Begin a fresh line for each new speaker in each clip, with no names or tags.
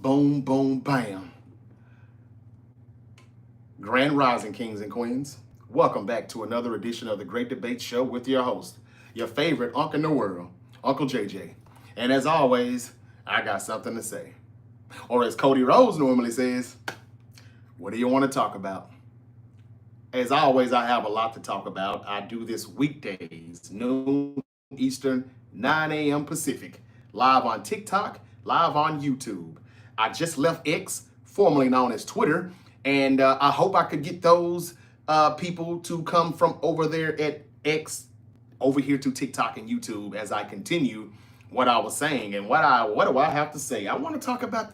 Boom, boom, bam. Grand Rising, kings and queens. Welcome back to another edition of the Great Debate Show with your host, your favorite uncle in the world, Uncle JJ. And as always, I got something to say. Or as Cody Rhodes normally says, what do you want to talk about? As always, I have a lot to talk about. I do this weekdays, noon Eastern, 9 a.m. Pacific, live on TikTok, live on YouTube. I just left X, formerly known as Twitter, and I hope I could get those people to come from over there at X over here to TikTok and YouTube as I continue what I was saying. And what do I have to say? I want to talk about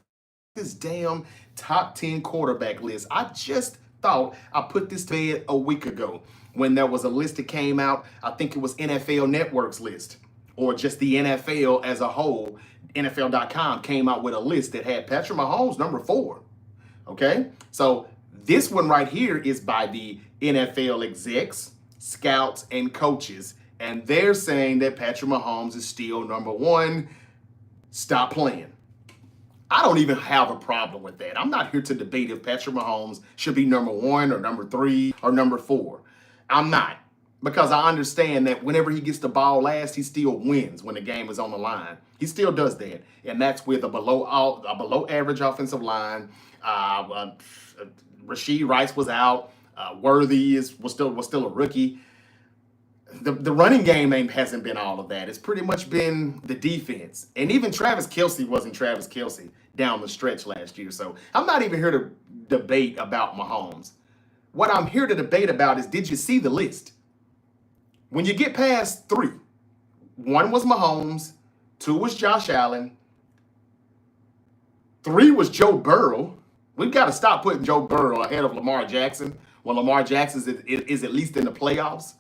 this damn top 10 quarterback list. I just thought I put this to bed a week ago when there was a list that came out. I think it was NFL Network's list or just the NFL as a whole. NFL.com came out with a list that had Patrick Mahomes number 4. Okay, so this one right here is by the NFL execs, scouts, and coaches, and they're saying that Patrick Mahomes is still number 1. Stop playing. I don't even have a problem with that. I'm not here to debate if Patrick Mahomes should be number 1 or number 3 or number 4. I'm not, because I understand that whenever he gets the ball last, he still wins when the game is on the line. He still does that, and that's with a below average offensive line. Rashid Rice was out. Worthy was still a rookie. The running game hasn't been all of that. It's pretty much been the defense. And even Travis Kelce wasn't Travis Kelce down the stretch last year. So I'm not even here to debate about Mahomes. What I'm here to debate about is, did you see the list? When you get past 3, 1 was Mahomes, 2 was Josh Allen, 3 was Joe Burrow. We've got to stop putting Joe Burrow ahead of Lamar Jackson when Lamar Jackson is at least in the playoffs.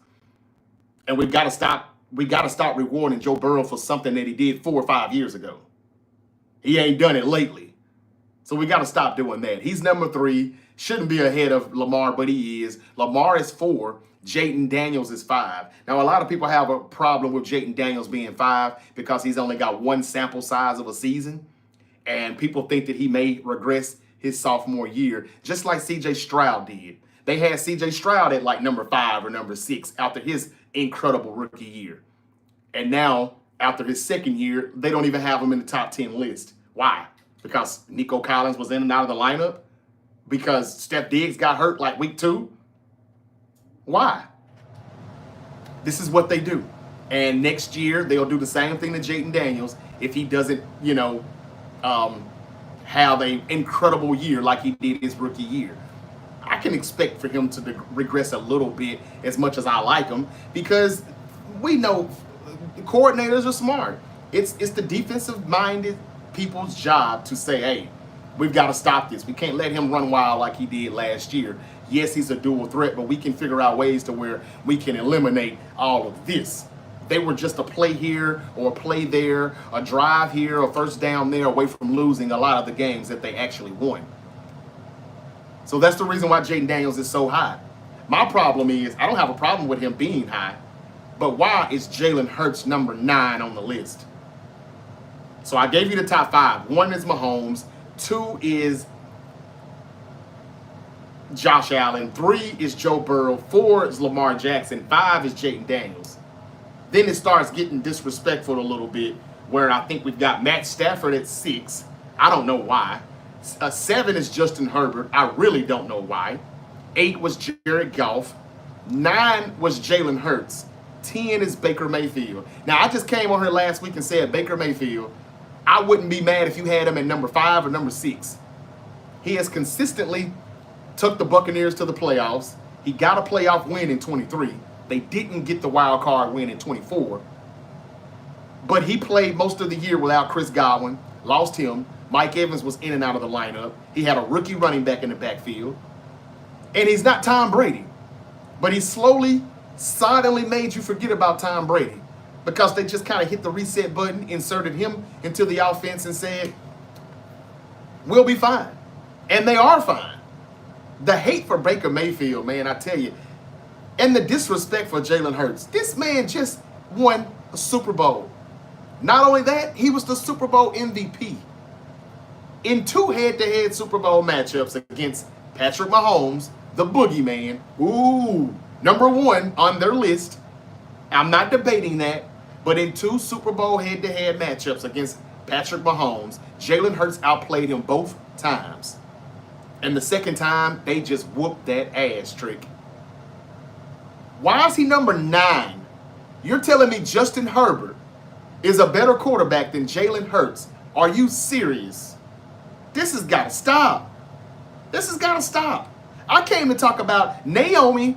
And we got to stop rewarding Joe Burrow for something that he did 4 or 5 years ago. He ain't done it lately. So we got to stop doing that. He's number 3. Shouldn't be ahead of Lamar, but he is. Lamar is 4. Jayden Daniels is 5. Now, a lot of people have a problem with Jayden Daniels being 5 because he's only got 1 sample size of a season. And people think that he may regress his sophomore year, just like C.J. Stroud did. They had C.J. Stroud at like number 5 or number 6 after his incredible rookie year. And now, after his second year, they don't even have him in the top 10 list. Why? Because Nico Collins was in and out of the lineup? Because Steph Diggs got hurt like week 2? Why? This is what they do. And next year, they'll do the same thing to Jayden Daniels if he doesn't, have an incredible year like he did his rookie year. I can expect for him to regress a little bit as much as I like him, because we know coordinators are smart. It's the defensive-minded people's job to say, hey, we've got to stop this. We can't let him run wild like he did last year. Yes, he's a dual threat, but we can figure out ways to where we can eliminate all of this. They were just a play here or a play there, a drive here or first down there away from losing a lot of the games that they actually won. So that's the reason why Jayden Daniels is so high. My problem is, I don't have a problem with him being high, but why is Jalen Hurts number 9 on the list? So I gave you the top 5. 1 is Mahomes, 2 is Josh Allen, 3 is Joe Burrow, 4 is Lamar Jackson, 5 is Jayden Daniels. Then it starts getting disrespectful a little bit, where I think we've got Matt Stafford at 6. I don't know why. 7 is Justin Herbert. I really don't know why. 8 was Jared Goff. 9 was Jalen Hurts. 10 is Baker Mayfield. Now, I just came on here last week and said Baker Mayfield, I wouldn't be mad if you had him at number 5 or number 6. He has consistently took the Buccaneers to the playoffs. He got a playoff win in 23. They didn't get the wild card win in 24. But he played most of the year without Chris Godwin, lost him. Mike Evans was in and out of the lineup. He had a rookie running back in the backfield. And he's not Tom Brady. But he slowly, silently made you forget about Tom Brady, because they just kind of hit the reset button, inserted him into the offense and said, we'll be fine. And they are fine. The hate for Baker Mayfield, man, I tell you, and the disrespect for Jalen Hurts. This man just won a Super Bowl. Not only that, he was the Super Bowl MVP. in 2 head-to-head Super Bowl matchups against Patrick Mahomes, the boogeyman. Ooh, number 1 on their list. I'm not debating that. But in 2 Super Bowl head-to-head matchups against Patrick Mahomes, Jalen Hurts outplayed him both times. And the second time, they just whooped that ass trick. Why is he number 9? You're telling me Justin Herbert is a better quarterback than Jalen Hurts? Are you serious? This has got to stop. This has got to stop. I came to talk about Naomi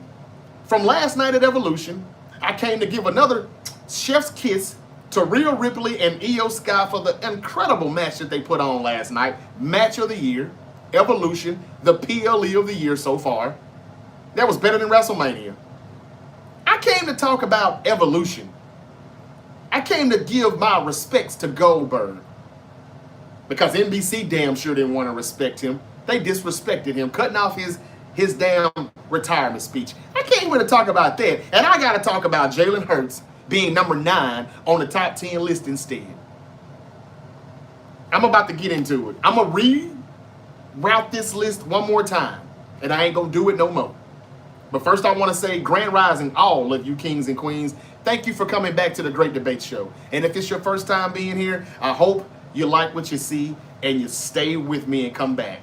from last night at Evolution. I came to give another chef's kiss to Rhea Ripley and Io Sky for the incredible match that they put on last night. Match of the year, Evolution, the PLE of the year so far. That was better than WrestleMania. I came to talk about Evolution. I came to give my respects to Goldberg. Because NBC damn sure didn't want to respect him. They disrespected him, cutting off his damn retirement speech. I came here to talk about that. And I got to talk about Jalen Hurts being number 9 on the top 10 list instead. I'm about to get into it. I'm going to reroute this list one more time. And I ain't going to do it no more. But first I want to say Grand Rising, all of you kings and queens. Thank you for coming back to the Great Debate Show. And if it's your first time being here, I hope you like what you see and you stay with me and come back.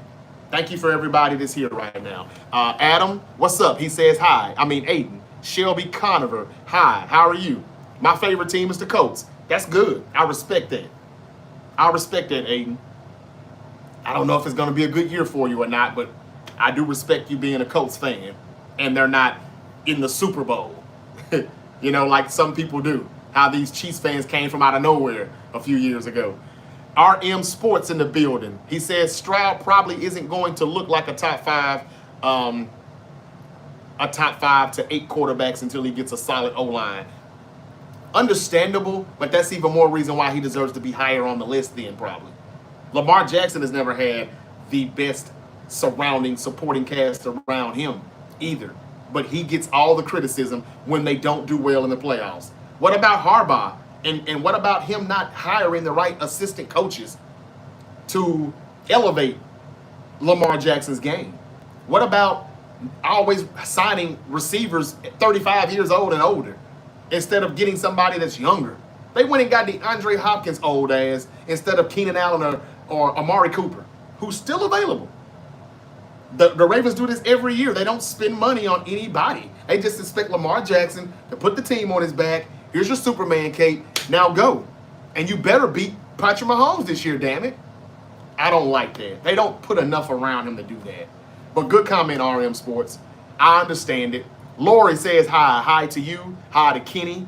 Thank you for everybody that's here right now. Adam, what's up? He says hi. Aiden. Shelby Conover, hi. How are you? My favorite team is the Colts. That's good. I respect that. I respect that, Aiden. I don't know if it's going to be a good year for you or not, but I do respect you being a Colts fan. And they're not in the Super Bowl. You know, like some people do. How these Chiefs fans came from out of nowhere a few years ago. RM Sports in the building. He says Stroud probably isn't going to look like a top 5 to 8 quarterbacks until he gets a solid O-line. Understandable, but that's even more reason why he deserves to be higher on the list then probably. Lamar Jackson has never had the best supporting cast around him either. But he gets all the criticism when they don't do well in the playoffs. What about Harbaugh? And what about him not hiring the right assistant coaches to elevate Lamar Jackson's game? What about always signing receivers 35 years old and older instead of getting somebody that's younger? They went and got the Andre Hopkins old ass instead of Keenan Allen or Amari Cooper, who's still available. The Ravens do this every year. They don't spend money on anybody. They just expect Lamar Jackson to put the team on his back. Here's your Superman cape. Now go. And you better beat Patrick Mahomes this year, damn it. I don't like that. They don't put enough around him to do that. But good comment, RM Sports. I understand it. Lori says hi. Hi to you. Hi to Kenny.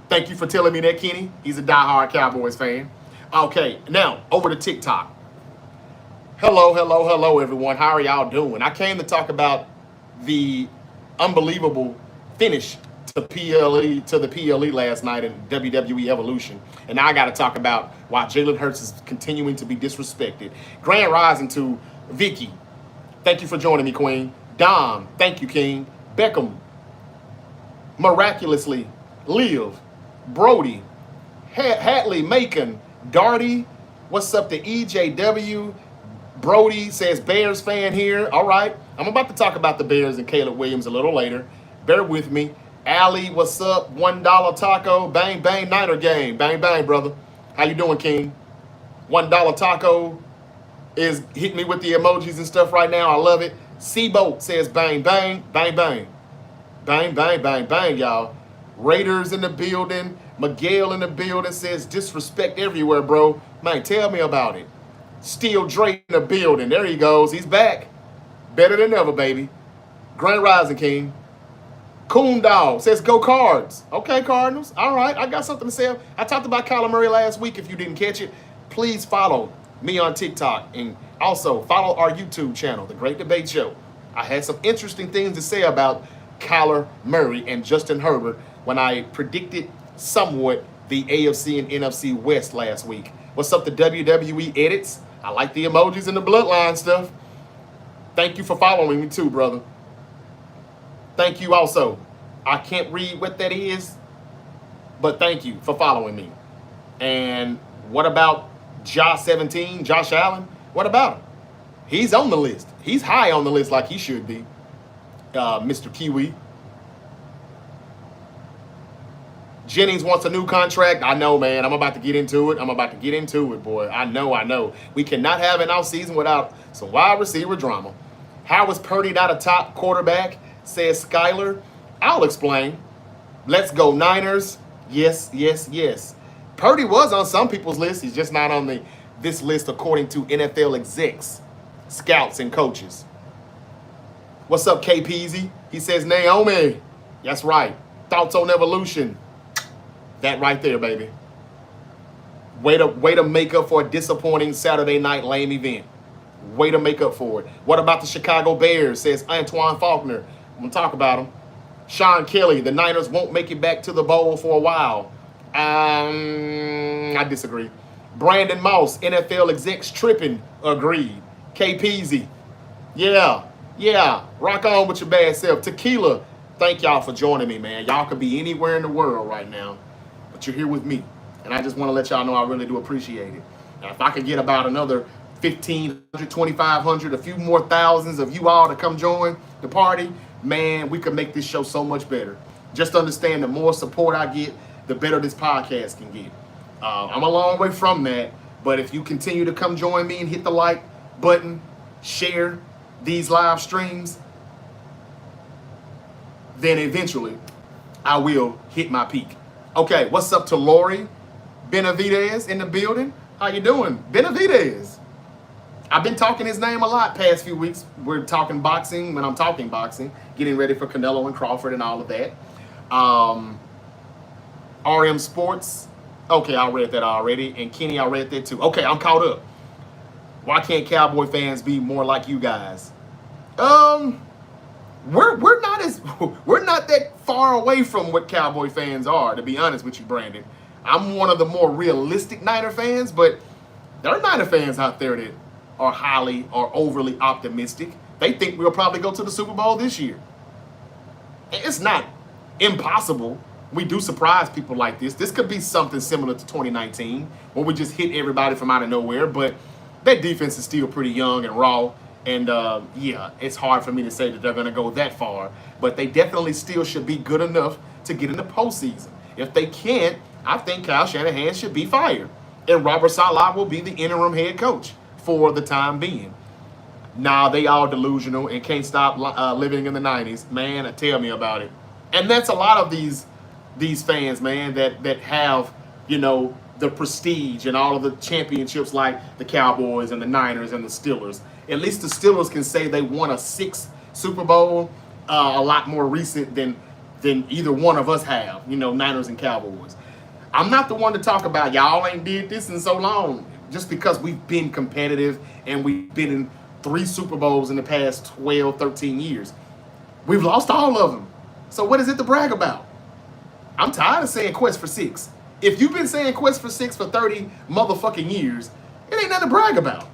Thank you for telling me that, Kenny. He's a diehard Cowboys fan. Okay, now over to TikTok. Hello, everyone. How are y'all doing? I came to talk about the unbelievable finish to the PLE last night in WWE Evolution. And now I got to talk about why Jalen Hurts is continuing to be disrespected. Grand Rising to Vicky. Thank you for joining me, Queen. Dom, thank you, King. Beckham, Miraculously, Liv, Brody, Hatley, Macon, Darty, what's up to EJW? Brody says Bears fan here. All right. I'm about to talk about the Bears and Caleb Williams a little later. Bear with me. Allie, what's up? $1 taco. Bang, bang, Niner game. Bang, bang, brother. How you doing, King? $1 taco is hitting me with the emojis and stuff right now. I love it. Seaboat says bang, bang, bang, bang. Bang, bang, bang, bang, y'all. Raiders in the building. Miguel in the building says disrespect everywhere, bro. Man, tell me about it. Steel Drake in the building. There he goes. He's back. Better than ever, baby. Grand Rising King. Coon Dog says go Cards. Okay, Cardinals. All right. I got something to say. I talked about Kyler Murray last week. If you didn't catch it, please follow me on TikTok. And also follow our YouTube channel, The Great Debate Show. I had some interesting things to say about Kyler Murray and Justin Herbert when I predicted somewhat the AFC and NFC West last week. What's up, the WWE edits? I like the emojis and the bloodline stuff. Thank you for following me too, brother. Thank you also. I can't read what that is, but thank you for following me. And what about Josh 17, Josh Allen, what about him? He's on the list. He's high on the list like he should be. Mr. Kiwi. Jennings wants a new contract. I know, man. I'm about to get into it. Boy. I know. We cannot have an offseason without some wide receiver drama. How is Purdy not a top quarterback? Says Skyler. I'll explain. Let's go Niners. Yes. Purdy was on some people's list. He's just not on this list according to NFL execs, scouts, and coaches. What's up, K Peasy? He says Naomi. That's right. Thoughts on evolution. That right there, baby. Way to make up for a disappointing Saturday night lame event. Way to make up for it. What about the Chicago Bears? Says Antoine Faulkner. I'm going to talk about him. Sean Kelly, the Niners won't make it back to the bowl for a while. I disagree. Brandon Moss, NFL execs tripping. Agreed. K Peasy. Yeah. Rock on with your bad self. Tequila. Thank y'all for joining me, man. Y'all could be anywhere in the world right now, but you're here with me. And I just want to let y'all know I really do appreciate it. Now, if I could get about another 1,500, 2,500, a few more thousands of you all to come join the party, man, we could make this show so much better. Just understand the more support I get, the better this podcast can get. I'm a long way from that, but if you continue to come join me and hit the like button, share these live streams, then eventually I will hit my peak. Okay, what's up to Lori Benavidez in the building? How you doing, Benavidez? I've been talking his name a lot past few weeks. We're talking boxing when I'm talking boxing, getting ready for Canelo and Crawford and all of that. RM Sports. Okay, I read that already. And Kenny, I read that too. Okay, I'm caught up. Why can't Cowboy fans be more like you guys? We're not that far away from what Cowboy fans are, to be honest with you, Brandon. I'm one of the more realistic Niner fans, but there are Niner fans out there that are highly or overly optimistic. They think we'll probably go to the Super Bowl this year. It's not impossible. We do surprise people like this. This could be something similar to 2019, where we just hit everybody from out of nowhere, but that defense is still pretty young and raw. And yeah, it's hard for me to say that they're going to go that far, but they definitely still should be good enough to get in the postseason. If they can't, I think Kyle Shanahan should be fired, and Robert Saleh will be the interim head coach for the time being. Nah, they all delusional and can't stop living in the 90s. Man, tell me about it. And that's a lot of these fans, man, that have, you know, the prestige and all of the championships like the Cowboys and the Niners and the Steelers. At least the Steelers can say they won a 6th Super Bowl, a lot more recent than either one of us have, you know, Niners and Cowboys. I'm not the one to talk about y'all ain't did this in so long, just because we've been competitive and we've been in 3 Super Bowls in the past 12, 13 years. We've lost all of them. So what is it to brag about? I'm tired of saying quest for 6. If you've been saying quest for 6 for 30 motherfucking years, it ain't nothing to brag about.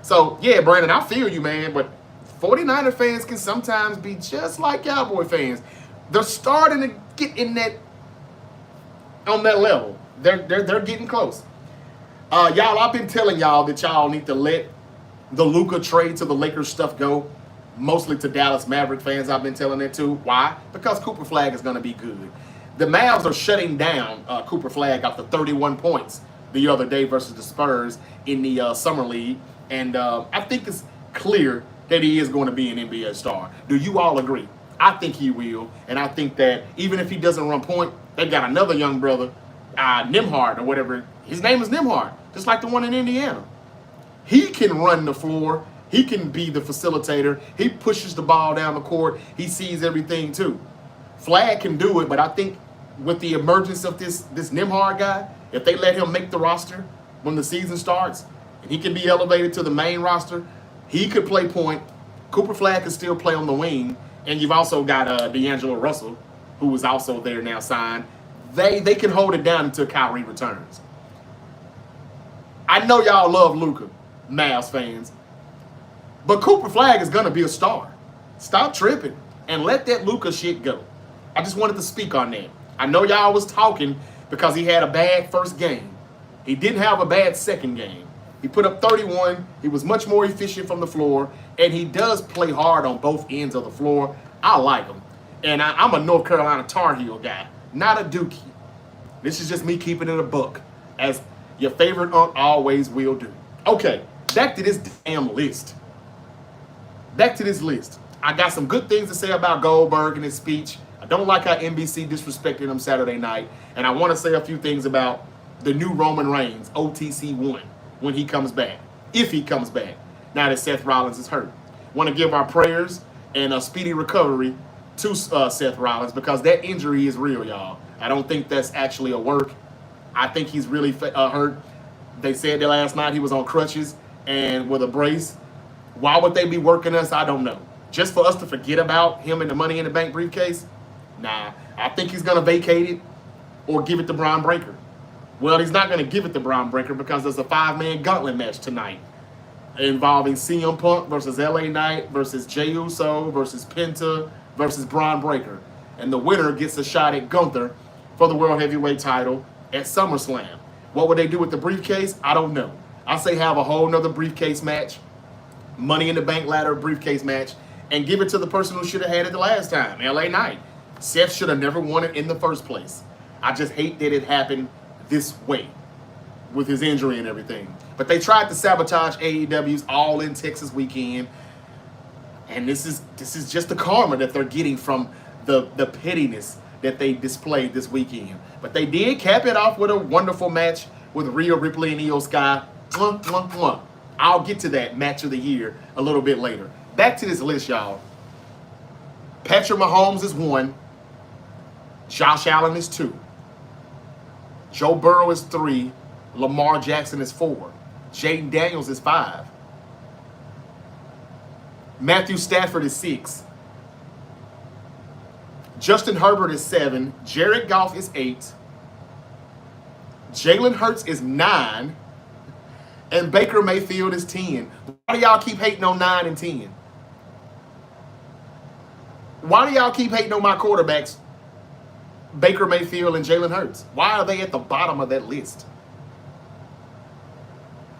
So, yeah, Brandon, I feel you, man, but 49er fans can sometimes be just like Cowboy fans. They're starting to get in that, on that level. They're getting close. Y'all, I've been telling y'all that y'all need to let the Luka trade to the Lakers stuff go. Mostly to Dallas Maverick fans, I've been telling that too. Why? Because Cooper Flag is going to be good. The Mavs are shutting down Cooper Flag after 31 points the other day versus the Spurs in the Summer League. And I think it's clear that he is going to be an NBA star. Do you all agree? I think he will. And I think that even if he doesn't run point, they've got another young brother, Nimhard or whatever. His name is Nimhard, just like the one in Indiana. He can run the floor. He can be the facilitator. He pushes the ball down the court. He sees everything too. Flag can do it, but I think with the emergence of this Nimhard guy, if they let him make the roster when the season starts, and he can be elevated to the main roster, he could play point. Cooper Flag can still play on the wing. And you've also got D'Angelo Russell, who is also there now signed. They can hold it down until Kyrie returns. I know y'all love Luka, Mavs fans. But Cooper Flag is going to be a star. Stop tripping and let that Luka shit go. I just wanted to speak on that. I know y'all was talking because he had a bad first game. He didn't have a bad second game. He put up 31. He was much more efficient from the floor, and he does play hard on both ends of the floor. I like him. And I'm a North Carolina Tar Heel guy, not a Dookie. This is just me keeping it a buck, as your favorite unk always will do. Okay, back to this damn list. Back to this list. I got some good things to say about Goldberg and his speech. I don't like how NBC disrespected him Saturday night. And I want to say a few things about the new Roman Reigns, OTC1, when he comes back. If he comes back, now that Seth Rollins is hurt. Want to give our prayers and a speedy recovery to Seth Rollins, because that injury is real, y'all. I don't think that's actually a work. I think he's really hurt. They said that last night he was on crutches and with a brace. Why would they be working us? I don't know. Just for us to forget about him and the Money in the Bank briefcase? Nah, I think he's going to vacate it or give it to Braun Breaker. Well, he's not going to give it to Braun Breaker because there's a 5-man gauntlet match tonight involving CM Punk versus LA Knight versus Jey Uso versus Penta versus Braun Breaker. And the winner gets a shot at Gunther for the World Heavyweight title at SummerSlam. What would they do with the briefcase? I don't know. I say have a whole nother briefcase match, Money in the Bank ladder briefcase match, and give it to the person who should have had it the last time, LA Knight. Seth should have never won it in the first place. I just hate that it happened this way with his injury and everything. But they tried to sabotage AEW's All In Texas weekend. And this is just the karma that they're getting from the pettiness that they displayed this weekend. But they did cap it off with a wonderful match with Rhea Ripley and Io Sky. Mwah, mwah, mwah. I'll get to that match of the year a little bit later. Back to this list, y'all. Patrick Mahomes is 1. Josh Allen is 2. Joe Burrow is 3. Lamar Jackson is 4. Jaden Daniels is 5. Matthew Stafford is 6. Justin Herbert is 7. Jared Goff is 8. Jalen Hurts is 9. And Baker Mayfield is 10. Why do y'all keep hating on 9 and 10? Why do y'all keep hating on my quarterbacks, Baker Mayfield and Jalen Hurts? Why are they at the bottom of that list?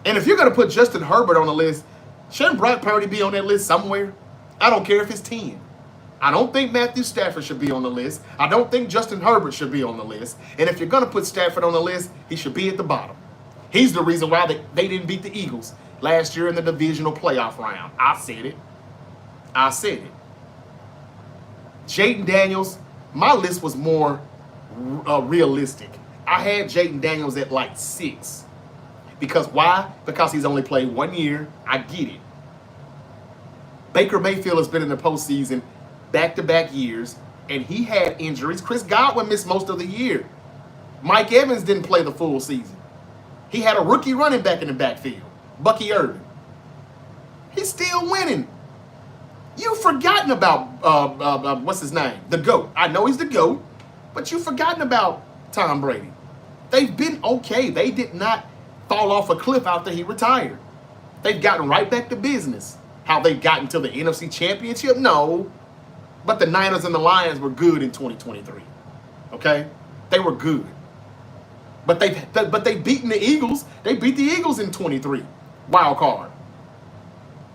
And if you're going to put Justin Herbert on the list, shouldn't Brock Purdy be on that list somewhere? I don't care if it's 10. I don't think Matthew Stafford should be on the list. I don't think Justin Herbert should be on the list. And if you're going to put Stafford on the list, he should be at the bottom. He's the reason why they didn't beat the Eagles last year in the divisional playoff round. I said it. I said it. Jaden Daniels, my list was more realistic. I had Jaden Daniels at like 6. Because why? Because he's only played 1 year. I get it. Baker Mayfield has been in the postseason back-to-back years, and he had injuries. Chris Godwin missed most of the year. Mike Evans didn't play the full season. He had a rookie running back in the backfield, Bucky Irvin. He's still winning. You've forgotten about, what's his name? The GOAT. I know he's the GOAT, but you've forgotten about Tom Brady. They've been okay. They did not fall off a cliff after he retired. They've gotten right back to business. How they've gotten to the NFC Championship? No. But the Niners and the Lions were good in 2023. Okay? They were good. But they beaten the Eagles. They beat the Eagles in 23. Wild card.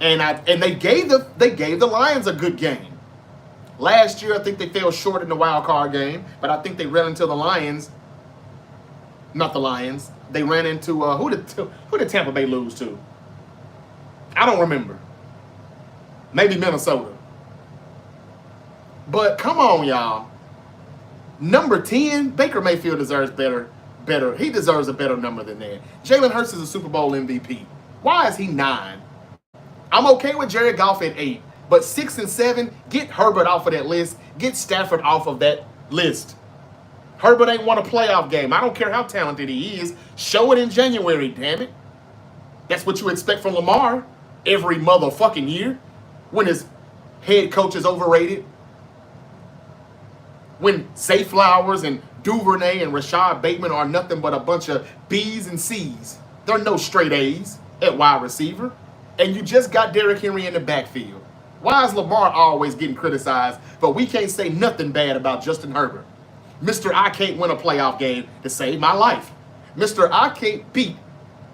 And they gave the Lions a good game. Last year, I think they fell short in the wild card game, but I think they ran into the Lions. Not the Lions. They ran into who did Tampa Bay lose to? I don't remember. Maybe Minnesota. But come on, y'all. Number 10, Baker Mayfield deserves better. He deserves a better number than that. Jalen Hurts is a Super Bowl MVP. Why is he 9? I'm okay with Jared Goff at 8. But 6 and 7, get Herbert off of that list. Get Stafford off of that list. Herbert ain't won a playoff game. I don't care how talented he is. Show it in January, damn it. That's what you expect from Lamar every motherfucking year when his head coach is overrated. When Zay Flowers and Duvernay and Rashad Bateman are nothing but a bunch of B's and C's. There are no straight A's at wide receiver. And you just got Derrick Henry in the backfield. Why is Lamar always getting criticized, but we can't say nothing bad about Justin Herbert? Mr. I can't win a playoff game to save my life. Mr. I can't beat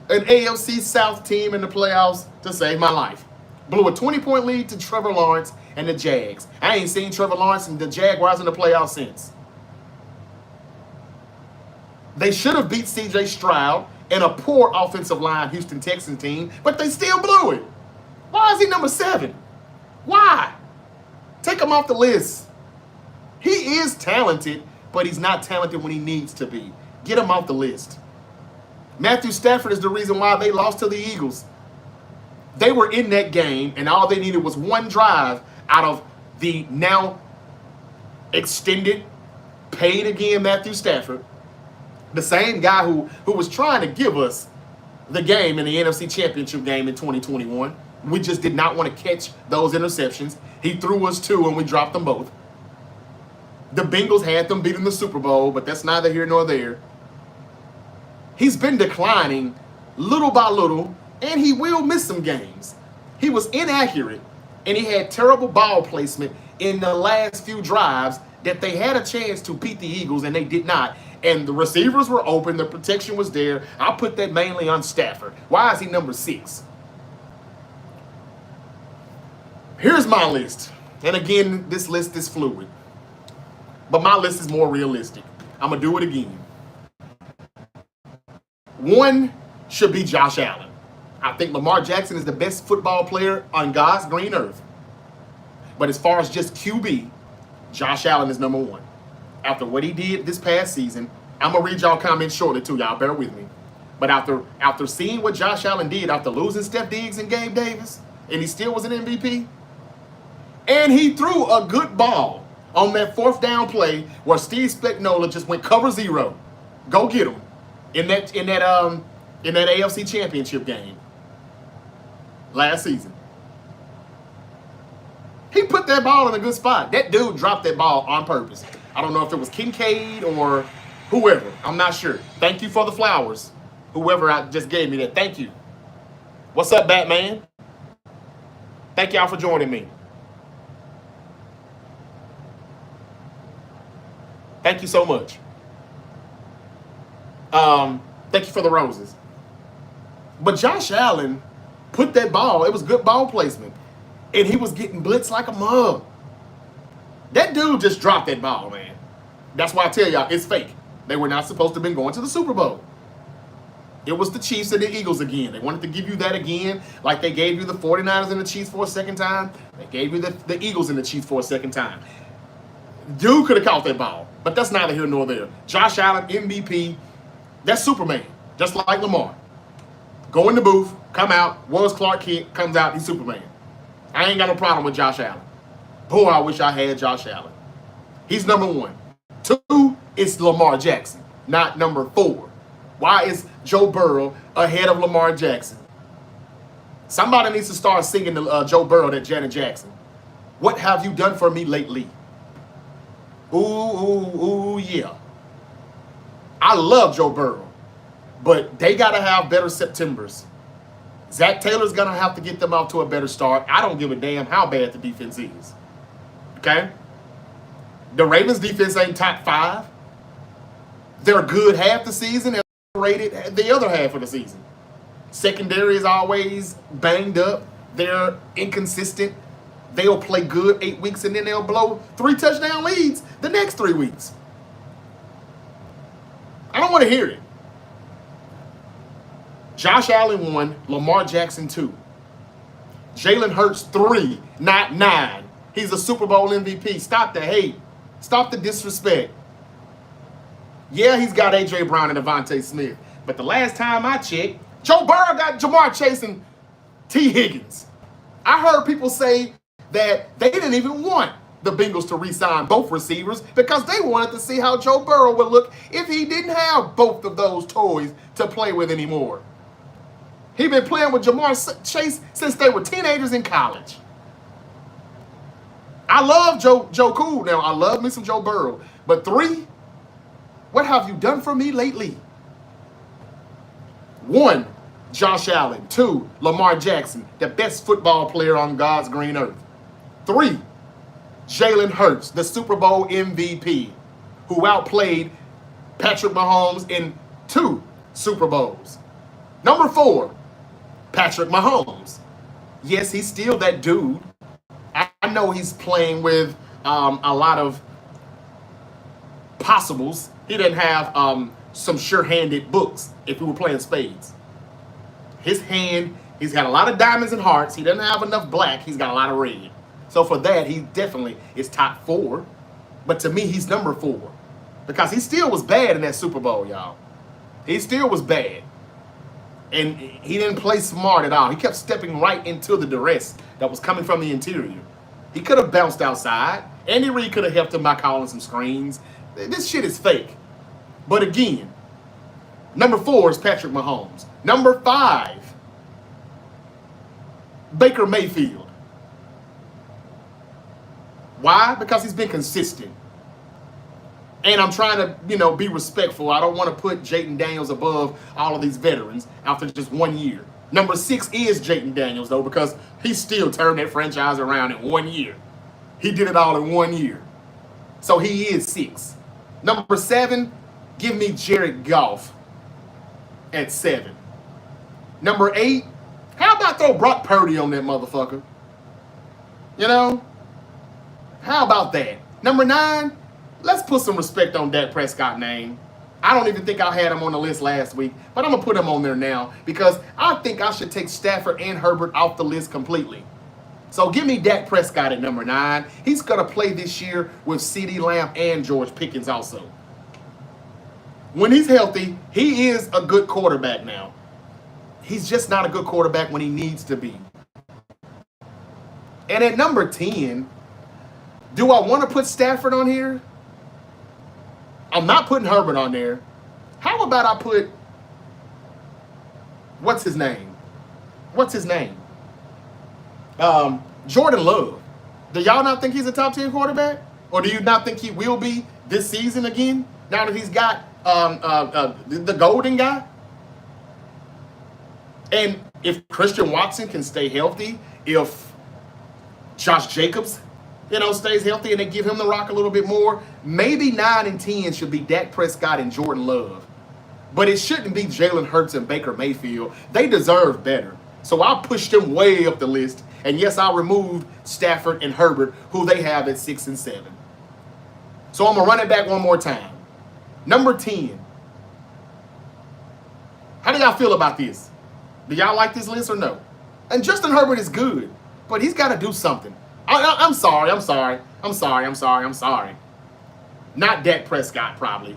an AFC South team in the playoffs to save my life. Blew a 20-point lead to Trevor Lawrence and the Jags. I ain't seen Trevor Lawrence and the Jaguars in the playoffs since. They should have beat C.J. Stroud and a poor offensive line Houston Texans team, but they still blew it. Why is he number 7? Why? Take him off the list. He is talented, but he's not talented when he needs to be. Get him off the list. Matthew Stafford is the reason why they lost to the Eagles. They were in that game, and all they needed was one drive out of the now extended, paid again Matthew Stafford, the same guy who was trying to give us the game in the NFC Championship game in 2021. We just did not want to catch those interceptions. He threw us 2, and we dropped them both. The Bengals had them beat in the Super Bowl, but that's neither here nor there. He's been declining little by little, and he will miss some games. He was inaccurate, and he had terrible ball placement in the last few drives that they had a chance to beat the Eagles, and they did not. And the receivers were open. The protection was there. I put that mainly on Stafford. Why is he number 6? Here's my list. And again, this list is fluid. But my list is more realistic. I'm going to do it again. 1 should be Josh Allen. I think Lamar Jackson is the best football player on God's green earth. But as far as just QB, Josh Allen is number 1. After what he did this past season, I'm going to read y'all comments shortly too. Y'all bear with me. But after seeing what Josh Allen did after losing Steph Diggs and Gabe Davis, and he still was an MVP, and he threw a good ball on that 4th down play where Steve Spagnuolo just went cover 0. Go get him in that AFC Championship game last season. He put that ball in a good spot. That dude dropped that ball on purpose. I don't know if it was Kincaid or whoever. I'm not sure. Thank you for the flowers. Whoever I just gave me that. Thank you. What's up, Batman? Thank y'all for joining me. Thank you so much. Thank you for the roses. But Josh Allen put that ball. It was good ball placement. And he was getting blitzed like a mug. That dude just dropped that ball, man. That's why I tell y'all, it's fake. They were not supposed to have been going to the Super Bowl. It was the Chiefs and the Eagles again. They wanted to give you that again, like they gave you the 49ers and the Chiefs for a second time. They gave you the Eagles and the Chiefs for a second time. Dude could have caught that ball, but that's neither here nor there. Josh Allen, MVP, that's Superman, just like Lamar. Go in the booth, come out, was Clark Kent, comes out, he's Superman. I ain't got no problem with Josh Allen. Boy, I wish I had Josh Allen. He's number 1. 2 is Lamar Jackson, not number 4. Why is Joe Burrow ahead of Lamar Jackson? Somebody needs to start singing to Joe Burrow that Janet Jackson. What have you done for me lately? Ooh, ooh, ooh, yeah. I love Joe Burrow, but they got to have better Septembers. Zach Taylor's going to have to get them off to a better start. I don't give a damn how bad the defense is. Okay? The Ravens defense ain't top 5. They're good half the season and rated the other half of the season. Secondary is always banged up. They're inconsistent. They'll play good 8 weeks and then they'll blow 3 touchdown leads the next 3 weeks. I don't want to hear it. Josh Allen 1, Lamar Jackson 2. Jalen Hurts 3, not 9. He's a Super Bowl MVP. Stop the hate. Stop the disrespect. Yeah, he's got A.J. Brown and Devontae Smith. But the last time I checked, Joe Burrow got Jamar Chase and T. Higgins. I heard people say that they didn't even want the Bengals to re-sign both receivers because they wanted to see how Joe Burrow would look if he didn't have both of those toys to play with anymore. He's been playing with Jamar Chase since they were teenagers in college. I love Joe Cool now. I love me some Joe Burrow. But 3, what have you done for me lately? 1, Josh Allen. 2, Lamar Jackson, the best football player on God's green earth. 3, Jalen Hurts, the Super Bowl MVP, who outplayed Patrick Mahomes in 2 Super Bowls. Number 4, Patrick Mahomes. Yes, he's still that dude. I know he's playing with a lot of possibles. He didn't have some sure-handed books if we were playing spades. His hand, he's got a lot of diamonds and hearts. He doesn't have enough black. He's got a lot of red. So for that, he definitely is top 4. But to me, he's number 4. Because he still was bad in that Super Bowl, y'all. He still was bad. And he didn't play smart at all. He kept stepping right into the duress that was coming from the interior. He could have bounced outside. Andy Reid could have helped him by calling some screens. This shit is fake. But again, number 4 is Patrick Mahomes. Number 5, Baker Mayfield. Why? Because he's been consistent. And I'm trying to, be respectful. I don't want to put Jayden Daniels above all of these veterans after just 1 year. Number 6 is Jayden Daniels, though, because he still turned that franchise around in 1 year. He did it all in 1 year. So he is 6. Number 7, give me Jared Goff at 7. Number 8, how about throw Brock Purdy on that motherfucker? How about that? Number 9, let's put some respect on Dak Prescott's name. I don't even think I had him on the list last week, but I'm going to put him on there now because I think I should take Stafford and Herbert off the list completely. So give me Dak Prescott at number 9. He's going to play this year with CeeDee Lamb and George Pickens also. When he's healthy, he is a good quarterback now. He's just not a good quarterback when he needs to be. And at number 10, do I want to put Stafford on here? I'm not putting Herbert on there. How about I put, what's his name? Jordan Love. Do y'all not think he's a top 10 quarterback? Or do you not think he will be this season again? Now that he's got the golden guy? And if Christian Watson can stay healthy, if Josh Jacobs stays healthy and they give him the rock a little bit more, maybe 9 and 10 should be Dak Prescott and Jordan Love. But it shouldn't be Jalen Hurts and Baker Mayfield. They deserve better. So I pushed them way up the list. And yes, I removed Stafford and Herbert, who they have at 6 and 7. So I'm going to run it back one more time. Number 10. How do y'all feel about this? Do y'all like this list or no? And Justin Herbert is good, but he's got to do something. I'm sorry. Not Dak Prescott, probably.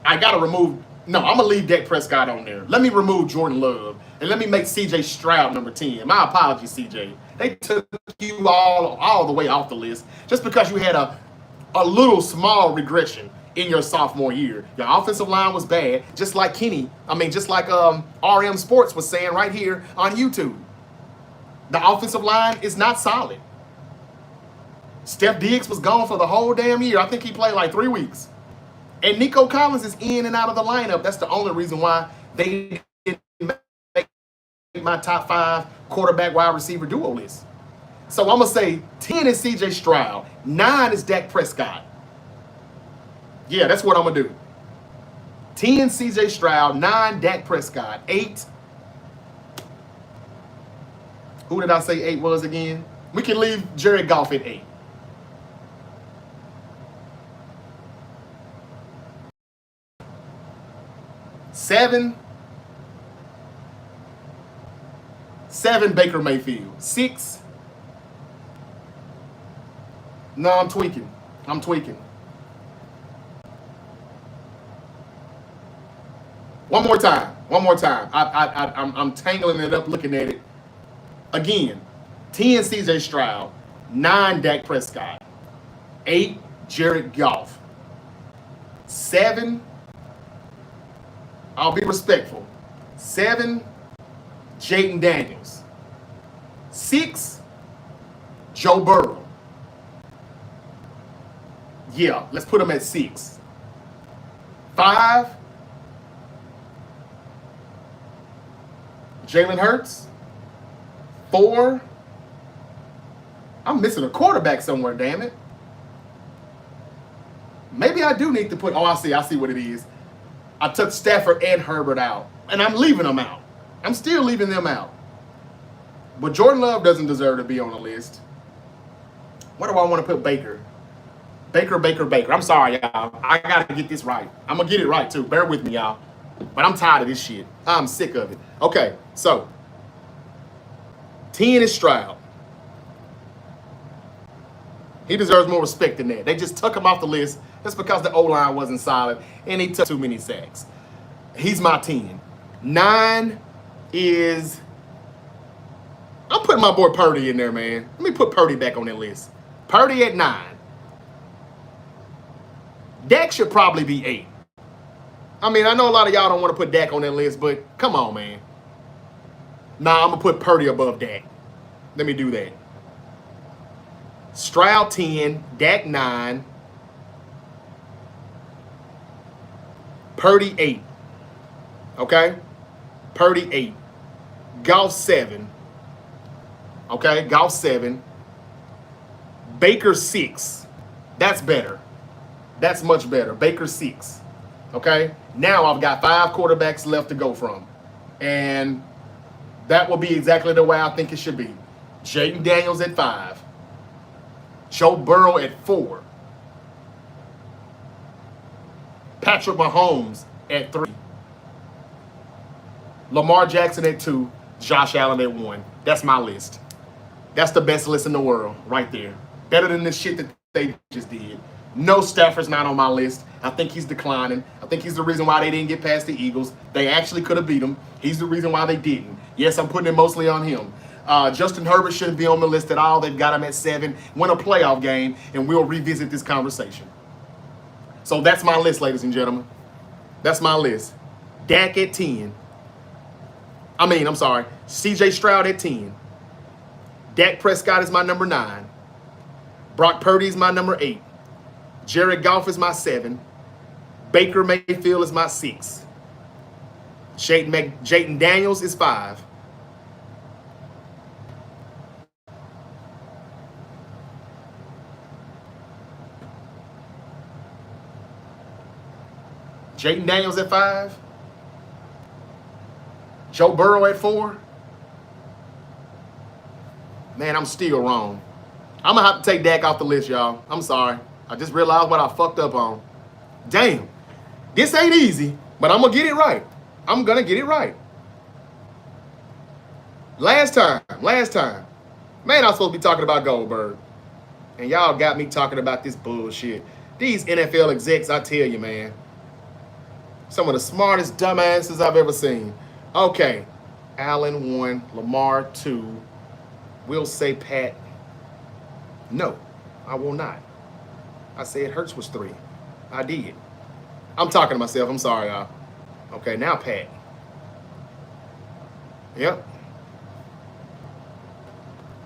I got to remove. No, I'm going to leave Dak Prescott on there. Let me remove Jordan Love. And let me make C.J. Stroud number 10. My apologies, C.J. They took you all the way off the list just because you had a little small regression in your sophomore year. Your offensive line was bad, just like RM Sports was saying right here on YouTube. The offensive line is not solid. Steph Diggs was gone for the whole damn year. I think he played like 3 weeks. And Nico Collins is in and out of the lineup. That's the only reason why they didn't make my top 5 quarterback wide receiver duo list. So I'm going to say 10 is C.J. Stroud. 9 is Dak Prescott. Yeah, that's what I'm going to do. 10 C.J. Stroud. 9 Dak Prescott. 8. Who did I say 8 was again? We can leave Jared Goff at 8. Seven Baker Mayfield. 6. No, I'm tweaking. One more time. I'm tangling it up looking at it. Again, 10 C.J. Stroud, 9 Dak Prescott, 8 Jared Goff, 7, I'll be respectful, 7 Jayden Daniels, 6 Joe Burrow. Yeah, let's put him at 6. 5 Jalen Hurts. 4, I'm missing a quarterback somewhere, damn it. Maybe I do need to put, I see what it is. I took Stafford and Herbert out, and I'm leaving them out. I'm still leaving them out. But Jordan Love doesn't deserve to be on the list. What do I want to put Baker? Baker. I'm sorry, y'all. I got to get this right. I'm going to get it right, too. Bear with me, y'all. But I'm tired of this shit. I'm sick of it. Okay, so 10 is Stroud. He deserves more respect than that. They just took him off the list. That's because the O-line wasn't solid, and he took too many sacks. He's my 10. 9 is... I'm putting my boy Purdy in there, man. Let me put Purdy back on that list. Purdy at 9. Dak should probably be 8. I mean, I know a lot of y'all don't want to put Dak on that list, but come on, man. Nah, I'm going to put Purdy above Dak. Let me do that. Stroud 10, Dak 9, Purdy 8. Okay? Purdy 8. Goff 7. Okay? Goff 7. Baker 6. That's better. That's much better. Baker 6. Okay? Now I've got 5 quarterbacks left to go from. And that will be exactly the way I think it should be. Jaden Daniels at 5. Joe Burrow at 4. Patrick Mahomes at 3. Lamar Jackson at 2. Josh Allen at 1. That's my list. That's the best list in the world right there. Better than the shit that they just did. No, Stafford's not on my list. I think he's declining. I think he's the reason why they didn't get past the Eagles. They actually could have beat them. He's the reason why they didn't. Yes, I'm putting it mostly on him. Justin Herbert shouldn't be on the list at all. They've got him at 7. Win a playoff game, and we'll revisit this conversation. So that's my list, ladies and gentlemen. That's my list. Dak at 10. I'm sorry. C.J. Stroud at 10. Dak Prescott is my number 9. Brock Purdy is my number 8. Jared Goff is my 7. Baker Mayfield is my 6. Jaden Daniels is 5. Jaden Daniels at 5. Joe Burrow at 4. Man, I'm still wrong. I'm going to have to take Dak off the list, y'all. I'm sorry. I just realized what I fucked up on. Damn. This ain't easy, but I'm going to get it right. I'm going to get it right. Last time. Man, I was supposed to be talking about Goldberg. And y'all got me talking about this bullshit. These NFL execs, I tell you, man. Some of the smartest dumbasses I've ever seen. Okay. Allen 1, Lamar 2. We'll say Pat. No, I will not. I said Hurts was 3. I did. I'm talking to myself. I'm sorry, y'all. Okay, now Pat. Yep.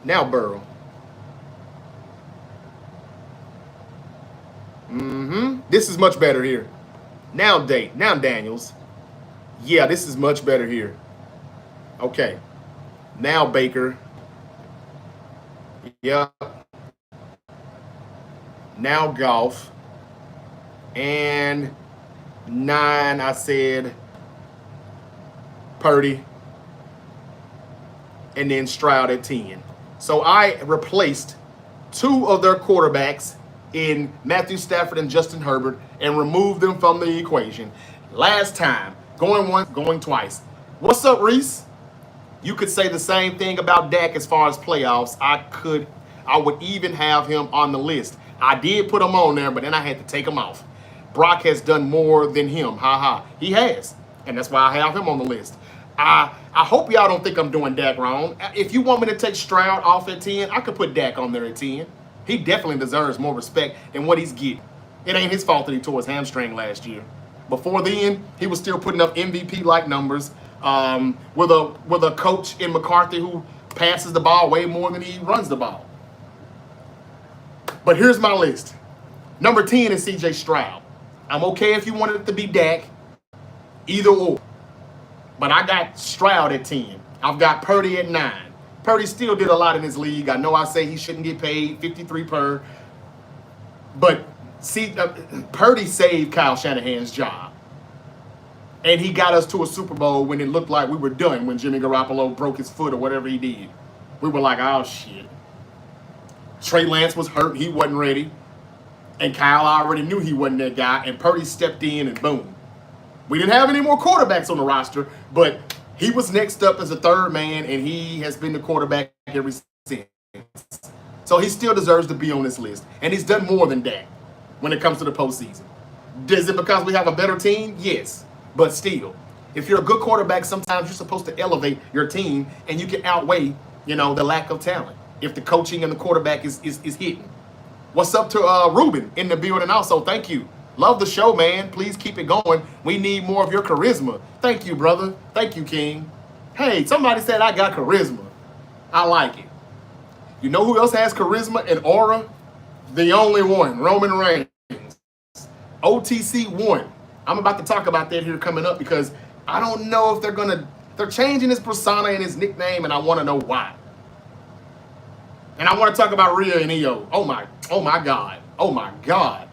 Now Burrow. This is much better here. Now Daniels. Yeah, this is much better here. Okay. Now Baker. Yep. Now Goff. And 9, I said Purdy. And then Stroud at 10. So I replaced 2 of their quarterbacks in Matthew Stafford and Justin Herbert and removed them from the equation. Last time, going once, going twice. What's up, Reese? You could say the same thing about Dak as far as playoffs. I would even have him on the list. I did put him on there, but then I had to take him off. Brock has done more than him. He has. And that's why I have him on the list. I hope y'all don't think I'm doing Dak wrong. If you want me to take Stroud off at 10, I could put Dak on there at 10. He definitely deserves more respect than what he's getting. It ain't his fault that he tore his hamstring last year. Before then, he was still putting up MVP-like numbers with a coach in McCarthy who passes the ball way more than he runs the ball. But here's my list. Number 10 is C.J. Stroud. I'm okay if you wanted it to be Dak, either or. But I got Stroud at 10. I've got Purdy at 9. Purdy still did a lot in this league. I know I say he shouldn't get paid $53 per. But see, Purdy saved Kyle Shanahan's job. And he got us to a Super Bowl when it looked like we were done when Jimmy Garoppolo broke his foot or whatever he did. We were like, oh, shit. Trey Lance was hurt. He wasn't ready. And Kyle already knew he wasn't that guy. And Purdy stepped in and boom. We didn't have any more quarterbacks on the roster, but he was next up as a third man, and he has been the quarterback ever since. So he still deserves to be on this list. And he's done more than that when it comes to the postseason. Is it because we have a better team? Yes. But still, if you're a good quarterback, sometimes you're supposed to elevate your team, and you can outweigh, the lack of talent if the coaching and the quarterback is hitting. What's up to Ruben in the building also? Thank you. Love the show, man. Please keep it going. We need more of your charisma. Thank you, brother. Thank you, King. Hey, somebody said I got charisma. I like it. You know who else has charisma and aura? The only one, Roman Reigns. OTC 1. I'm about to talk about that here coming up because I don't know if they're changing his persona and his nickname, and I want to know why. And I want to talk about Rhea and Io. Oh my God. Oh my God.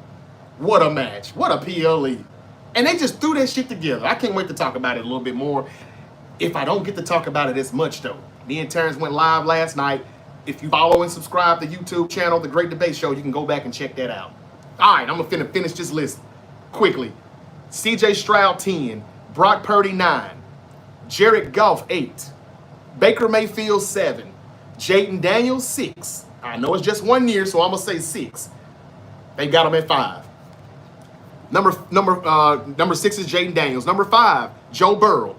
What a match. What a PLE. And they just threw that shit together. I can't wait to talk about it a little bit more. If I don't get to talk about it as much, though. Me and Terrence went live last night. If you follow and subscribe to the YouTube channel, The Great Debate Show, you can go back and check that out. All right, I'm going to finish this list quickly. CJ Stroud, 10. Brock Purdy, 9. Jared Goff, 8. Baker Mayfield, 7. Jaden Daniels, 6. I know it's just 1 year, so I'm going to say 6. They got him at 5. Number 6 is Jaden Daniels. Number 5, Joe Burrow.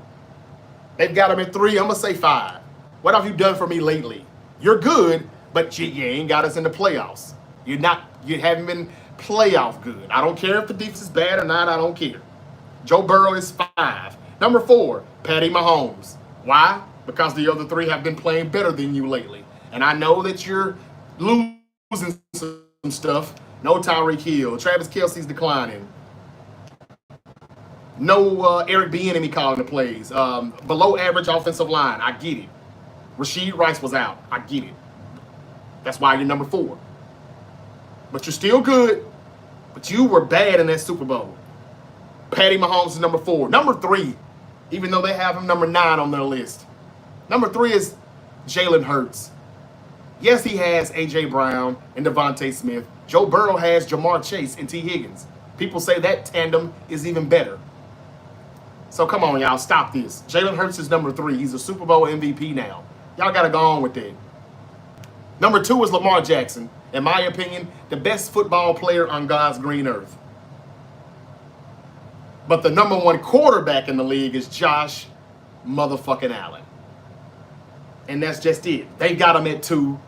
They've got him at 3. I'm going to say 5. What have you done for me lately? You're good, but you ain't got us in the playoffs. You haven't been playoff good. I don't care if the defense is bad or not. I don't care. Joe Burrow is 5. Number 4, Patty Mahomes. Why? Because the other 3 have been playing better than you lately. And I know that you're losing some stuff. No Tyreek Hill. Travis Kelce's declining. No Eric Bieniemy calling the plays. Below average offensive line. I get it. Rashid Rice was out. I get it. That's why you're number 4. But you're still good. But you were bad in that Super Bowl. Patty Mahomes is number 4. Number 3, even though they have him number 9 on their list. Number 3 is Jalen Hurts. Yes, he has A.J. Brown and Devontae Smith. Joe Burrow has Jamar Chase and T. Higgins. People say that tandem is even better. So come on, y'all, stop this. Jalen Hurts is number 3. He's a Super Bowl MVP now. Y'all got to go on with that. Number 2 is Lamar Jackson. In my opinion, the best football player on God's green earth. But the number 1 quarterback in the league is Josh motherfucking Allen. And that's just it. They got him at 2.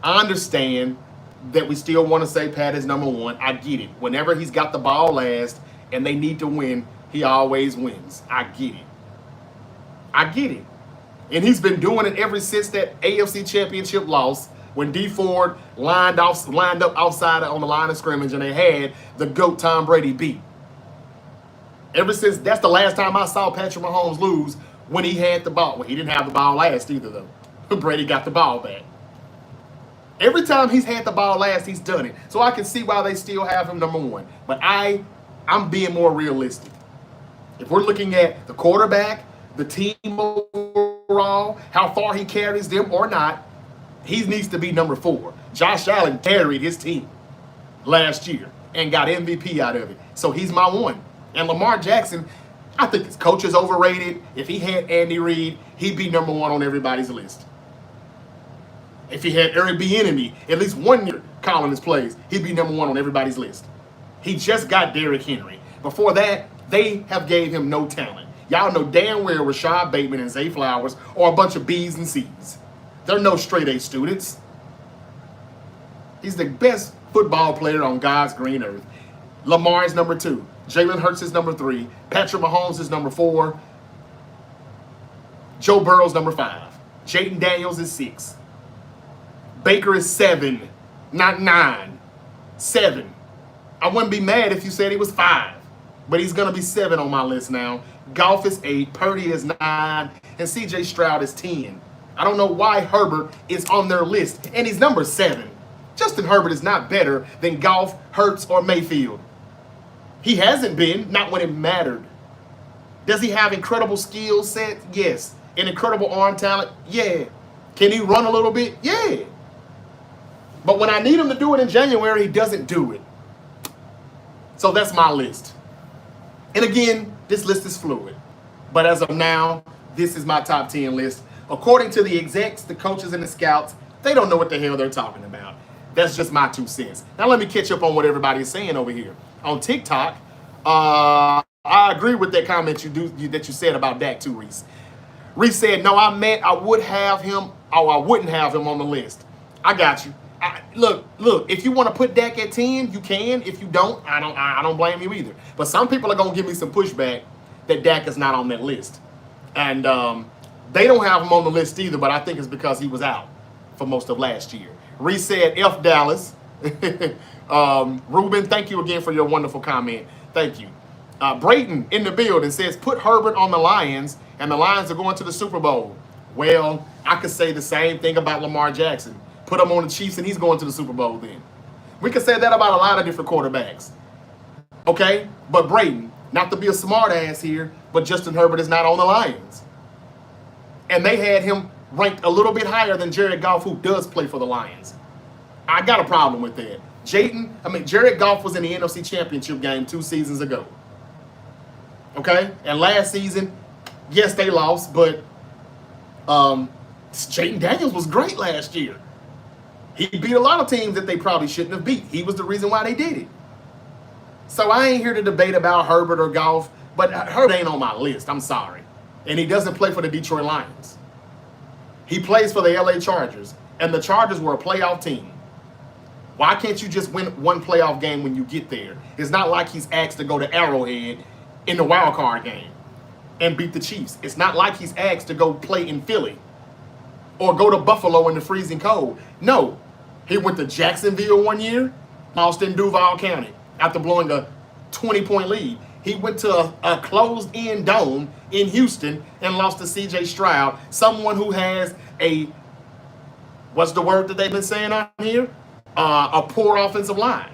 I understand that we still want to say Pat is number 1. I get it. Whenever he's got the ball last and they need to win, he always wins. I get it. I get it. And he's been doing it ever since that AFC Championship loss when D Ford lined up outside on the line of scrimmage and they had the GOAT Tom Brady beat. Ever since, that's the last time I saw Patrick Mahomes lose when he had the ball. Well, he didn't have the ball last either, though. Brady got the ball back. Every time he's had the ball last, he's done it. So I can see why they still have him number 1. But I'm being more realistic. If we're looking at the quarterback, the team overall, how far he carries them or not, he needs to be number 4. Josh Allen carried his team last year and got MVP out of it. So he's my 1. And Lamar Jackson, I think his coach is overrated. If he had Andy Reid, he'd be number 1 on everybody's list. If he had Eric Bieniemy, at least 1 year calling his plays, he'd be number 1 on everybody's list. He just got Derrick Henry. Before that, they have gave him no talent. Y'all know damn well Rashad Bateman and Zay Flowers are a bunch of B's and C's. They're no straight A students. He's the best football player on God's green earth. Lamar is number 2. Jalen Hurts is number 3. Patrick Mahomes is number 4. Joe Burrow's number 5. Jaden Daniels is 6. Baker is 7, not 9. 7. I wouldn't be mad if you said he was 5. But he's going to be 7 on my list now. Goff is 8. Purdy is 9. And CJ Stroud is 10. I don't know why Herbert is on their list. And he's number 7. Justin Herbert is not better than Goff, Hurts, or Mayfield. He hasn't been, not when it mattered. Does he have incredible skill set? Yes. And incredible arm talent? Yeah. Can he run a little bit? Yeah. But when I need him to do it in January, he doesn't do it. So that's my list. And again, this list is fluid. But as of now, this is my top 10 list. According to the execs, the coaches, and the scouts, they don't know what the hell they're talking about. That's just my 2 cents. Now let me catch up on what everybody is saying over here. On TikTok, I agree with that comment that you said about Dak too, Reese. Reese said, no, I would have him, or I wouldn't have him on the list. I got you. Look, if you want to put Dak at 10, you can. If you don't, I don't blame you either. But some people are going to give me some pushback that Dak is not on that list. And they don't have him on the list either, but I think it's because he was out for most of last year. Reese said, F Dallas. Ruben, thank you again for your wonderful comment. Thank you. Brayton in the building says, put Herbert on the Lions, and the Lions are going to the Super Bowl. Well, I could say the same thing about Lamar Jackson. Put him on the Chiefs, and he's going to the Super Bowl then. We could say that about a lot of different quarterbacks. Okay? But Brayton, not to be a smart ass here, but Justin Herbert is not on the Lions. And they had him ranked a little bit higher than Jared Goff, who does play for the Lions. I got a problem with that. Jared Goff was in the NFC Championship game 2 seasons ago. Okay? And last season, yes, they lost, but Jaden Daniels was great last year. He beat a lot of teams that they probably shouldn't have beat. He was the reason why they did it. So I ain't here to debate about Herbert or Goff, but Herbert ain't on my list. I'm sorry. And he doesn't play for the Detroit Lions. He plays for the LA Chargers, and the Chargers were a playoff team. Why can't you just win one playoff game when you get there? It's not like he's asked to go to Arrowhead in the wild card game and beat the Chiefs. It's not like he's asked to go play in Philly or go to Buffalo in the freezing cold. No. He went to Jacksonville one year, lost in Duval County after blowing a 20-point lead. He went to a closed-in dome in Houston and lost to C.J. Stroud, someone who has what's the word that they've been saying out here? A poor offensive line.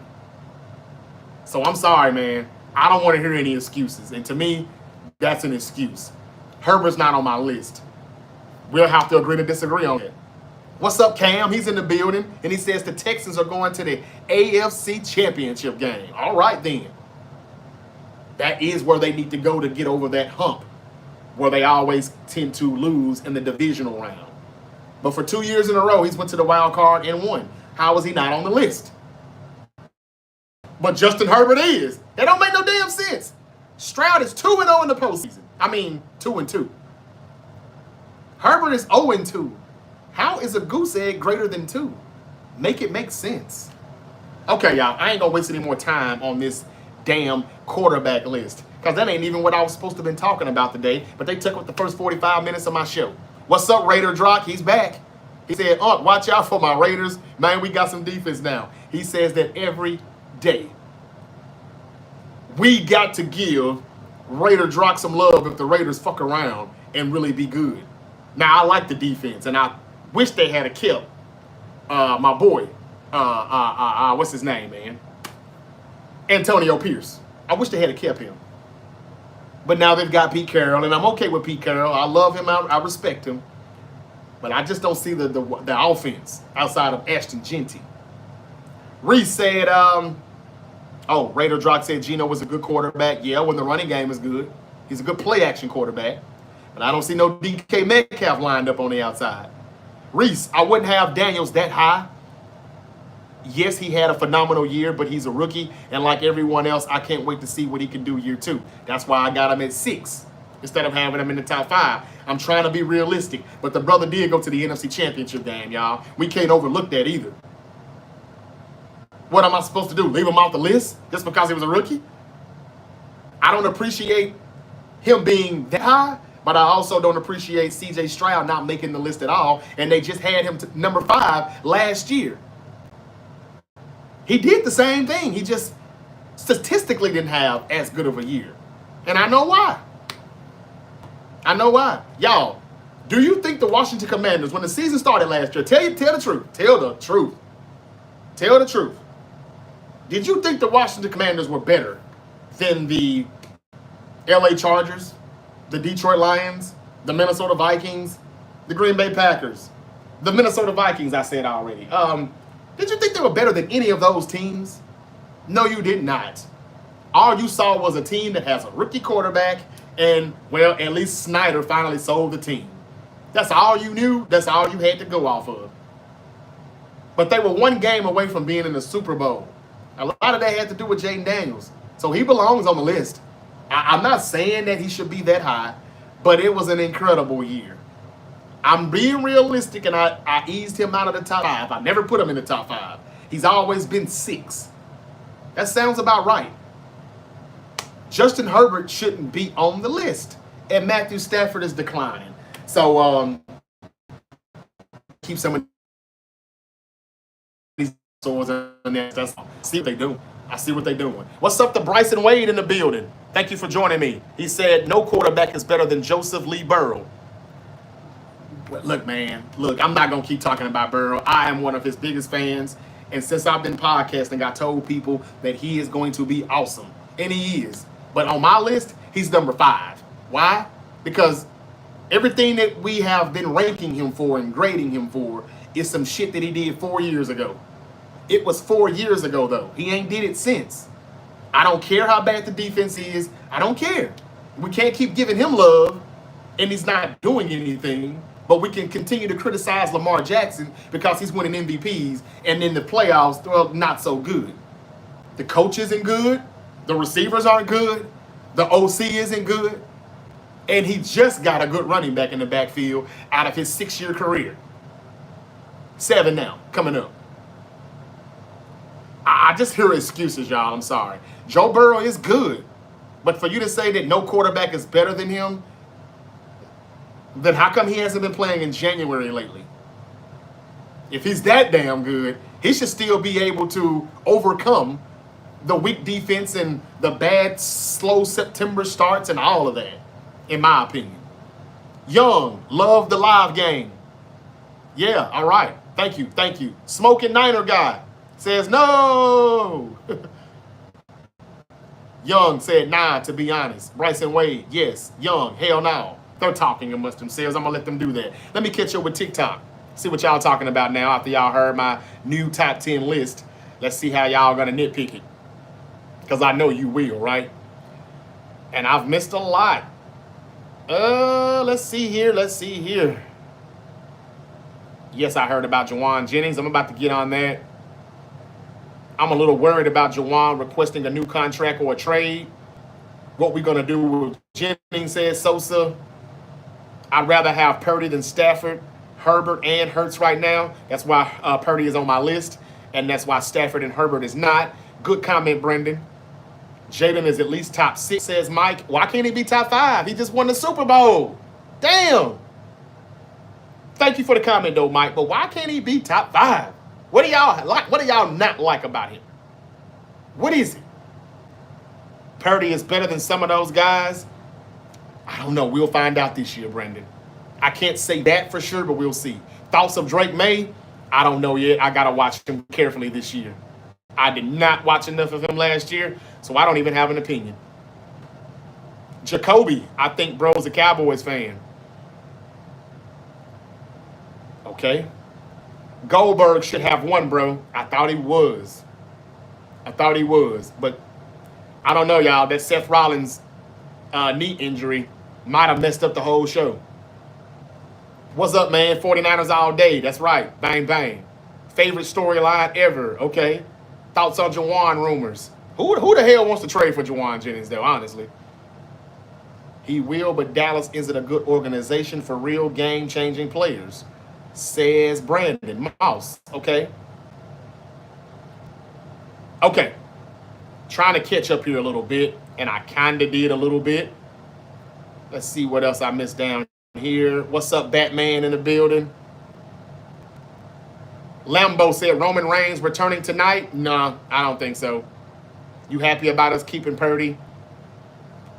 So I'm sorry, man. I don't want to hear any excuses. And to me, that's an excuse. Herbert's not on my list. We'll have to agree to disagree on it. What's up, Cam? He's in the building, and he says the Texans are going to the AFC Championship game. All right, then. That is where they need to go to get over that hump, where they always tend to lose in the divisional round. But for 2 years in a row, he's went to the wild card and won. How is he not on the list? But Justin Herbert is. That don't make no damn sense. Stroud is 2-0 in the postseason. 2-2. Herbert is 0-2. How is a goose egg greater than 2? Make it make sense. Okay, y'all, I ain't gonna waste any more time on this damn quarterback list, because that ain't even what I was supposed to have been talking about today, but they took up the first 45 minutes of my show. What's up, Raider Drock? He's back. He said, watch out for my Raiders. Man, we got some defense now. He says that every day. We got to give Raider Drock some love if the Raiders fuck around and really be good. Now, I like the defense, and I wish they had a kept my boy. What's his name, man? Antonio Pierce. I wish they had kept him. But now they've got Pete Carroll, and I'm okay with Pete Carroll. I love him. I respect him. But I just don't see the offense outside of Ashton Genty. Reese said, Raider Drock said Geno was a good quarterback. Yeah, when the running game is good. He's a good play-action quarterback. But I don't see no DK Metcalf lined up on the outside. Reese, I wouldn't have Daniels that high. Yes, he had a phenomenal year, but he's a rookie. And like everyone else, I can't wait to see what he can do year 2. That's why I got him at 6 instead of having him in the top 5. I'm trying to be realistic. But the brother did go to the NFC Championship game, y'all. We can't overlook that either. What am I supposed to do? Leave him off the list just because he was a rookie? I don't appreciate him being that high, but I also don't appreciate C.J. Stroud not making the list at all. And they just had him to number 5 last year. He did the same thing. He just statistically didn't have as good of a year. And I know why. Y'all, do you think the Washington Commanders, when the season started last year, tell the truth. Did you think the Washington Commanders were better than the LA Chargers? The Detroit Lions, the Minnesota Vikings, the Green Bay Packers, the Minnesota Vikings, I said already. Did you think they were better than any of those teams? No, you did not. All you saw was a team that has a rookie quarterback, and, well, at least Snyder finally sold the team. That's all you knew. That's all you had to go off of. But they were one game away from being in the Super Bowl. A lot of that had to do with Jaden Daniels. So he belongs on the list. I'm not saying that he should be that high, but it was an incredible year. I'm being realistic, and I eased him out of the top 5. I never put him in the top 5. He's always been 6. That sounds about right. Justin Herbert shouldn't be on the list, and Matthew Stafford is declining. So keep some of these swords in there. See what they do. I see what they're doing. What's up to Bryson Wade in the building? Thank you for joining me. He said, no quarterback is better than Joseph Lee Burrow. Look, man, I'm not going to keep talking about Burrow. I am one of his biggest fans. And since I've been podcasting, I told people that he is going to be awesome. And he is. But on my list, he's number 5. Why? Because everything that we have been ranking him for and grading him for is some shit that he did 4 years ago. It was 4 years ago, though. He ain't did it since. I don't care how bad the defense is. I don't care. We can't keep giving him love, and he's not doing anything. But we can continue to criticize Lamar Jackson because he's winning MVPs, and in the playoffs, well, not so good. The coach isn't good. The receivers aren't good. The OC isn't good. And he just got a good running back in the backfield out of his 6-year career. 7 now, coming up. I just hear excuses, y'all. I'm sorry. Joe Burrow is good. But for you to say that no quarterback is better than him, then how come he hasn't been playing in January lately? If he's that damn good, he should still be able to overcome the weak defense and the bad, slow September starts and all of that, in my opinion. Young, love the live game. Yeah, all right. Thank you, thank you. Smoking Niner guy says no. Young said nah, to be honest. Bryson Wade, yes. Young, hell no. They're talking amongst themselves. I'm going to let them do that. Let me catch up with TikTok. See what y'all talking about now after y'all heard my new top 10 list. Let's see how y'all going to nitpick it. Because I know you will, right? And I've missed a lot. Let's see here. Yes, I heard about Juwan Jennings. I'm about to get on that. I'm a little worried about Juwan requesting a new contract or a trade. What we going to do with Jennings, says Sosa. I'd rather have Purdy than Stafford, Herbert, and Hurts right now. That's why Purdy is on my list, and that's why Stafford and Herbert is not. Good comment, Brendan. Jaden is at least top 6, says Mike. Why can't he be top 5? He just won the Super Bowl. Damn. Thank you for the comment, though, Mike. But why can't he be top 5? What do y'all like? What do y'all not like about him? What is it? Purdy is better than some of those guys. I don't know. We'll find out this year, Brendan. I can't say that for sure, but we'll see. Thoughts of Drake May? I don't know yet. I got to watch him carefully this year. I did not watch enough of him last year, so I don't even have an opinion. Jacoby, I think bro's a Cowboys fan. Okay. Goldberg should have won, bro. I thought he was. But I don't know, y'all. That Seth Rollins knee injury might have messed up the whole show. What's up, man? 49ers all day. That's right. Bang, bang. Favorite storyline ever. Okay. Thoughts on Juwan rumors. Who the hell wants to trade for Juwan Jennings, though, honestly? He will, but Dallas isn't a good organization for real game-changing players, says Brandon Mouse. Okay. Trying to catch up here a little bit, and I kind of did a little bit. Let's see what else I missed down here. What's up, Batman in the building? Lambo said Roman Reigns returning tonight. No, I don't think so. You happy about us keeping Purdy?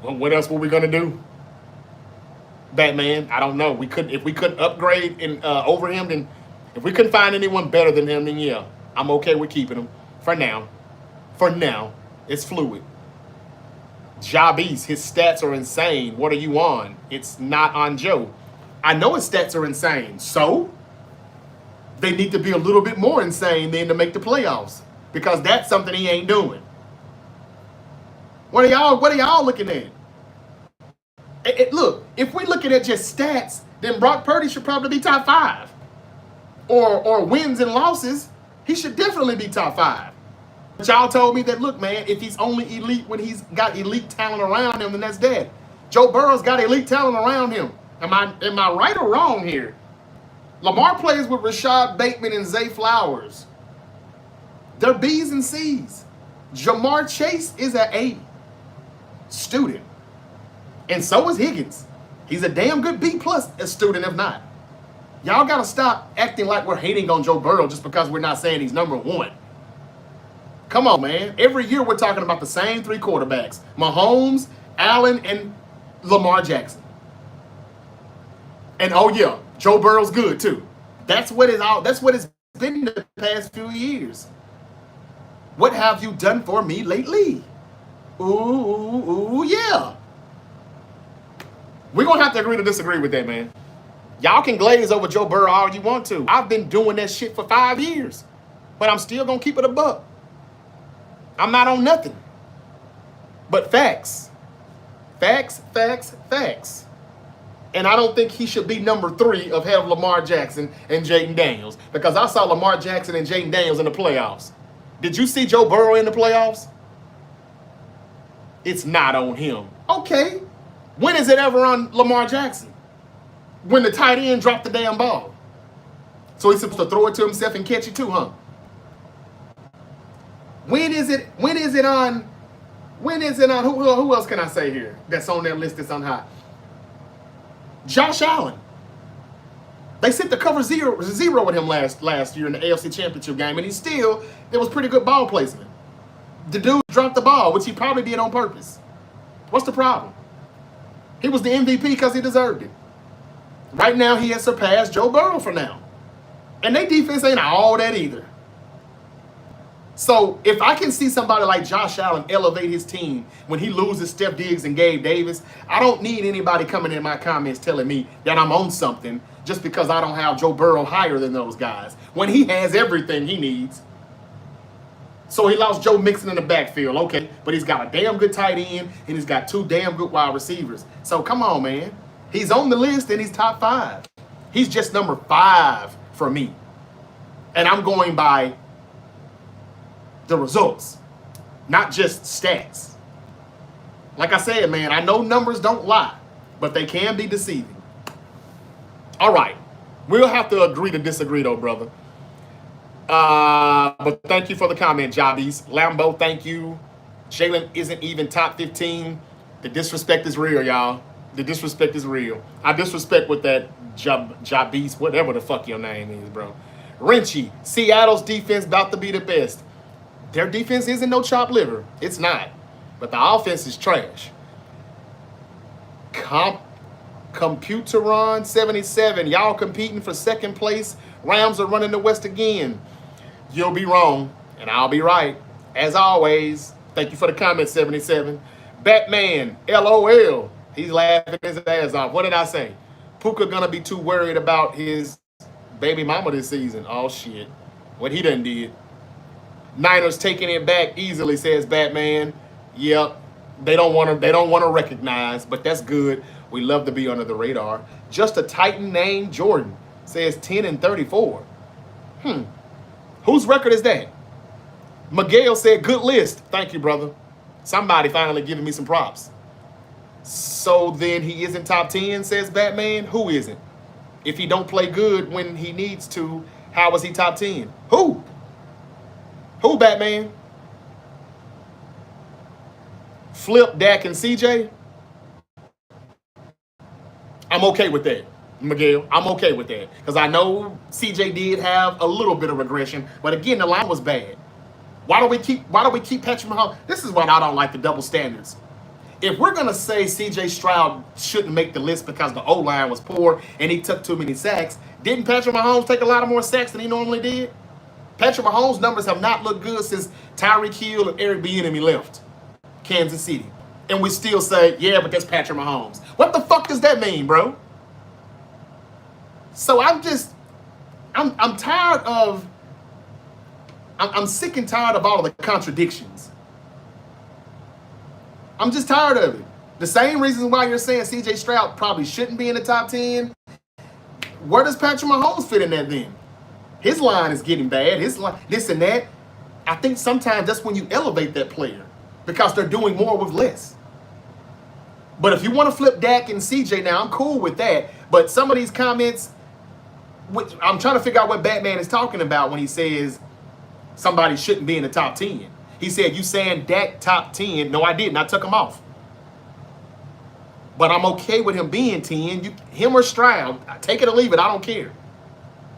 Well, what else were we gonna do? Batman, I don't know. If we couldn't upgrade over him, then if we couldn't find anyone better than him, then yeah, I'm okay with keeping him for now. For now, it's fluid. Jabis, his stats are insane. What are you on? It's not on Joe. I know his stats are insane. So they need to be a little bit more insane than to make the playoffs, because that's something he ain't doing. What are y'all looking at? Look, if we're looking at just stats, then Brock Purdy should probably be top 5. Or wins and losses, he should definitely be top 5. But y'all told me that, look, man, if he's only elite when he's got elite talent around him, then that's dead. Joe Burrow's got elite talent around him. Am I right or wrong here? Lamar plays with Rashad Bateman and Zay Flowers. They're B's and C's. Jamar Chase is an A student. And so is Higgins. He's a damn good B+ student, if not. Y'all got to stop acting like we're hating on Joe Burrow just because we're not saying he's number 1. Come on, man. Every year we're talking about the same 3 quarterbacks. Mahomes, Allen, and Lamar Jackson. And oh yeah, Joe Burrow's good too. That's what it's been the past few years. What have you done for me lately? Ooh, yeah. We're going to have to agree to disagree with that, man. Y'all can glaze over Joe Burrow all you want to. I've been doing that shit for 5 years. But I'm still going to keep it a buck. I'm not on nothing. But facts. Facts. And I don't think he should be number 3 of have Lamar Jackson and Jaden Daniels. Because I saw Lamar Jackson and Jaden Daniels in the playoffs. Did you see Joe Burrow in the playoffs? It's not on him. Okay. When is it ever on Lamar Jackson? When the tight end dropped the damn ball. So he's supposed to throw it to himself and catch it too, huh? When is it on who else can I say here that's on that list that's on high? Josh Allen. They sent the cover zero with him last year in the AFC Championship game, and there was pretty good ball placement. The dude dropped the ball, which he probably did on purpose. What's the problem? He was the MVP because he deserved it. Right now, he has surpassed Joe Burrow for now. And their defense ain't all that either. So if I can see somebody like Josh Allen elevate his team when he loses Steph Diggs and Gabe Davis, I don't need anybody coming in my comments telling me that I'm on something just because I don't have Joe Burrow higher than those guys when he has everything he needs. So he lost Joe Mixon in the backfield, okay, but he's got a damn good tight end and he's got 2 damn good wide receivers. So come on, man. He's on the list and he's top 5. He's just number 5 for me. And I'm going by the results, not just stats. Like I said, man, I know numbers don't lie, but they can be deceiving. All right. We'll have to agree to disagree, though, brother. But thank you for the comment, Jobbies. Lambo, thank you. Jalen isn't even top 15. The disrespect is real, y'all. The disrespect is real. I disrespect with that Jobbies, whatever the fuck your name is, bro. Rinchy, Seattle's defense about to be the best. Their defense isn't no chopped liver. It's not. But the offense is trash. Computeron 77. Y'all competing for second place. Rams are running the West again. You'll be wrong, and I'll be right. As always, thank you for the comment, 77. Batman, LOL. He's laughing his ass off. What did I say? Puka gonna be too worried about his baby mama this season. Oh, shit. What he done did. Niners taking it back easily, says Batman. Yep. They don't want to recognize, but that's good. We love to be under the radar. Just a Titan named Jordan says 10-34. Whose record is that? Miguel said, good list. Thank you, brother. Somebody finally giving me some props. So then he isn't top 10, says Batman. Who isn't? If he don't play good when he needs to, how is he top 10? Who? Who, Batman? Flip, Dak, and CJ? I'm okay with that, Miguel. I'm okay with that. Because I know CJ did have a little bit of regression, but again, the line was bad. Why do we keep Patrick Mahomes? This is what I don't like, the double standards. If we're going to say CJ Stroud shouldn't make the list because the O-line was poor and he took too many sacks, didn't Patrick Mahomes take a lot of more sacks than he normally did? Patrick Mahomes' numbers have not looked good since Tyreek Hill and Eric Bieniemy left Kansas City. And we still say, yeah, but that's Patrick Mahomes. What the fuck does that mean, bro? So I'm tired of, I'm sick and tired of all of the contradictions. I'm just tired of it. The same reasons why you're saying CJ Stroud probably shouldn't be in the top 10. Where does Patrick Mahomes fit in that then? His line is getting bad. His line, this and that. I think sometimes that's when you elevate that player because they're doing more with less. But if you want to flip Dak and CJ now, I'm cool with that. But some of these comments, which I'm trying to figure out what Batman is talking about when he says somebody shouldn't be in the top 10. He said, you saying Dak top 10. No, I didn't. I took him off. But I'm okay with him being 10. Him or Stroud, take it or leave it. I don't care.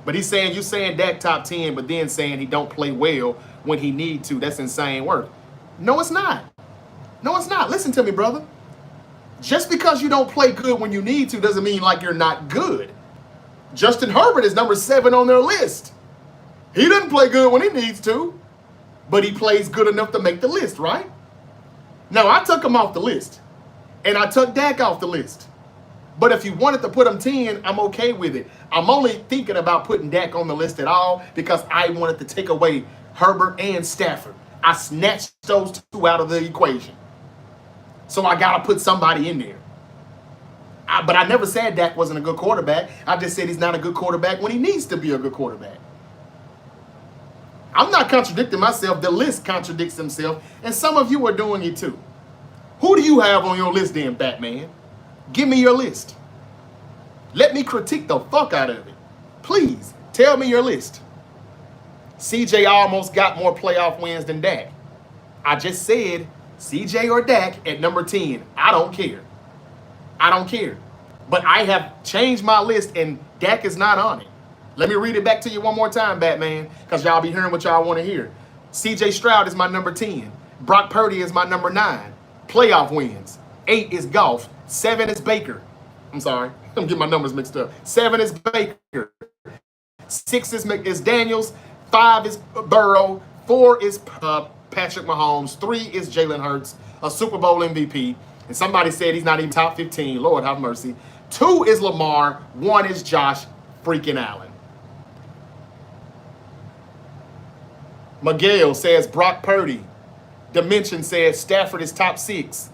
But he's saying, you saying Dak top 10, but then saying he don't play well when he need to. That's insane work. No, it's not. No, it's not. Listen to me, brother. Just because you don't play good when you need to doesn't mean like you're not good. Justin Herbert is number 7 on their list. He doesn't play good when he needs to, but he plays good enough to make the list, right? Now, I took him off the list, and I took Dak off the list. But if you wanted to put him 10, I'm okay with it. I'm only thinking about putting Dak on the list at all because I wanted to take away Herbert and Stafford. I snatched those two out of the equation. So I got to put somebody in there. But I never said Dak wasn't a good quarterback. I just said he's not a good quarterback when he needs to be a good quarterback. I'm not contradicting myself. The list contradicts himself. And some of you are doing it too. Who do you have on your list then, Batman? Give me your list. Let me critique the fuck out of it. Please, tell me your list. CJ almost got more playoff wins than Dak. I just said CJ or Dak at number 10. I don't care. I don't care. But I have changed my list and Dak is not on it. Let me read it back to you one more time, Batman, because y'all be hearing what y'all want to hear. CJ Stroud is my number 10. Brock Purdy is my number 9. Playoff wins. 8 is Goff. 7 is Baker. I'm sorry. I'm getting my numbers mixed up. 7 is Baker. 6 is Daniels. 5 is Burrow. 4 is Patrick Mahomes. 3 is Jalen Hurts, a Super Bowl MVP. And somebody said he's not even top 15. Lord have mercy. 2 is Lamar. 1 is Josh freaking Allen. Miguel says Brock Purdy. Dimension says Stafford is top 6.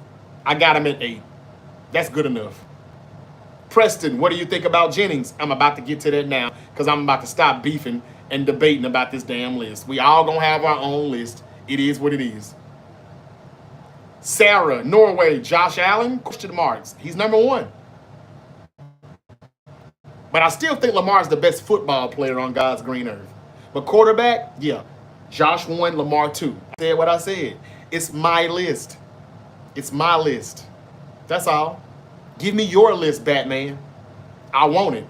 I got him at 8. That's good enough. Preston, what do you think about Jennings? I'm about to get to that now because I'm about to stop beefing and debating about this damn list. We all gonna have our own list. It is what it is. Sarah, Norway, Josh Allen, question marks. He's number 1. But I still think Lamar's the best football player on God's green earth. But quarterback, yeah. Josh 1, Lamar 2. I said what I said. It's my list. It's my list. That's all. Give me your list, Batman. I want it.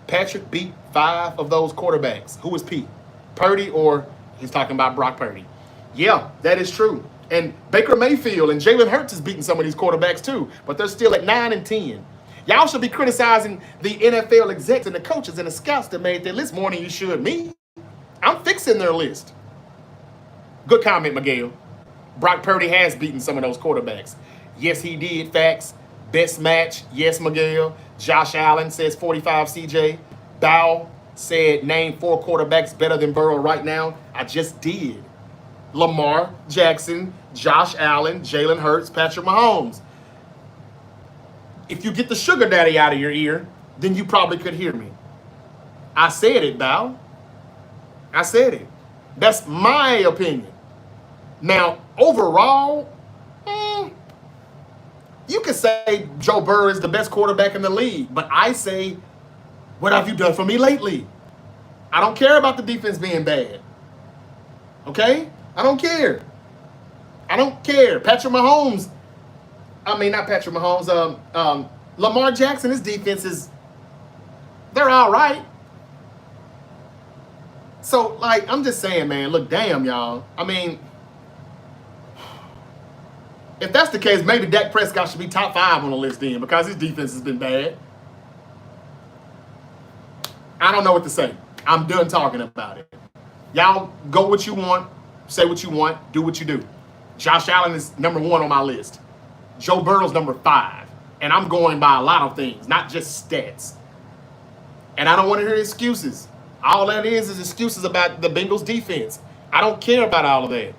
Patrick beat 5 of those quarterbacks. Who is P? Purdy, or he's talking about Brock Purdy. Yeah, that is true. And Baker Mayfield and Jalen Hurts is beating some of these quarterbacks too, but they're still at 9 and 10. Y'all should be criticizing the NFL execs and the coaches and the scouts that made their list more than you should me. I'm fixing their list. Good comment, Miguel. Brock Purdy has beaten some of those quarterbacks. Yes, he did. Facts. Best match. Yes, Miguel. Josh Allen says 45 CJ. Bow said name 4 quarterbacks better than Burrow right now. I just did. Lamar Jackson, Josh Allen, Jalen Hurts, Patrick Mahomes. If you get the sugar daddy out of your ear, then you probably could hear me. I said it, Bow. I said it. That's my opinion. Now, overall, you could say Joe Burrow is the best quarterback in the league, but I say, what have you done for me lately? I don't care about the defense being bad. Okay? I don't care. I don't care. Patrick Mahomes, not Patrick Mahomes, Lamar Jackson, his defense is, they're all right. So, I'm just saying, man, look, damn, y'all. If that's the case, maybe Dak Prescott should be top 5 on the list then because his defense has been bad. I don't know what to say. I'm done talking about it. Y'all go what you want, say what you want, do what you do. Josh Allen is number 1 on my list. Joe Burrow's number 5. And I'm going by a lot of things, not just stats. And I don't want to hear excuses. All that is excuses about the Bengals defense. I don't care about all of that.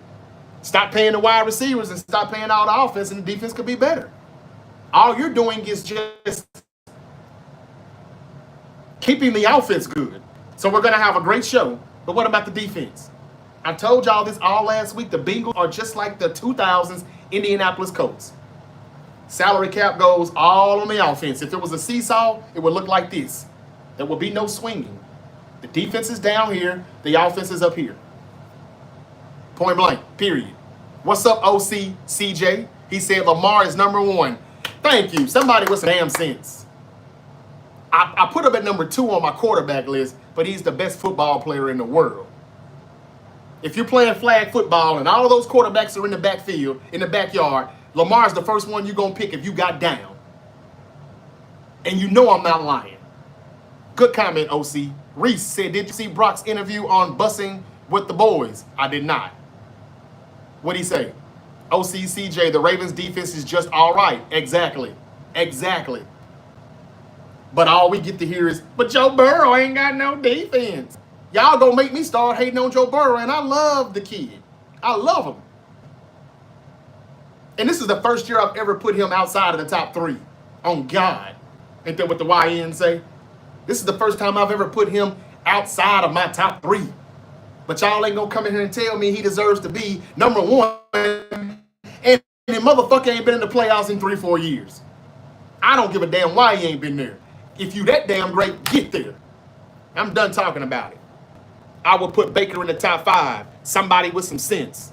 Stop paying the wide receivers and stop paying all the offense, and the defense could be better. All you're doing is just keeping the offense good. So we're going to have a great show. But what about the defense? I told y'all this all last week. The Bengals are just like the 2000s Indianapolis Colts. Salary cap goes all on the offense. If it was a seesaw, it would look like this. There would be no swinging. The defense is down here. The offense is up here. Point blank, period. What's up, OC CJ? He said Lamar is number 1. Thank you. Somebody with some damn sense. I put him at number 2 on my quarterback list, but he's the best football player in the world. If you're playing flag football and all of those quarterbacks are in the backfield, in the backyard, Lamar's the first one you're going to pick if you got down. And you know I'm not lying. Good comment, OC. Reese said, did you see Brock's interview on busing with the boys? I did not. What'd he say? OC CJ, the Ravens defense is just all right. Exactly. Exactly. But all we get to hear is, but Joe Burrow ain't got no defense. Y'all gonna make me start hating on Joe Burrow, and I love the kid. I love him. And this is the first year I've ever put him outside of the top 3. On God. Ain't that what the YN say? This is the first time I've ever put him outside of my top 3. But y'all ain't gonna come in here and tell me he deserves to be number 1. And the motherfucker ain't been in the playoffs in 3-4 years. I don't give a damn why he ain't been there. If you that damn great, get there. I'm done talking about it. I would put Baker in the top 5. Somebody with some sense.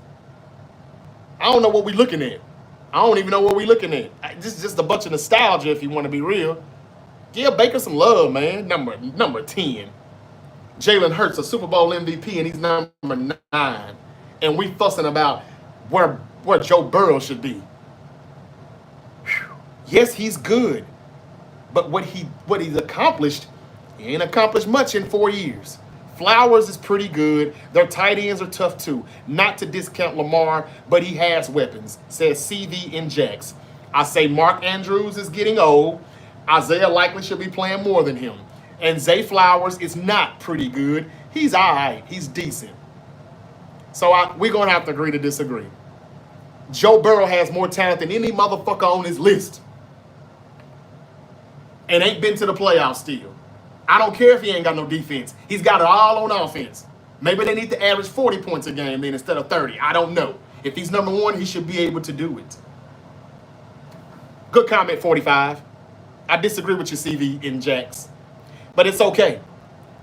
I don't know what we're looking at. I don't even know what we're looking at. This is just a bunch of nostalgia if you want to be real. Give Baker some love, man. Number 10. Jalen Hurts, a Super Bowl MVP, and he's number 9. And we fussing about where Joe Burrow should be. Whew. Yes, he's good. But what he's accomplished, he ain't accomplished much in 4 years. Flowers is pretty good. Their tight ends are tough too. Not to discount Lamar, but he has weapons, says CV and Jax. I say Mark Andrews is getting old. Isaiah likely should be playing more than him. And Zay Flowers is not pretty good. He's all right. He's decent. So we're going to have to agree to disagree. Joe Burrow has more talent than any motherfucker on his list. And ain't been to the playoffs still. I don't care if he ain't got no defense. He's got it all on offense. Maybe they need to average 40 points a game then instead of 30. I don't know. If he's number 1, he should be able to do it. Good comment, 45. I disagree with your CV in Jax. But it's okay.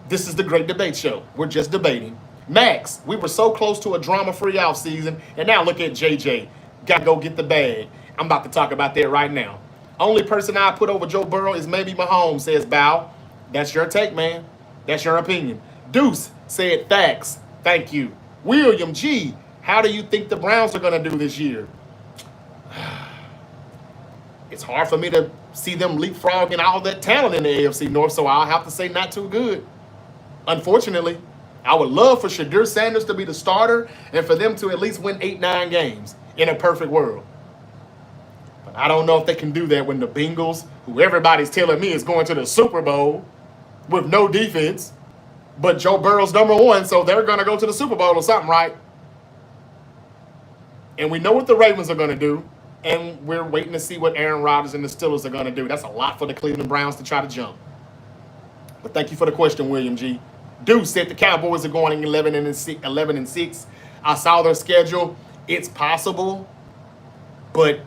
This is the Great Debate Show. We're just debating. Max, we were so close to a drama-free offseason, and now look at JJ. Gotta go get the bag. I'm about to talk about that right now. Only person I put over Joe Burrow is maybe Mahomes, says Bow. That's your take, man. That's your opinion. Deuce said facts. Thank you. William G, how do you think the Browns are going to do this year? It's hard for me to see them leapfrogging all that talent in the AFC North, so I'll have to say not too good. Unfortunately, I would love for Shadur Sanders to be the starter and for them to at least win 8-9 games in a perfect world. But I don't know if they can do that when the Bengals, who everybody's telling me is going to the Super Bowl with no defense, but Joe Burrow's number 1, so they're going to go to the Super Bowl or something, right? And we know what the Ravens are going to do, and we're waiting to see what Aaron Rodgers and the Steelers are going to do. That's a lot for the Cleveland Browns to try to jump. But thank you for the question, William G. Deuce said the Cowboys are going 11-6. I saw their schedule. It's possible, but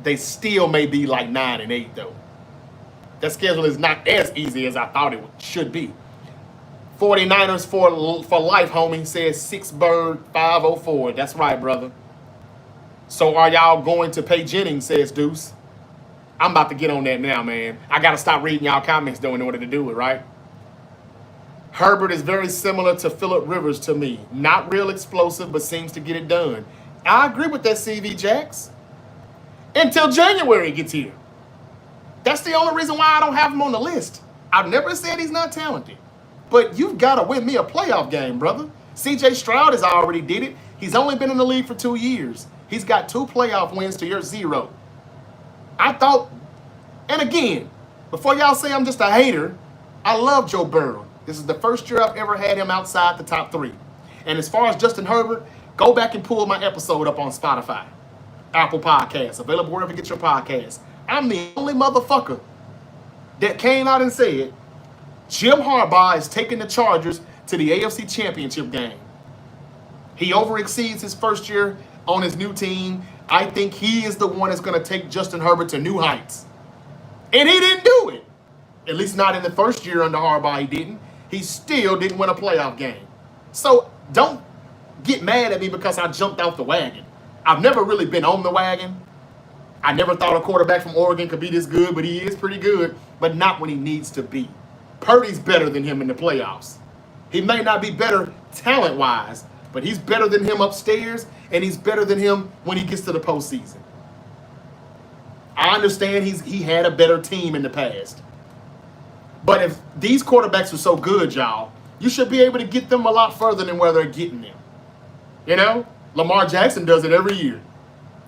they still may be like 9-8 though. That schedule is not as easy as I thought it should be. 49ers for life, homie, says 6bird 504. That's right, brother. So are y'all going to pay Jennings, says Deuce. I'm about to get on that now, man. I got to stop reading y'all comments though in order to do it, right? Herbert is very similar to Phillip Rivers to me. Not real explosive, but seems to get it done. I agree with that, CV Jax. Until January gets here. That's the only reason why I don't have him on the list. I've never said he's not talented. But you've got to win me a playoff game, brother. CJ Stroud has already did it. He's only been in the league for 2 years. He's got 2 playoff wins to your 0. I thought, and again, before y'all say I'm just a hater, I love Joe Burrow. This is the first year I've ever had him outside the top 3. And as far as Justin Herbert, go back and pull my episode up on Spotify, Apple Podcasts, available wherever you get your podcasts. I'm the only motherfucker that came out and said Jim Harbaugh is taking the Chargers to the AFC Championship game. He overexceeds his first year on his new team. I think he is the one that's going to take Justin Herbert to new heights. And he didn't do it. At least not in the first year under Harbaugh, he didn't. He still didn't win a playoff game. So don't get mad at me because I jumped out the wagon. I've never really been on the wagon. I never thought a quarterback from Oregon could be this good, but he is pretty good, but not when he needs to be. Purdy's better than him in the playoffs. He may not be better talent-wise, but he's better than him upstairs, and he's better than him when he gets to the postseason. I understand he had a better team in the past. But if these quarterbacks are so good, y'all, you should be able to get them a lot further than where they're getting them. You know? Lamar Jackson does it every year.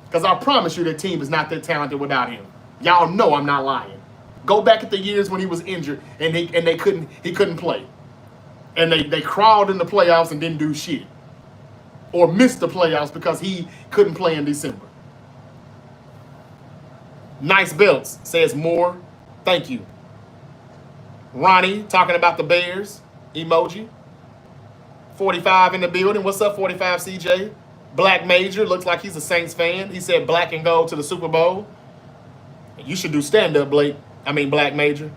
Because I promise you that team is not that talented without him. Y'all know I'm not lying. Go back at the years when he was injured and he couldn't play. And they crawled in the playoffs and didn't do shit. Or missed the playoffs because he couldn't play in December. Nice belts, says Moore. Thank you. Ronnie talking about the Bears. Emoji. 45 in the building. What's up, 45 CJ? Black Major, looks like he's a Saints fan. He said black and gold to the Super Bowl. You should do stand-up, Black Major.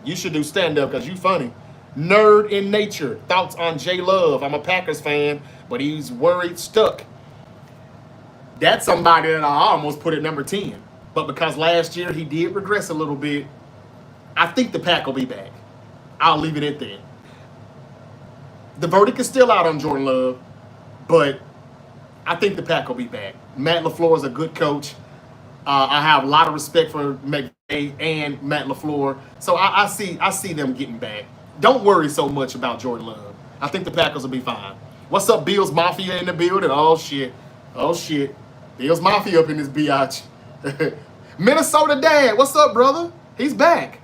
You should do stand-up because you funny. Nerd in nature. Thoughts on J Love. I'm a Packers fan, but he's worried stuck. That's somebody that I almost put at number 10. But because last year he did regress a little bit, I think the Pack will be back. I'll leave it at that. The verdict is still out on Jordan Love, but I think the Pack will be back. Matt LaFleur is a good coach. I have a lot of respect for McVay and Matt LaFleur. So I see them getting back. Don't worry so much about Jordan Love. I think the Packers will be fine. What's up, Bills Mafia in the building? Oh, shit. Bills Mafia up in this biatch. Minnesota Dad, what's up, brother? He's back.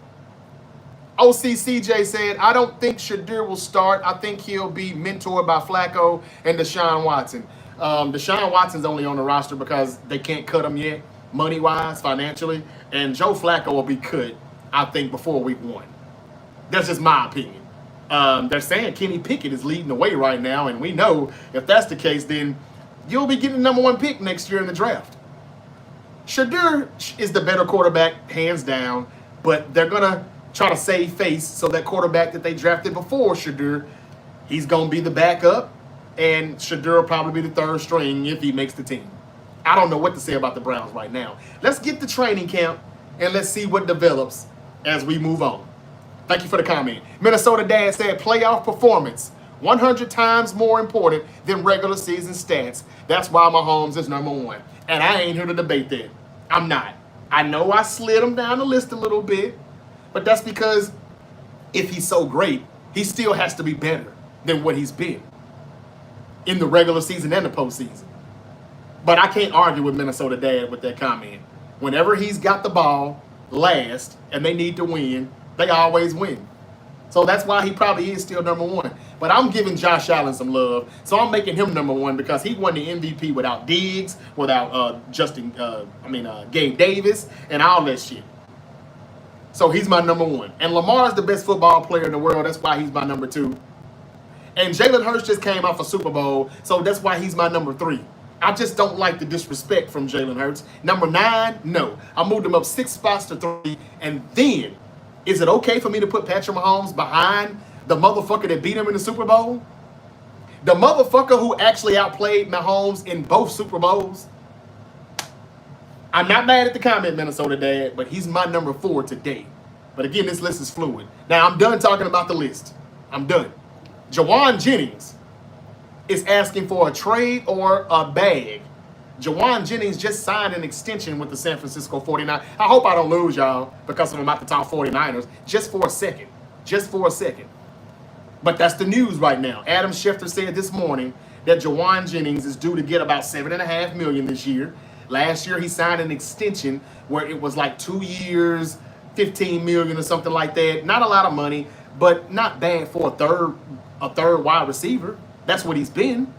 OCCJ said, I don't think Shadir will start. I think he'll be mentored by Flacco and Deshaun Watson. Deshaun Watson's only on the roster because they can't cut him yet, money-wise, financially. And Joe Flacco will be cut, I think, before week 1. That's just my opinion. They're saying Kenny Pickett is leading the way right now, and we know if that's the case, then you'll be getting the #1 pick next year in the draft. Shadir is the better quarterback, hands down, but they're going to try to save face so that quarterback that they drafted before Shadir, he's going to be the backup, and Shadir will probably be the 3rd string if he makes the team. I don't know what to say about the Browns right now. Let's get to training camp, and let's see what develops as we move on. Thank you for the comment. Minnesota Dad said playoff performance, 100 times more important than regular season stats. That's why Mahomes is #1. And I ain't here to debate that. I'm not. I know I slid him down the list a little bit, but that's because if he's so great, he still has to be better than what he's been in the regular season and the postseason. But I can't argue with Minnesota Dad with that comment. Whenever he's got the ball last and they need to win, they always win. So that's why he probably is still #1. But I'm giving Josh Allen some love, so I'm making him #1 because he won the MVP without Diggs, without Gabe Davis, and all that shit. So he's my #1. And Lamar's the best football player in the world. That's why he's my #2. And Jalen Hurts just came off a Super Bowl, so that's why he's my #3. I just don't like the disrespect from Jalen Hurts. #9, no. I moved him up 6 spots to 3. And then, is it okay for me to put Patrick Mahomes behind the motherfucker that beat him in the Super Bowl? The motherfucker who actually outplayed Mahomes in both Super Bowls? I'm not mad at the comment, Minnesota Dad, but he's my #4 today. But again, this list is fluid. Now, I'm done talking about the list. I'm done. Jawan Jennings is asking for a trade or a bag. Jawan Jennings just signed an extension with the San Francisco 49ers. I hope I don't lose, y'all, because I'm about to talk 49ers. Just for a second. But that's the news right now. Adam Schefter said this morning that Jawan Jennings is due to get about $7.5 million this year. Last year he signed an extension where it was like 2 years, $15 million or something like that. Not a lot of money, but not bad for a third wide receiver. That's what he's been.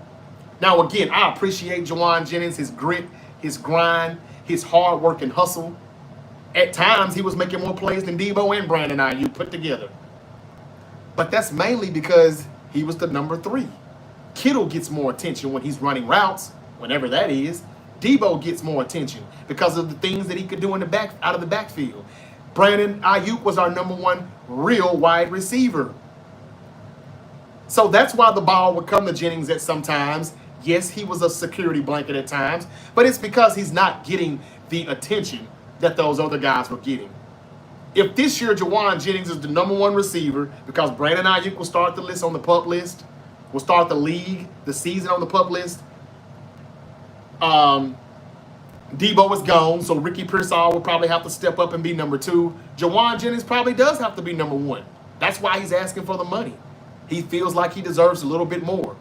Now again, I appreciate Jawan Jennings, his grit, his grind, his hard work and hustle. At times he was making more plays than Debo and Brandon Ayuk put together. But that's mainly because he was the number 3. Kittle gets more attention when he's running routes, whenever that is. Debo gets more attention because of the things that he could do in the back, out of the backfield. Brandon Ayuk was our number 1 real wide receiver. So that's why the ball would come to Jennings at some times. Yes, he was a security blanket at times, but it's because he's not getting the attention that those other guys were getting. If this year Jawan Jennings is the number 1 receiver because Brandon Ayuk will start the list on the PUP list, will start the league, the season on the PUP list. Debo is gone, so Ricky Pearsall will probably have to step up and be number 2. Jawan Jennings probably does have to be number 1. That's why he's asking for the money. He feels like he deserves a little bit more.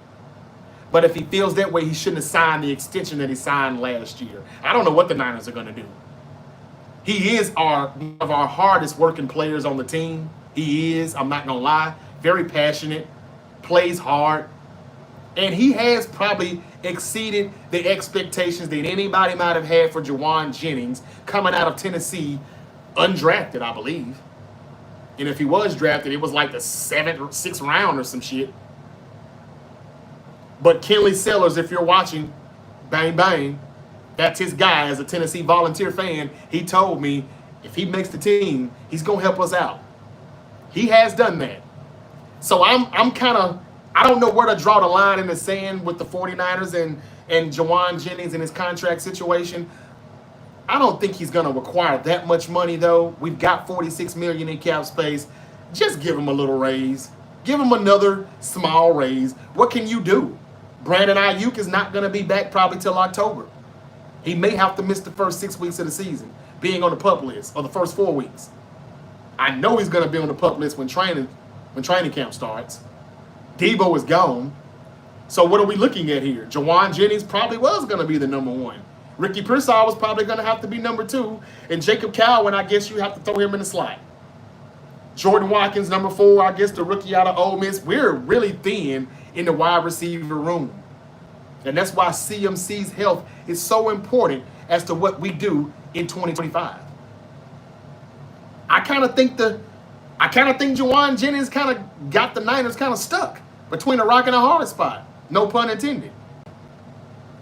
But if he feels that way, he shouldn't have signed the extension that he signed last year. I don't know what the Niners are going to do. He is one of our hardest working players on the team. He is, I'm not going to lie, very passionate, plays hard. And he has probably exceeded the expectations that anybody might have had for Jawan Jennings coming out of Tennessee, undrafted, I believe. And if he was drafted, it was like the 7th or 6th round or some shit. But Kenley Sellers, if you're watching, bang, bang, that's his guy. As a Tennessee Volunteer fan, he told me if he makes the team, he's going to help us out. He has done that. So I'm kind of, I don't know where to draw the line in the sand with the 49ers and Jawan Jennings and his contract situation. I don't think he's going to require that much money, though. We've got $46 million in cap space. Just give him a little raise. Give him another small raise. What can you do? Brandon Ayuk is not going to be back probably till October. He may have to miss the first 6 weeks of the season, being on the PUP list, or the first 4 weeks. I know he's going to be on the PUP list when training camp starts. Debo is gone. So what are we looking at here? Jawan Jennings probably was going to be the number 1. Ricky Pearsall was probably going to have to be number 2. And Jacob Cowan, I guess you have to throw him in the slot. Jordan Watkins, number 4, I guess the rookie out of Ole Miss. We're really thin in the wide receiver room. And that's why CMC's health is so important as to what we do in 2025. I kind of think Jawan Jennings kind of got the Niners kind of stuck between a rock and a hard spot. No pun intended.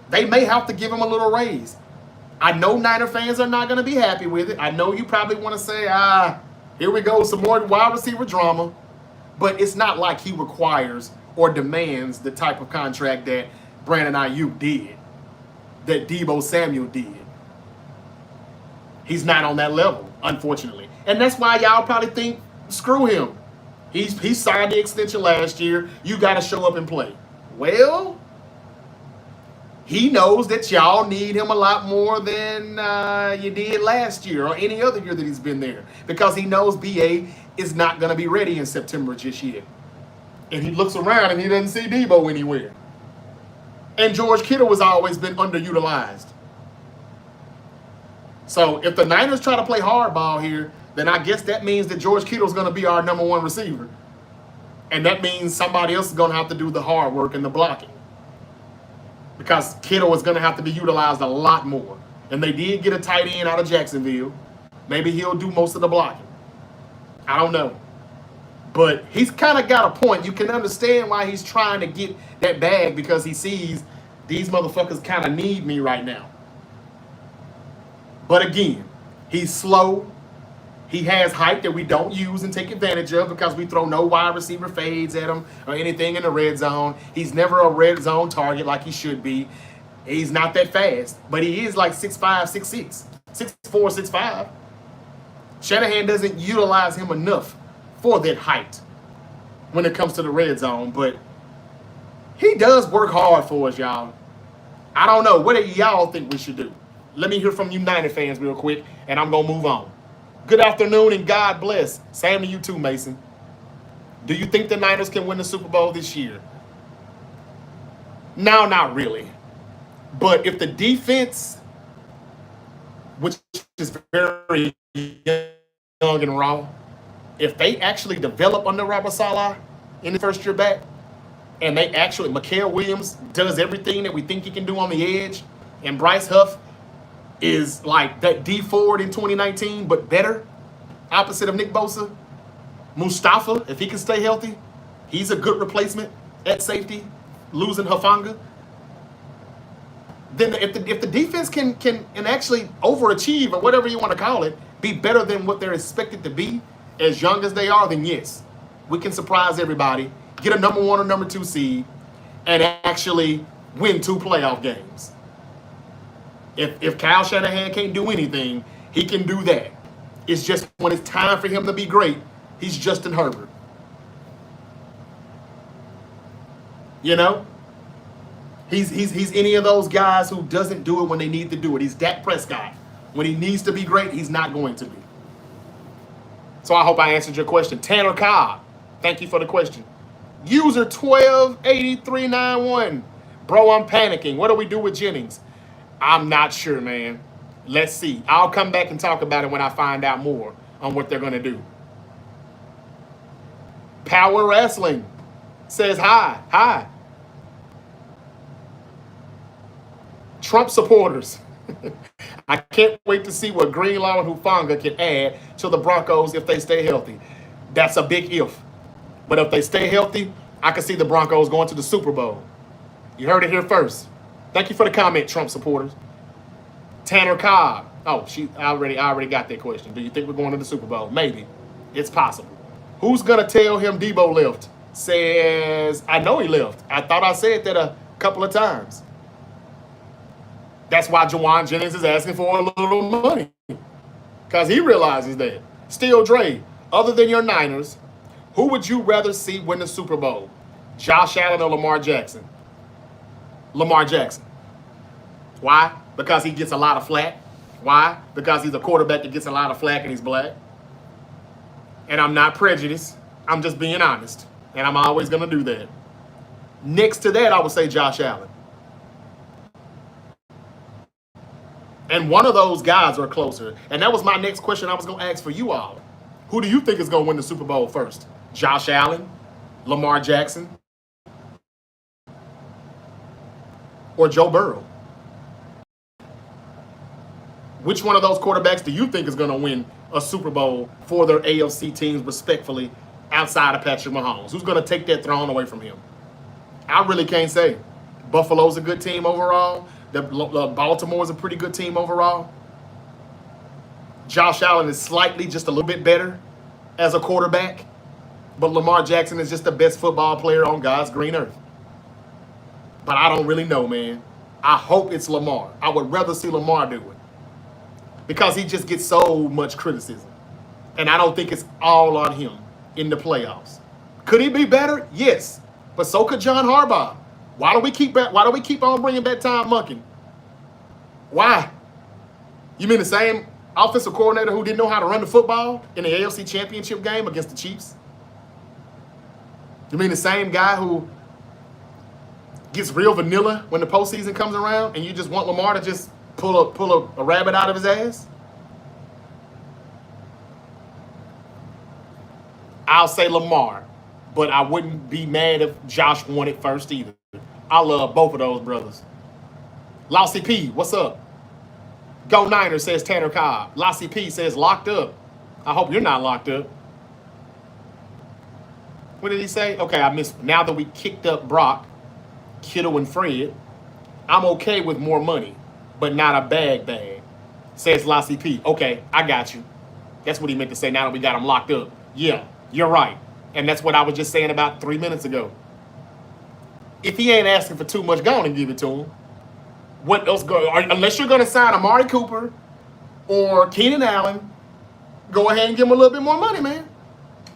They may have to give him a little raise. I know Niner fans are not going to be happy with it. I know you probably want to say, here we go, some more wide receiver drama. But it's not like he requires or demands the type of contract that Brandon Ayuk did, that Debo Samuel did. He's not on that level, unfortunately. And that's why y'all probably think, screw him. He signed the extension last year. You got to show up and play. Well, he knows that y'all need him a lot more than you did last year or any other year that he's been there, because he knows BA is not going to be ready in September just yet. And he looks around and he doesn't see Debo anywhere. And George Kittle has always been underutilized. So if the Niners try to play hardball here, then I guess that means that George Kittle's going to be our number 1 receiver. And that means somebody else is going to have to do the hard work and the blocking, because Kittle is going to have to be utilized a lot more. And they did get a tight end out of Jacksonville. Maybe he'll do most of the blocking. I don't know. But he's kind of got a point. You can understand why he's trying to get that bag, because he sees these motherfuckers kind of need me right now. But again, he's slow. He has height that we don't use and take advantage of because we throw no wide receiver fades at him or anything in the red zone. He's never a red zone target like he should be. He's not that fast, but he is like 6'5", 6'6", 6'4", 6'5". Shanahan doesn't utilize him enough for that height when it comes to the red zone, but he does work hard for us, y'all. I don't know. What do y'all think we should do? Let me hear from you Niner fans real quick, and I'm going to move on. Good afternoon and God bless. Same to you too, Mason. Do you think the Niners can win the Super Bowl this year? No, not really. But if the defense, which is very young and raw, if they actually develop under Robert Saleh in his first year back, and they actually, Mikael Williams does everything that we think he can do on the edge, and Bryce Huff is like that D Ford in 2019, but better, opposite of Nick Bosa. Mustafa, if he can stay healthy, he's a good replacement at safety, losing Hufanga. Then if the defense can actually overachieve, or whatever you want to call it, be better than what they're expected to be, as young as they are, then yes, we can surprise everybody, get a number 1 or number 2 seed, and actually win 2 playoff games. If Kyle Shanahan can't do anything, he can do that. It's just when it's time for him to be great, he's Justin Herbert. You know? He's any of those guys who doesn't do it when they need to do it. He's Dak Prescott. When he needs to be great, he's not going to be. So I hope I answered your question. Tanner Cobb, thank you for the question. User 128391. Bro, I'm panicking. What do we do with Jennings? I'm not sure, man. Let's see. I'll come back and talk about it when I find out more on what they're going to do. Power Wrestling says hi. Hi. Trump supporters. I can't wait to see what Greenlaw and Hufanga can add to the Broncos if they stay healthy. That's a big if. But if they stay healthy, I can see the Broncos going to the Super Bowl. You heard it here first. Thank you for the comment, Trump supporters. Tanner Cobb. Oh, I already got that question. Do you think we're going to the Super Bowl? Maybe. It's possible. Who's going to tell him Debo left? Says, I know he left. I thought I said that a couple of times. That's why Juwan Jennings is asking for a little money. Because he realizes that. Still, Dre, other than your Niners, who would you rather see win the Super Bowl? Josh Allen or Lamar Jackson? Lamar Jackson. Why? Because he gets a lot of flack. Why? Because he's a quarterback that gets a lot of flack and he's black. And I'm not prejudiced. I'm just being honest. And I'm always going to do that. Next to that, I would say Josh Allen. And one of those guys are closer. And that was my next question I was going to ask for you all. Who do you think is going to win the Super Bowl first? Josh Allen, Lamar Jackson, or Joe Burrow? Which one of those quarterbacks do you think is going to win a Super Bowl for their AFC teams respectfully outside of Patrick Mahomes? Who's going to take that throne away from him? I really can't say. Buffalo's a good team overall. Baltimore's a pretty good team overall. Josh Allen is slightly just a little bit better as a quarterback. But Lamar Jackson is just the best football player on God's green earth. But I don't really know, man. I hope it's Lamar. I would rather see Lamar do it. Because he just gets so much criticism. And I don't think it's all on him in the playoffs. Could he be better? Yes. But so could John Harbaugh. Why do we keep on bringing back Tom Monken? Why? You mean the same offensive coordinator who didn't know how to run the football in the AFC Championship game against the Chiefs? You mean the same guy who gets real vanilla when the postseason comes around and you just want Lamar to just pull a rabbit out of his ass? I'll say Lamar, but I wouldn't be mad if Josh won it first either. I love both of those brothers. Lossy P, what's up? Go Niners, says Tanner Cobb. Lossy P says locked up. I hope you're not locked up. What did he say? Okay, I missed. Now that we kicked up Brock, Kittle, and Fred, I'm okay with more money, but not a bag, says Lossy P. Okay, I got you. That's what he meant to say now that we got him locked up. Yeah, you're right. And that's what I was just saying about 3 minutes ago. If he ain't asking for too much, go on and give it to him. What else unless you're going to sign Amari Cooper or Keenan Allen, go ahead and give him a little bit more money, man.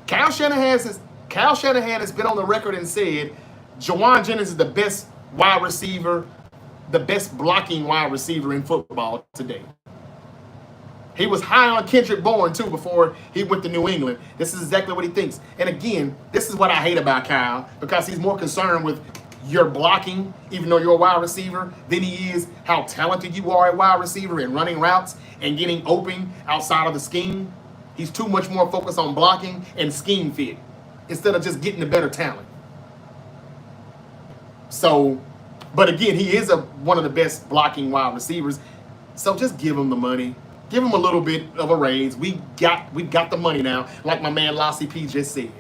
Kyle Shanahan has been on the record and said Juwan Jennings is the best wide receiver, the best blocking wide receiver in football today. He was high on Kendrick Bourne, too, before he went to New England. This is exactly what he thinks. And again, this is what I hate about Kyle, because he's more concerned with your blocking, even though you're a wide receiver, than he is how talented you are at wide receiver and running routes and getting open outside of the scheme. He's too much more focused on blocking and scheme fit instead of just getting the better talent. So, but again, he is one of the best blocking wide receivers. So just give him the money. Give him a little bit of a raise. We got the money now, like my man Lassie P just said,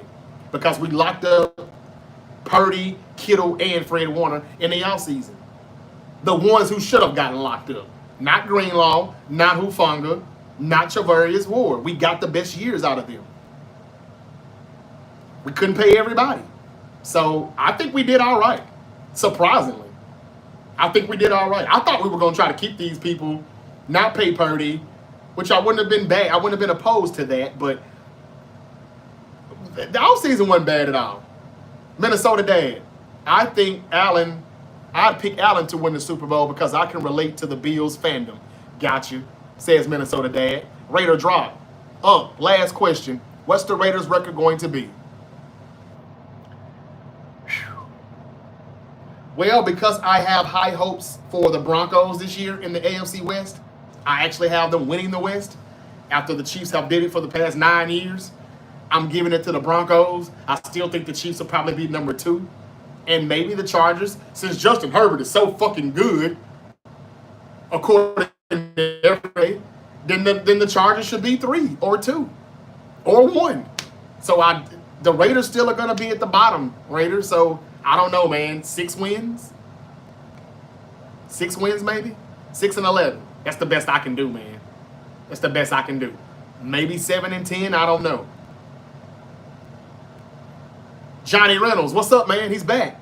because we locked up Purdy, Kittle, and Fred Warner in the offseason. The ones who should have gotten locked up. Not Greenlaw, not Hufanga, not Charvarius Ward. We got the best years out of them. We couldn't pay everybody. So I think we did all right. Surprisingly. I think we did all right. I thought we were going to try to keep these people, not pay Purdy, which I wouldn't have been bad. I wouldn't have been opposed to that, but the offseason wasn't bad at all. Minnesota Dad. I think I'd pick Allen to win the Super Bowl because I can relate to the Bills fandom. Got you, says Minnesota Dad. Raider drop. Last question. What's the Raiders' record going to be? Well, because I have high hopes for the Broncos this year in the AFC West, I actually have them winning the West after the Chiefs have did it for the past 9 years. I'm giving it to the Broncos. I still think the Chiefs will probably be number 2. And maybe the Chargers, since Justin Herbert is so fucking good, according to everybody, then the Chargers should be 3 or 2 or 1. So the Raiders still are going to be at the bottom, Raiders. So I don't know, man. 6 wins? 6 wins maybe? 6-11. That's the best I can do, man. That's the best I can do. Maybe 7-10. I don't know. Johnny Reynolds, what's up, man? He's back.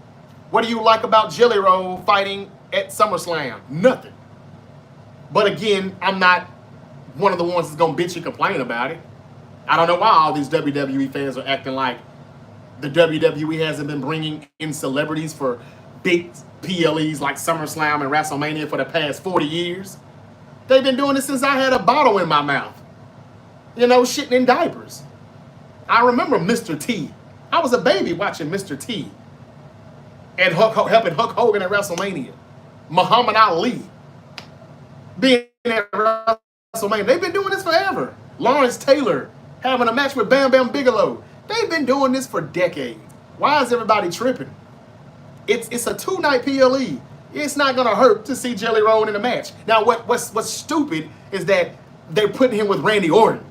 What do you like about Jelly Roll fighting at SummerSlam? Nothing. But again, I'm not one of the ones that's going to bitch and complain about it. I don't know why all these WWE fans are acting like the WWE hasn't been bringing in celebrities for big PLEs like SummerSlam and WrestleMania for the past 40 years. They've been doing it since I had a bottle in my mouth. You know, shitting in diapers. I remember Mr. T. I was a baby watching Mr. T and helping Hulk Hogan at WrestleMania. Muhammad Ali being at WrestleMania. They've been doing this forever. Lawrence Taylor having a match with Bam Bam Bigelow. They've been doing this for decades. Why is everybody tripping? It's a 2-night PLE. It's not going to hurt to see Jelly Roll in a match. Now, what's stupid is that they're putting him with Randy Orton.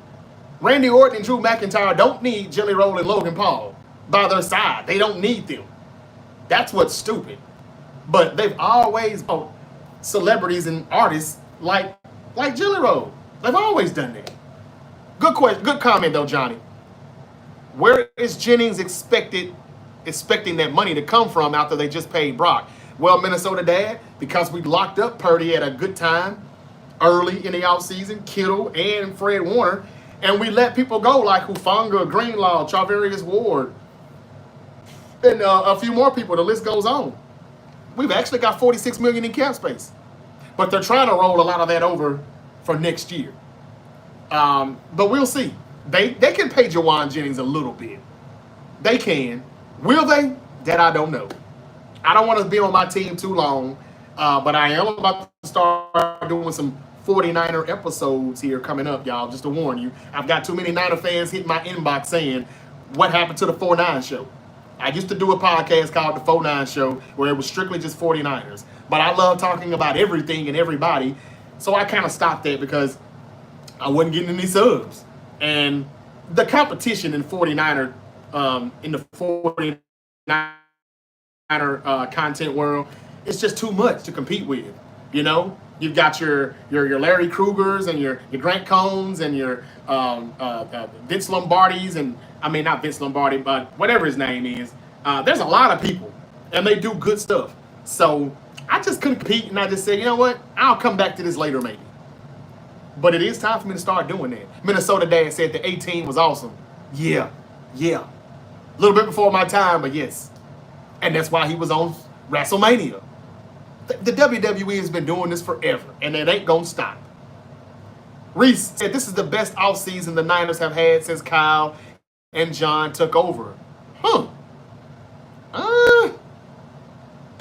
Randy Orton and Drew McIntyre don't need Jelly Roll and Logan Paul by their side. They don't need them. That's what's stupid. But they've always celebrities and artists like Jelly Roll. They've always done that. Good question. Good comment though, Johnny. Where is Jennings expecting that money to come from after they just paid Brock? Well, Minnesota Dad, because we locked up Purdy at a good time early in the offseason, Kittle and Fred Warner, and we let people go like Hufanga, Greenlaw, Charvarius Ward, and a few more people. The list goes on. We've actually got $46 million in cap space, but they're trying to roll a lot of that over for next year. But we'll see. They can pay Jawan Jennings a little bit. They can. Will they? That I don't know. I don't want to be on my team too long, but I am about to start doing some 49er episodes here coming up, y'all, just to warn you. I've got too many Niner fans hitting my inbox saying, what happened to the 49 show? I used to do a podcast called The 49 Show where it was strictly just 49ers. But I love talking about everything and everybody. So I kind of stopped that because I wasn't getting any subs. And the competition in 49er, in the 49er content world, it's just too much to compete with. You know, you've got your Larry Krugers and your Grant Cohns and your Vince Lombardis, and I mean not Vince Lombardi, but whatever his name is. There's a lot of people, and they do good stuff. So I just couldn't compete, and I just said, you know what? I'll come back to this later, maybe. But it is time for me to start doing that. Minnesota Dad said the 18 was awesome. Yeah. A little bit before my time, but yes. And that's why he was on WrestleMania. The WWE has been doing this forever, and it ain't gonna stop. Reese said this is the best offseason the Niners have had since Kyle and John took over.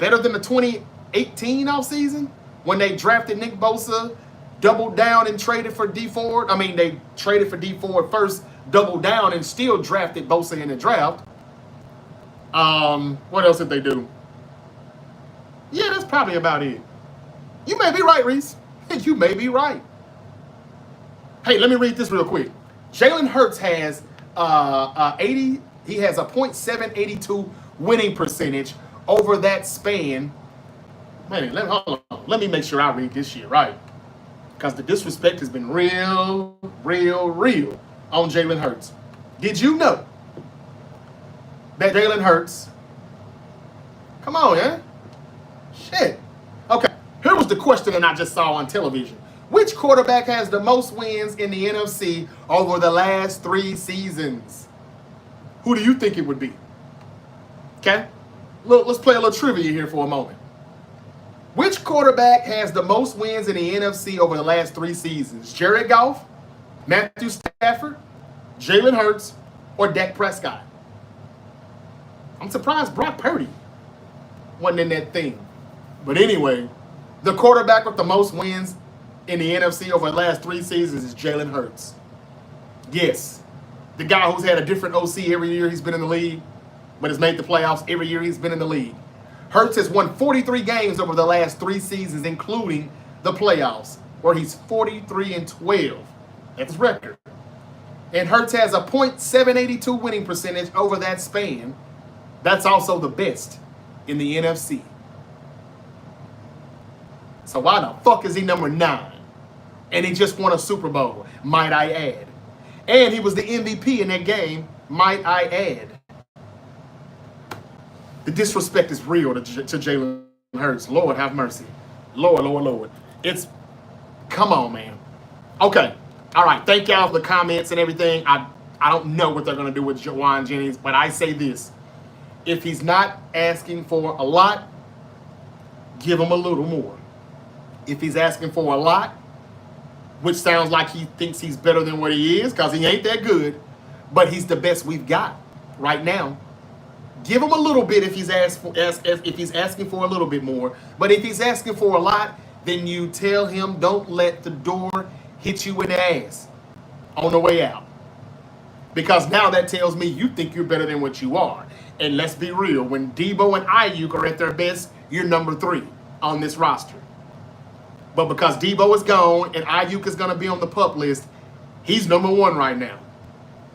Better than the 2018 offseason when they drafted Nick Bosa, doubled down and traded for D Ford. I mean, they traded for D Ford first, doubled down, and still drafted Bosa in the draft. What else did they do? Yeah, that's probably about it. You may be right, Reese. You may be right. Hey, let me read this real quick. Jalen Hurts has he has a .782 winning percentage over that span. Man, hold on. Let me make sure I read this shit right. Because the disrespect has been real on Jalen Hurts. Did you know that Jalen Hurts? Come on, man. Shit. Okay, here was the question that I just saw on television. Which quarterback has the most wins in the NFC over the last 3 seasons? Who do you think it would be? Okay? Look, let's play a little trivia here for a moment. Which quarterback has the most wins in the NFC over the last 3 seasons? Jared Goff, Matthew Stafford, Jalen Hurts, or Dak Prescott? I'm surprised Brock Purdy wasn't in that thing. But anyway, the quarterback with the most wins in the NFC over the last 3 seasons is Jalen Hurts. Yes, the guy who's had a different OC every year he's been in the league, but has made the playoffs every year he's been in the league. Hurts has won 43 games over the last 3 seasons, including the playoffs, where he's 43-12. That's his record. And Hurts has a .782 winning percentage over that span. That's also the best in the NFC. So why the fuck is he number 9? And he just won a Super Bowl, might I add. And he was the MVP in that game, might I add. The disrespect is real to Jalen Hurts. Lord have mercy. Lord. It's, come on, man. Okay. All right. Thank y'all for the comments and everything. I don't know what they're going to do with Jauan Jennings, but I say this. If he's not asking for a lot, give him a little more. If he's asking for a lot, which sounds like he thinks he's better than what he is, because he ain't that good, but he's the best we've got right now. Give him a little bit if he's asking for a little bit more. But if he's asking for a lot, then you tell him don't let the door hit you in the ass on the way out. Because now that tells me you think you're better than what you are. And let's be real, when Debo and Ayuk are at their best, you're number 3 on this roster. But because Debo is gone and Ayuk is going to be on the PUP list, he's number 1 right now.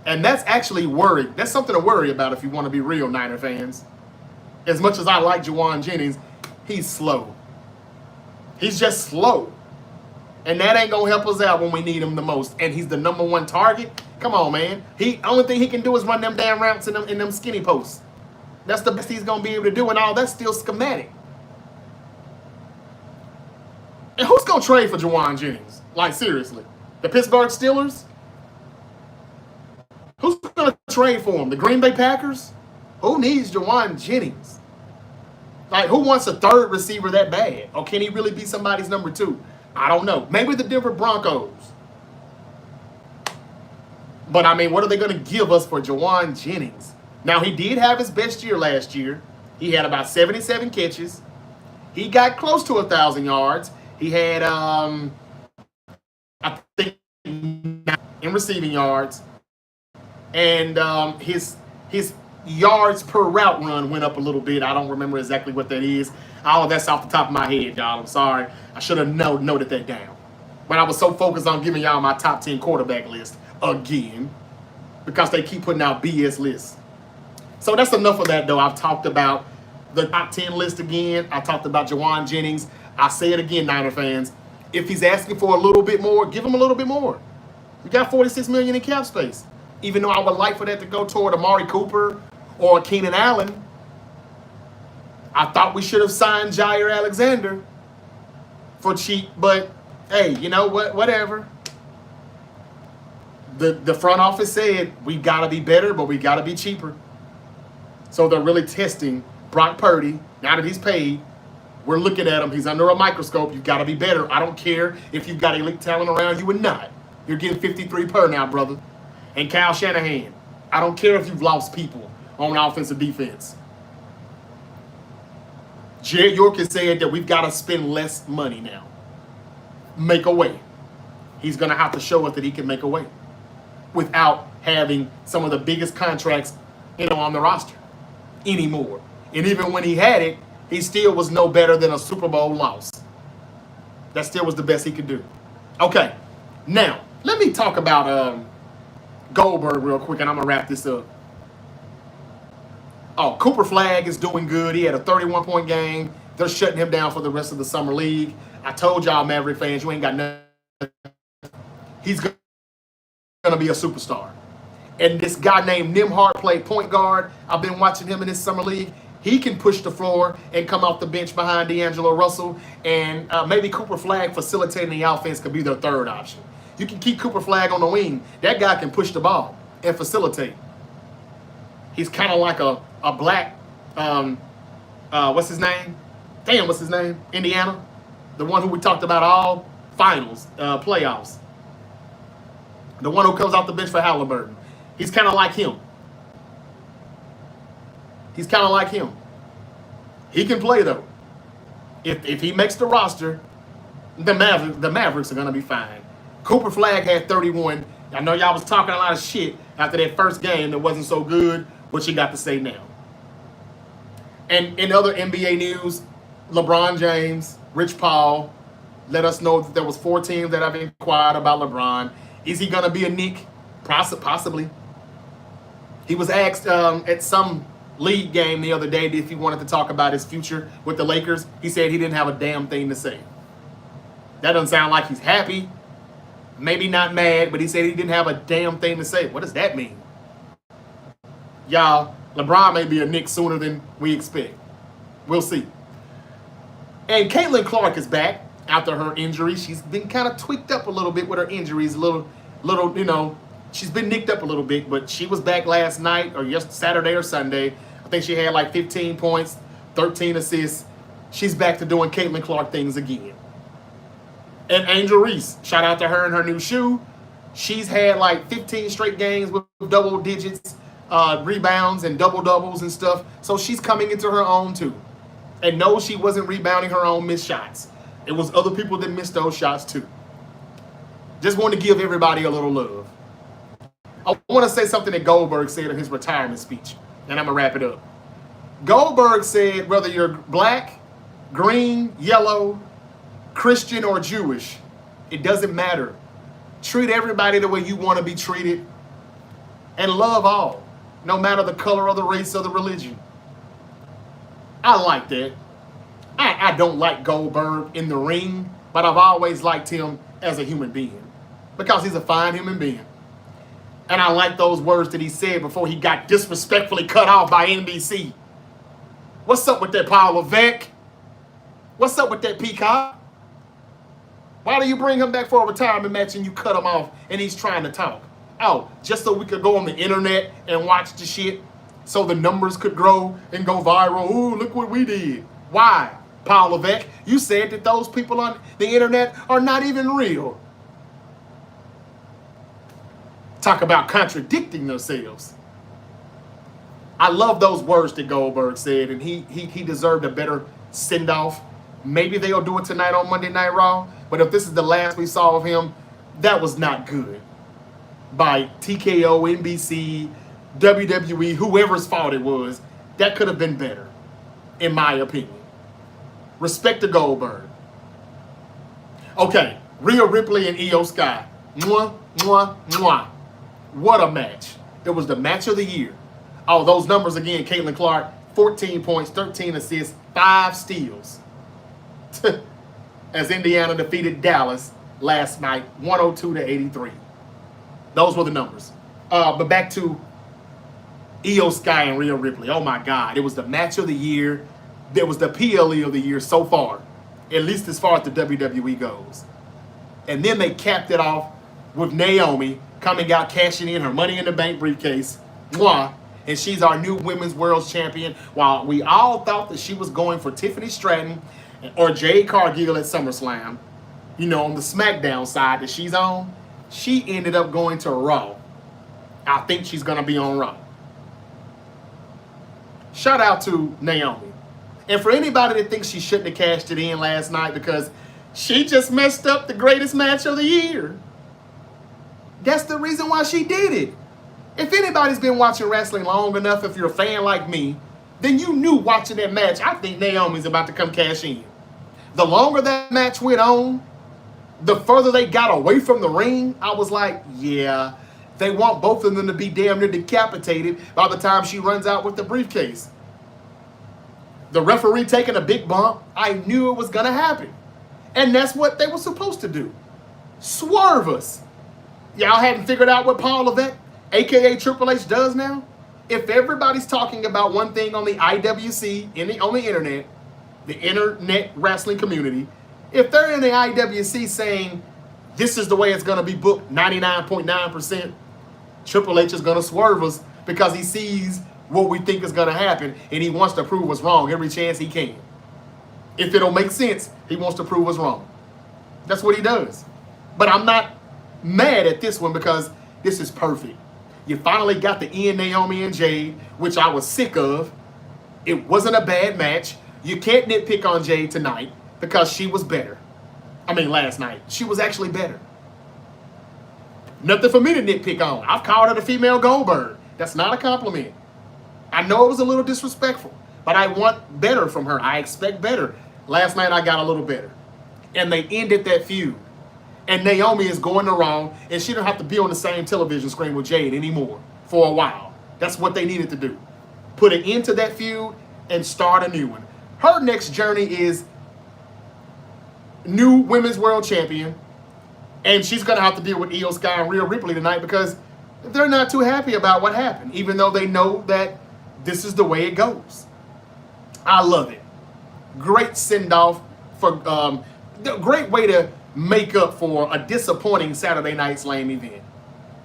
And that's actually worried. That's something to worry about if you want to be real, Niner fans. As much as I like Jauan Jennings, he's slow. He's just slow. And that ain't going to help us out when we need him the most. And he's the number 1 target. Come on, man. Only thing he can do is run them damn routes in them skinny posts. That's the best he's going to be able to do. And all that's still schematic. And who's going to trade for Jauan Jennings? Like, seriously. The Pittsburgh Steelers? Who's going to trade for him? The Green Bay Packers? Who needs Jauan Jennings? Like, who wants a 3rd receiver that bad? Or can he really be somebody's number 2? I don't know. Maybe the Denver Broncos. But, I mean, what are they going to give us for Jauan Jennings? Now, he did have his best year last year. He had about 77 catches. He got close to 1,000 yards. He had, I think, 9 in receiving yards. And his yards per route run went up a little bit. I don't remember exactly what that is. All that's off the top of my head, y'all. I'm sorry. I should have noted that down. But I was so focused on giving y'all my top 10 quarterback list again because they keep putting out BS lists. So that's enough of that, though. I've talked about the top 10 list again. I talked about Jauan Jennings. I say it again, Niner fans. If he's asking for a little bit more, give him a little bit more. We got $46 million in cap space. Even though I would like for that to go toward Amari Cooper or Keenan Allen. I thought we should have signed Jair Alexander for cheap, but hey, you know what? Whatever. The front office said we got to be better, but we got to be cheaper. So they're really testing Brock Purdy. Now that he's paid, we're looking at him. He's under a microscope. You've got to be better. I don't care if you've got elite talent around you or not. You're getting 53 per now, brother. And Kyle Shanahan, I don't care if you've lost people on offense or defense. Jed York has said that we've got to spend less money now. Make a way. He's going to have to show us that he can make a way without having some of the biggest contracts, on the roster anymore. And even when he had it, he still was no better than a Super Bowl loss. That still was the best he could do. Okay, now let me talk about Goldberg real quick, and I'm gonna wrap this up. Oh, Cooper Flagg is doing good. He had a 31-point game. They're shutting him down for the rest of the summer league. I told y'all, Maverick fans, you ain't got nothing. He's gonna be a superstar. And this guy named Nimhart played point guard. I've been watching him in this summer league. He can push the floor and come off the bench behind D'Angelo Russell. And maybe Cooper Flagg facilitating the offense could be their third option. You can keep Cooper Flagg on the wing. That guy can push the ball and facilitate. He's kind of like a black, what's his name? Damn, what's his name? Indiana. The one who we talked about all finals, playoffs. The one who comes off the bench for Halliburton. He's kind of like him. He's kind of like him. He can play, though. If he makes the roster, the Mavericks are going to be fine. Cooper Flagg had 31. I know y'all was talking a lot of shit after that first game that wasn't so good. What you got to say now? And in other NBA news, LeBron James, Rich Paul, let us know that there was 4 teams that have inquired about LeBron. Is he going to be a Knick? Possibly. He was asked at some league game the other day if he wanted to talk about his future with the Lakers. He said he didn't have a damn thing to say. That doesn't sound like he's happy. Maybe not mad, but he said he didn't have a damn thing to say. What does that mean? Y'all, LeBron may be a Knick sooner than we expect. We'll see. And Caitlin Clark is back after her injury. She's been kind of tweaked up a little bit with her injuries. A little, she's been nicked up a little bit, but she was back last night or Saturday or Sunday. I think she had like 15 points, 13 assists. She's back to doing Caitlin Clark things again. And Angel Reese, shout out to her and her new shoe. She's had like 15 straight games with double digits, rebounds and double-doubles and stuff. So she's coming into her own too. And no, she wasn't rebounding her own missed shots. It was other people that missed those shots too. Just wanted to give everybody a little love. I want to say something that Goldberg said in his retirement speech, and I'm going to wrap it up. Goldberg said whether you're black, green, yellow, Christian, or Jewish, it doesn't matter. Treat everybody the way you want to be treated and love all, no matter the color or the race or the religion. I like that. I don't like Goldberg in the ring, but I've always liked him as a human being because he's a fine human being. And I like those words that he said before he got disrespectfully cut off by NBC. What's up with that Paul Levesque? What's up with that Peacock? Why do you bring him back for a retirement match and you cut him off and he's trying to talk? Oh, just so we could go on the internet and watch the shit so the numbers could grow and go viral. Ooh, look what we did. Why, Paul Levesque? You said that those people on the internet are not even real. Talk about contradicting themselves. I love those words that Goldberg said, and he deserved a better send-off. Maybe they'll do it tonight on Monday Night Raw, but if this is the last we saw of him, that was not good. By TKO, NBC, WWE, whoever's fault it was, that could have been better, in my opinion. Respect to Goldberg. Okay, Rhea Ripley and Io Sky. Mwah, mwah, mwah. What a match. It was the match of the year. Oh, those numbers again, Caitlin Clark, 14 points, 13 assists, 5 steals. As Indiana defeated Dallas last night, 102-83. Those were the numbers. But back to Io Sky and Rhea Ripley. Oh my God, it was the match of the year. It was the PLE of the year so far, at least as far as the WWE goes. And then they capped it off with Naomi coming out, cashing in her Money in the Bank briefcase. Mwah. And she's our new Women's World Champion. While we all thought that she was going for Tiffany Stratton or Jade Cargill at SummerSlam, on the SmackDown side that she's on, she ended up going to Raw. I think she's going to be on Raw. Shout out to Naomi. And for anybody that thinks she shouldn't have cashed it in last night because she just messed up the greatest match of the year, that's the reason why she did it. If anybody's been watching wrestling long enough, if you're a fan like me, then you knew watching that match, I think Naomi's about to come cash in. The longer that match went on, the further they got away from the ring, I was like, yeah, they want both of them to be damn near decapitated by the time she runs out with the briefcase. The referee taking a big bump, I knew it was going to happen. And that's what they were supposed to do. Swerve us. Y'all hadn't figured out what Paul Levesque, a.k.a. Triple H, does now? If everybody's talking about one thing on the IWC, on the internet, the internet wrestling community, if they're in the IWC saying this is the way it's going to be booked 99.9%, Triple H is going to swerve us because he sees what we think is going to happen and he wants to prove us wrong every chance he can. If it'll make sense, he wants to prove us wrong. That's what he does. But I'm not mad at this one because this is perfect. You finally got the Ian, Naomi, and Jade, which I was sick of. It wasn't a bad match. You can't nitpick on Jade tonight because she was better. I mean, last night. She was actually better. Nothing for me to nitpick on. I've called her the female Goldberg. That's not a compliment. I know it was a little disrespectful, but I want better from her. I expect better. Last night I got a little better. And they ended that feud. And Naomi is going the wrong, and she don't have to be on the same television screen with Jade anymore for a while. That's what they needed to do. Put an end to that feud and start a new one. Her next journey is new Women's World Champion, and she's going to have to deal with Io Sky and Rhea Ripley tonight because they're not too happy about what happened, even though they know that this is the way it goes. I love it. Great send-off for great way to make up for a disappointing Saturday Night Slam event.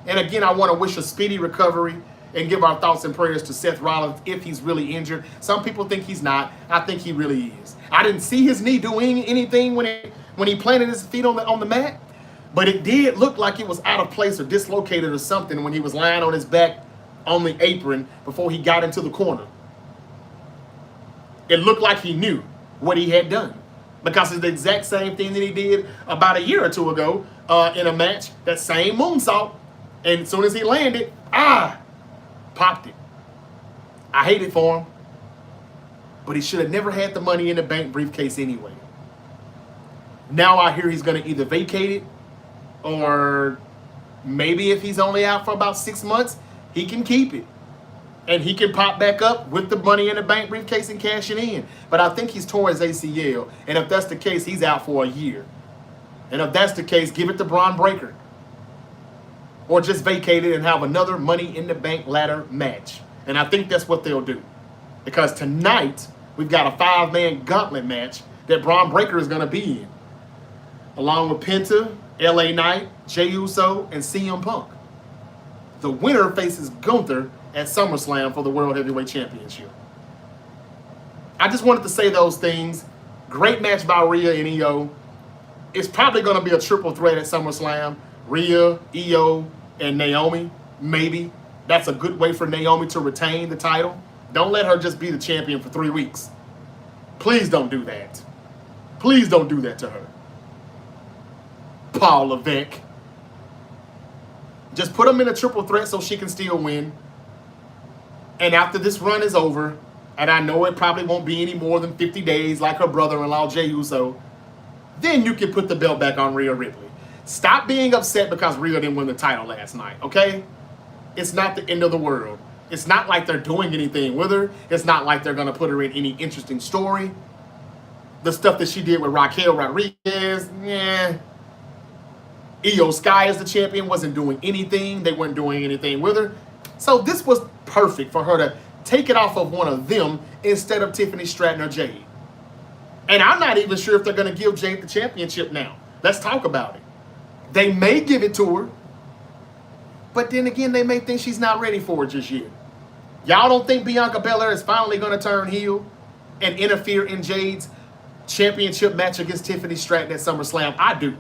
And again, I want to wish a speedy recovery and give our thoughts and prayers to Seth Rollins if he's really injured. Some people think he's not. I think he really is. I didn't see his knee doing anything when he planted his feet on the mat, but it did look like it was out of place or dislocated or something when he was lying on his back on the apron before he got into the corner. It looked like he knew what he had done because it's the exact same thing that he did about a year or two ago in a match, that same moonsault, and as soon as he landed, popped it. I hate it for him, but he should have never had the Money in the Bank briefcase anyway. Now I hear he's going to either vacate it, or maybe if he's only out for about 6 months, he can keep it. And he can pop back up with the Money in the Bank briefcase and cash it in. But I think he's torn his ACL. And if that's the case, he's out for a year. And if that's the case, give it to Braun Breaker. Or just vacate it and have another Money in the Bank ladder match. And I think that's what they'll do. Because tonight, we've got a 5-man gauntlet match that Braun Breaker is going to be in. Along with Penta, LA Knight, Jey Uso, and CM Punk. The winner faces Gunther at SummerSlam for the World Heavyweight Championship. I just wanted to say those things. Great match by Rhea and Io. It's probably going to be a triple threat at SummerSlam. Rhea, Io, and Naomi, maybe. That's a good way for Naomi to retain the title. Don't let her just be the champion for 3 weeks. Please don't do that. Please don't do that to her. Paul Levesque. Just put them in a triple threat so she can still win. And after this run is over, and I know it probably won't be any more than 50 days like her brother-in-law Jey Uso, then you can put the belt back on Rhea Ripley. Stop being upset because Rhea didn't win the title last night, okay? It's not the end of the world. It's not like they're doing anything with her. It's not like they're going to put her in any interesting story. The stuff that she did with Raquel Rodriguez, Io Sky as the champion wasn't doing anything. They weren't doing anything with her. So this was perfect for her to take it off of one of them instead of Tiffany Stratton or Jade. And I'm not even sure if they're going to give Jade the championship now. Let's talk about it. They may give it to her, but then again, they may think she's not ready for it just yet. Y'all don't think Bianca Belair is finally going to turn heel and interfere in Jade's championship match against Tiffany Stratton at SummerSlam? I do.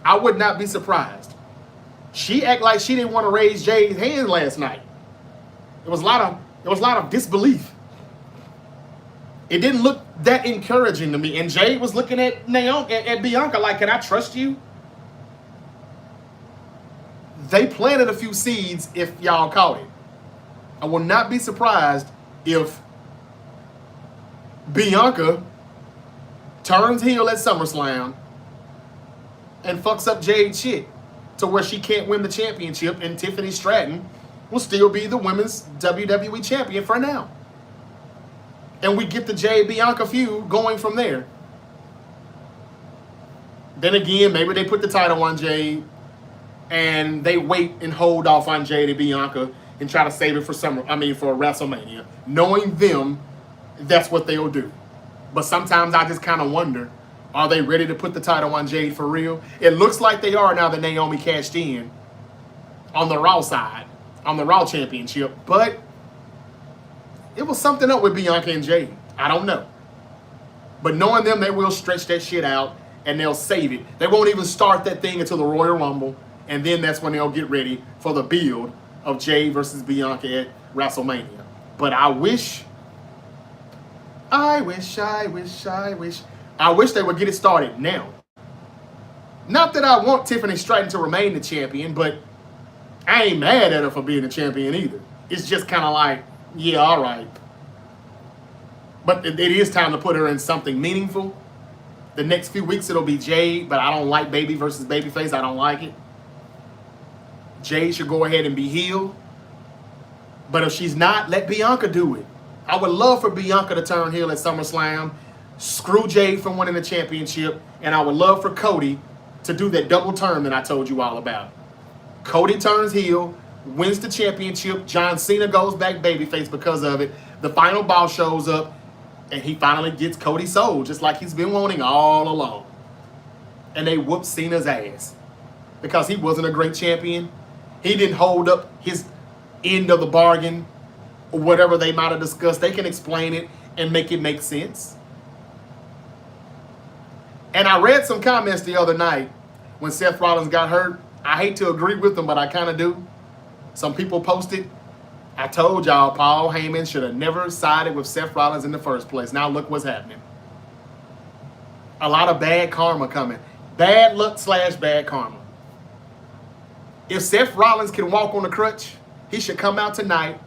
I would not be surprised. She act like she didn't want to raise Jade's hand last night. There was a lot of disbelief. It didn't look that encouraging to me. And Jade was looking at Naomi, at Bianca like, can I trust you? They planted a few seeds if y'all caught it. I will not be surprised if Bianca turns heel at SummerSlam and fucks up Jade's shit to where she can't win the championship, and Tiffany Stratton will still be the women's WWE champion for now. And we get the Jade Bianca feud going from there. Then again, maybe they put the title on Jade and they wait and hold off on Jade and Bianca and try to save it for for WrestleMania. Knowing them, that's what they'll do. But sometimes I just kind of wonder, are they ready to put the title on Jade for real? It looks like they are now that Naomi cashed in on the Raw side, on the Raw Championship. But it was something up with Bianca and Jade. I don't know. But knowing them, they will stretch that shit out and they'll save it. They won't even start that thing until the Royal Rumble. And then that's when they'll get ready for the build of Jade versus Bianca at WrestleMania. But I wish they would get it started now. Not that I want Tiffany Stratton to remain the champion, but I ain't mad at her for being the champion either. It's just kind of like, yeah, all right. But it is time to put her in something meaningful. The next few weeks it'll be Jade, but I don't like baby versus babyface. I don't like it. Jade should go ahead and be heel. But if she's not, let Bianca do it. I would love for Bianca to turn heel at SummerSlam, screw Jade from winning the championship, and I would love for Cody to do that double turn that I told you all about. Cody turns heel, wins the championship, John Cena goes back babyface because of it. The final boss shows up, and he finally gets Cody sold, just like he's been wanting all along. And they whoop Cena's ass because he wasn't a great champion. He didn't hold up his end of the bargain or whatever they might have discussed. They can explain it and make it make sense. And I read some comments the other night when Seth Rollins got hurt. I hate to agree with them, but I kind of do. Some people posted, I told y'all Paul Heyman should have never sided with Seth Rollins in the first place. Now look what's happening. A lot of bad karma coming. Bad luck / bad karma. If Seth Rollins can walk on a crutch, he should come out tonight,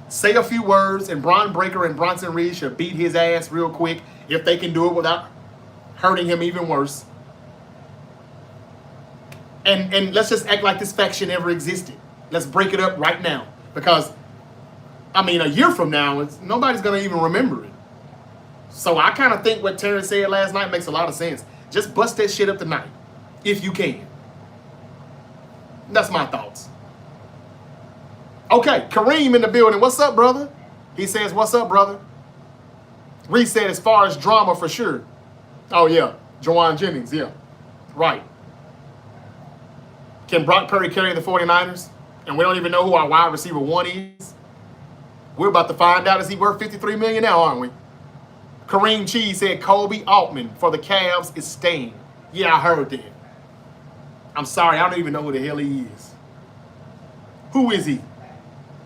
say a few words, and Braun Breaker and Bronson Reed should beat his ass real quick if they can do it without hurting him even worse. And let's just act like this faction ever existed. Let's break it up right now. Because, I mean, a year from now, nobody's going to even remember it. So I kind of think what Terrence said last night makes a lot of sense. Just bust that shit up tonight, if you can. That's my thoughts. Okay, Kareem in the building. What's up, brother? He says, what's up, brother? Reed said, as far as drama, for sure. Oh, yeah. Jawan Jennings, yeah. Right. Can Brock Purdy carry the 49ers? And we don't even know who our wide receiver 1 is. We're about to find out. Is he worth $53 million now, aren't we? Kareem Cheese said, Kobe Altman for the Cavs is staying. Yeah, I heard that. I'm sorry, I don't even know who the hell he is. Who is he?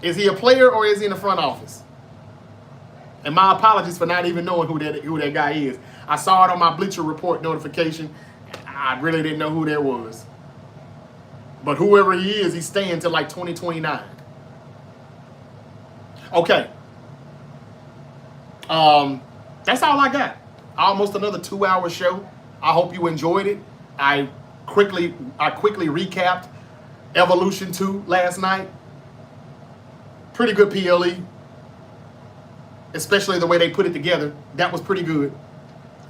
Is he a player or is he in the front office? And my apologies for not even knowing who that guy is. I saw it on my Bleacher Report notification. I really didn't know who that was. But whoever he is, he's staying till like 2029. Okay. That's all I got. Almost another 2-hour show. I hope you enjoyed it. I quickly recapped Evolution 2 last night. Pretty good PLE. Especially the way they put it together. That was pretty good.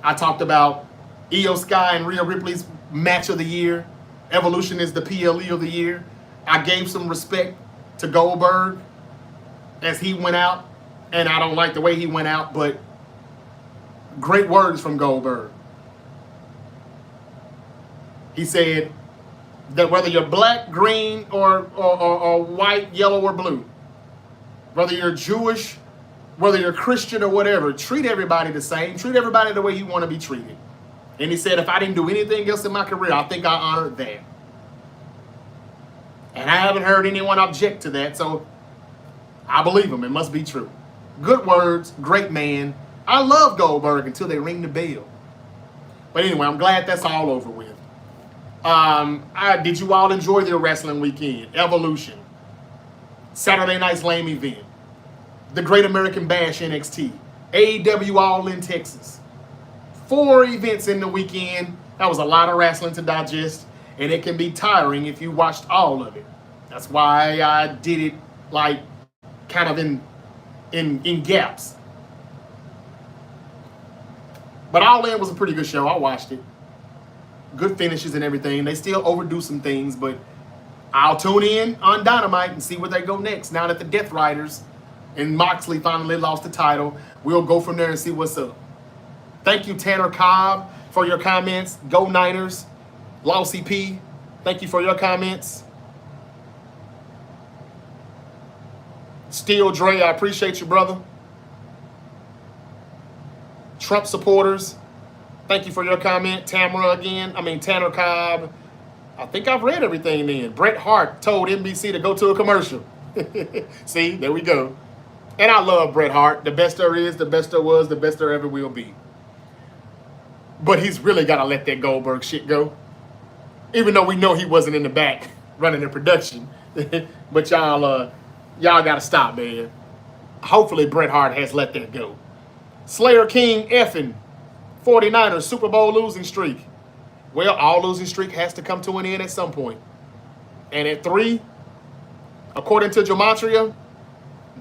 I talked about Io Sky and Rhea Ripley's match of the year. Evolution is the PLE of the year. I gave some respect to Goldberg as he went out. And I don't like the way he went out, but great words from Goldberg. He said that whether you're black, green, or white, yellow, or blue, whether you're Jewish, whether you're Christian or whatever, treat everybody the same. Treat everybody the way you want to be treated. And he said, if I didn't do anything else in my career, I think I honored that. And I haven't heard anyone object to that, so I believe him. It must be true. Good words, great man. I love Goldberg until they ring the bell. But anyway, I'm glad that's all over with. Did you all enjoy their wrestling weekend? Evolution. Saturday night's lame event. The Great American Bash NXT. AEW All in Texas. 4 events in the weekend. That was a lot of wrestling to digest. And it can be tiring if you watched all of it. That's why I did it like kind of in gaps. But All In was a pretty good show. I watched it. Good finishes and everything. They still overdo some things, but I'll tune in on Dynamite and see where they go next. Now that the Death Riders and Moxley finally lost the title, we'll go from there and see what's up. Thank you, Tanner Cobb, for your comments. Go Niners. Lousy P, thank you for your comments. Steel Dre, I appreciate you, brother. Trump supporters, thank you for your comment. Tanner Cobb. I think I've read everything then. Bret Hart told NBC to go to a commercial. See, there we go. And I love Bret Hart. The best there is, the best there was, the best there ever will be. But he's really got to let that Goldberg shit go. Even though we know he wasn't in the back running the production. But y'all got to stop, man. Hopefully Bret Hart has let that go. Slayer King effing 49ers Super Bowl losing streak. Well, all losing streak has to come to an end at some point. And at 3, according to Gematria,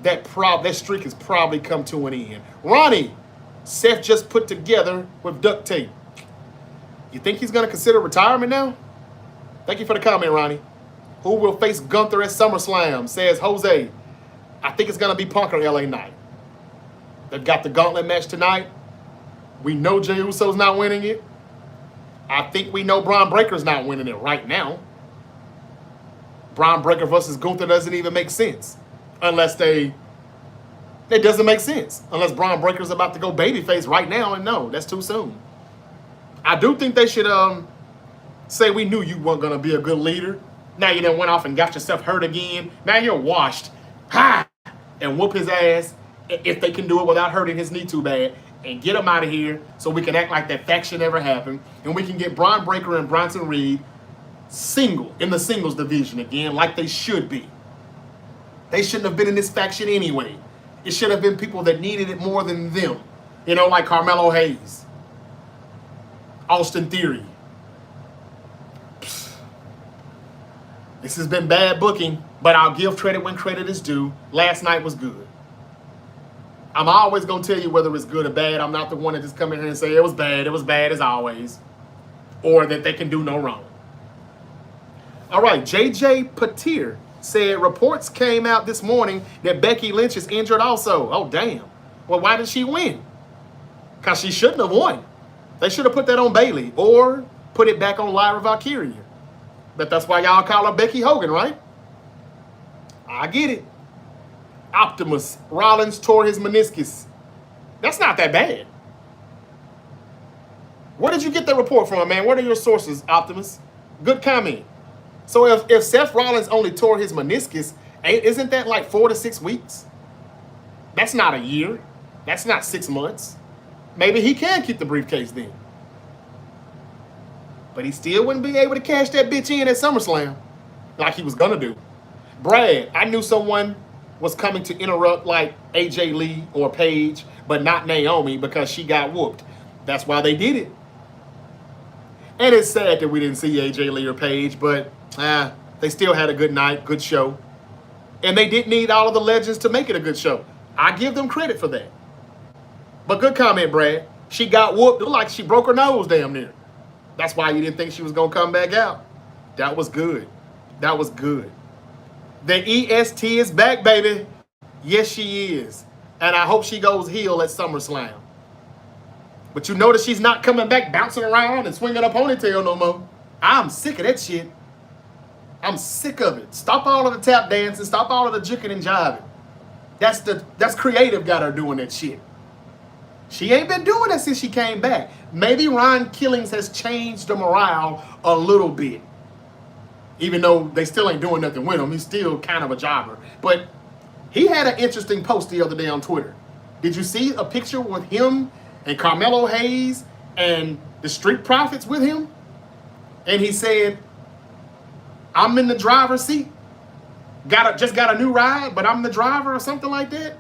that streak has probably come to an end. Ronnie, Seth just put together with duct tape. You think he's going to consider retirement now? Thank you for the comment, Ronnie. Who will face Gunther at SummerSlam? Says Jose. I think it's going to be Punk or LA Knight. They've got the gauntlet match tonight. We know Jey Uso's not winning it. I think we know Braun Breaker's not winning it right now. Braun Breaker versus Gunther doesn't even make sense. It doesn't make sense. Unless Braun Breaker's about to go babyface right now, and no, that's too soon. I do think they should say we knew you weren't going to be a good leader. Now you done went off and got yourself hurt again. Now you're washed. Ha! And whoop his ass if they can do it without hurting his knee too bad. And get him out of here so we can act like that faction never happened. And we can get Braun Breaker and Bronson Reed in the singles division again like they should be. They shouldn't have been in this faction anyway. It should have been people that needed it more than them. You know, like Carmelo Hayes. Austin Theory. This has been bad booking, but I'll give credit when credit is due. Last night was good. I'm always going to tell you whether it's good or bad. I'm not the one that just come in here and say it was bad as always. Or that they can do no wrong. All right, JJ Patir said reports came out this morning that Becky Lynch is injured also. Oh, damn. Well, why did she win? Because she shouldn't have won. They should have put that on Bayley or put it back on Lyra Valkyria. But that's why y'all call her Becky Hogan, right? I get it. Optimus Rollins tore his meniscus. That's not that bad. Where did you get that report from, man? What are your sources, Optimus? Good comment. So if Seth Rollins only tore his meniscus, isn't that like 4 to 6 weeks? That's not a year. That's not 6 months. Maybe he can keep the briefcase then. But he still wouldn't be able to cash that bitch in at SummerSlam like he was going to do. Brad, I knew someone was coming to interrupt like AJ Lee or Paige, but not Naomi because she got whooped. That's why they did it. And it's sad that we didn't see AJ Lee or Paige, but they still had a good night, good show. And they didn't need all of the legends to make it a good show. I give them credit for that. But good comment, Brad. She got whooped. It looked like she broke her nose damn near. That's why you didn't think she was going to come back out. That was good. That was good. The EST is back, baby. Yes, she is. And I hope she goes heel at SummerSlam. But you notice she's not coming back bouncing around and swinging a ponytail no more. I'm sick of that shit. I'm sick of it. Stop all of the tap dancing. Stop all of the juking and jiving. That's creative got her doing that shit. She ain't been doing that since she came back. Maybe Ron Killings has changed the morale a little bit. Even though they still ain't doing nothing with him. He's still kind of a jobber. But he had an interesting post the other day on Twitter. Did you see a picture with him and Carmelo Hayes and the Street Profits with him? And he said, I'm in the driver's seat. Just got a new ride, but I'm the driver or something like that.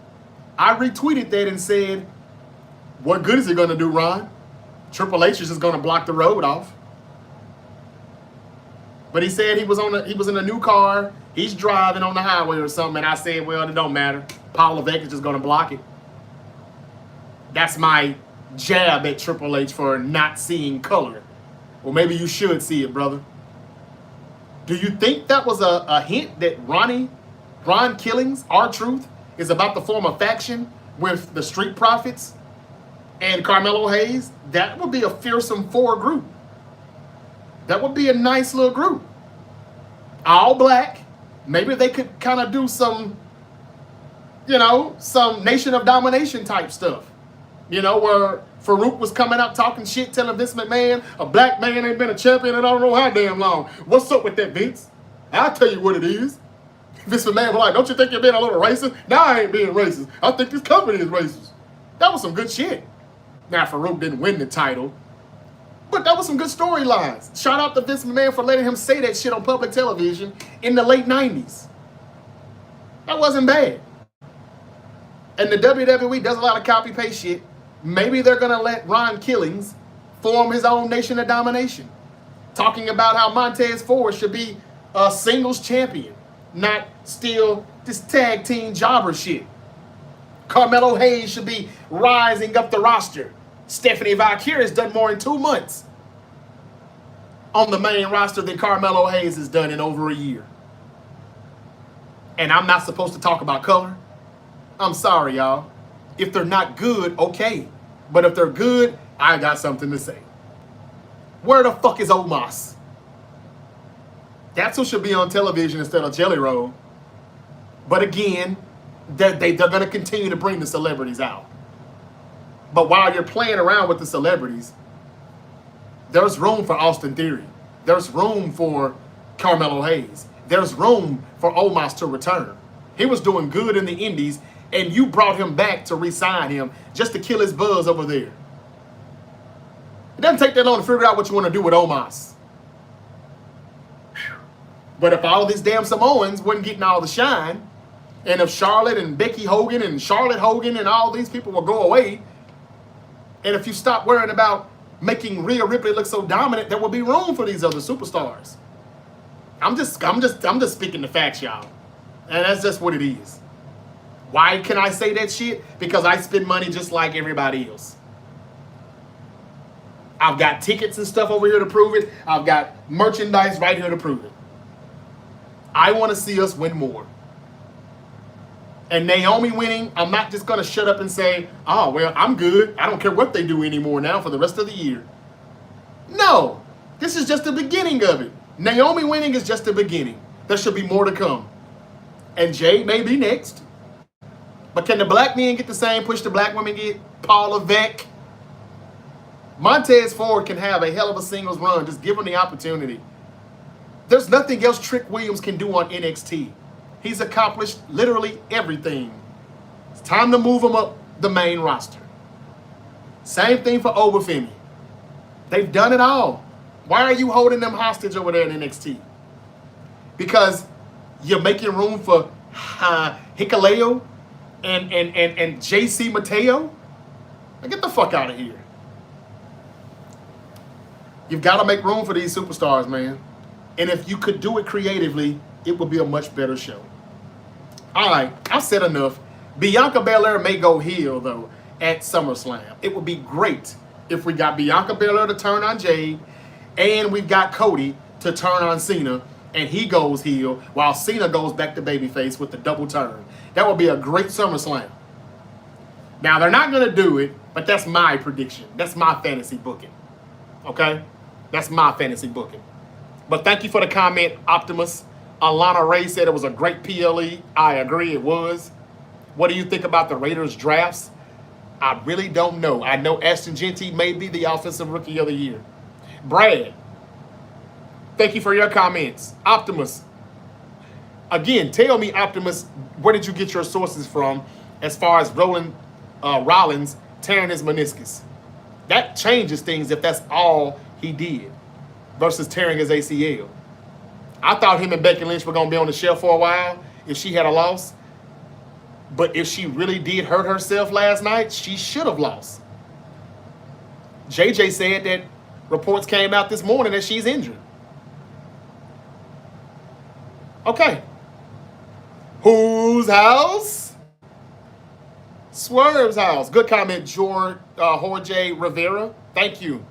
I retweeted that and said, what good is it going to do, Ron? Triple H is just going to block the road off. But he said he was in a new car. He's driving on the highway or something. And I said, well, it don't matter. Paul Levesque is just going to block it. That's my jab at Triple H for not seeing color. Well, maybe you should see it, brother. Do you think that was a hint that Ron Killings, R-Truth, is about to form a faction with the Street Profits and Carmelo Hayes? That would be a fearsome four group. That would be a nice little group. All black. Maybe they could kind of do some, some Nation of Domination type stuff. Where Farouk was coming out talking shit, telling Vince McMahon, a black man ain't been a champion in I don't know how damn long. What's up with that, Vince? I'll tell you what it is. Vince McMahon was like, don't you think you're being a little racist? No, I ain't being racist. I think this company is racist. That was some good shit. Now, Farouk didn't win the title, but that was some good storylines. Shout out to Vince McMahon for letting him say that shit on public television in the late 90s. That wasn't bad. And the WWE does a lot of copy-paste shit. Maybe they're going to let Ron Killings form his own Nation of Domination. Talking about how Montez Ford should be a singles champion, not still this tag team jobber shit. Carmelo Hayes should be rising up the roster. Stephanie Valkyrie has done more in 2 months on the main roster than Carmelo Hayes has done in over a year. And I'm not supposed to talk about color? I'm sorry, y'all. If they're not good, okay. But if they're good, I got something to say. Where the fuck is Omos? That's who should be on television instead of Jelly Roll. But again, they're going to continue to bring the celebrities out. But while you're playing around with the celebrities, there's room for Austin Theory. There's room for Carmelo Hayes. There's room for Omos to return. He was doing good in the Indies, and you brought him back to re-sign him just to kill his buzz over there. It doesn't take that long to figure out what you want to do with Omos. But if all these damn Samoans weren't getting all the shine, and if Charlotte and Becky Hogan and Charlotte Hogan and all these people will go away, and if you stop worrying about making Rhea Ripley look so dominant, there will be room for these other superstars. I'm just speaking the facts, y'all. And that's just what it is. Why can I say that shit? Because I spend money just like everybody else. I've got tickets and stuff over here to prove it. I've got merchandise right here to prove it. I want to see us win more. And Naomi winning, I'm not just going to shut up and say, oh, well, I'm good. I don't care what they do anymore now for the rest of the year. No, this is just the beginning of it. Naomi winning is just the beginning. There should be more to come. And Jade may be next. But can the black men get the same push the black women get? Paul Levesque. Montez Ford can have a hell of a singles run. Just give him the opportunity. There's nothing else Trick Williams can do on NXT. He's accomplished literally everything. It's time to move him up the main roster. Same thing for Obafemi. They've done it all. Why are you holding them hostage over there in NXT? Because you're making room for Hikuleo and JC Mateo? Now get the fuck out of here. You've got to make room for these superstars, man. And if you could do it creatively, it would be a much better show. All right, I've said enough. Bianca Belair may go heel, though, at SummerSlam. It would be great if we got Bianca Belair to turn on Jade, and we've got Cody to turn on Cena, and he goes heel, while Cena goes back to babyface with the double turn. That would be a great SummerSlam. Now, they're not going to do it, but that's my prediction. That's my fantasy booking. Okay? That's my fantasy booking. But thank you for the comment, Optimus. Alana Ray said it was a great PLE. I agree, it was. What do you think about the Raiders drafts? I really don't know. I know Ashton Genty may be the Offensive Rookie of the Year. Brad, thank you for your comments. Optimus, again, tell me, Optimus, where did you get your sources from as far as rolling Rollins tearing his meniscus. That changes things if that's all he did versus tearing his ACL. I thought him and Becky Lynch were going to be on the shelf for a while if she had a loss. But if she really did hurt herself last night, she should have lost. JJ said that reports came out this morning that she's injured. Okay. Whose house? Swerve's house. Good comment, Jorge Rivera. Thank you.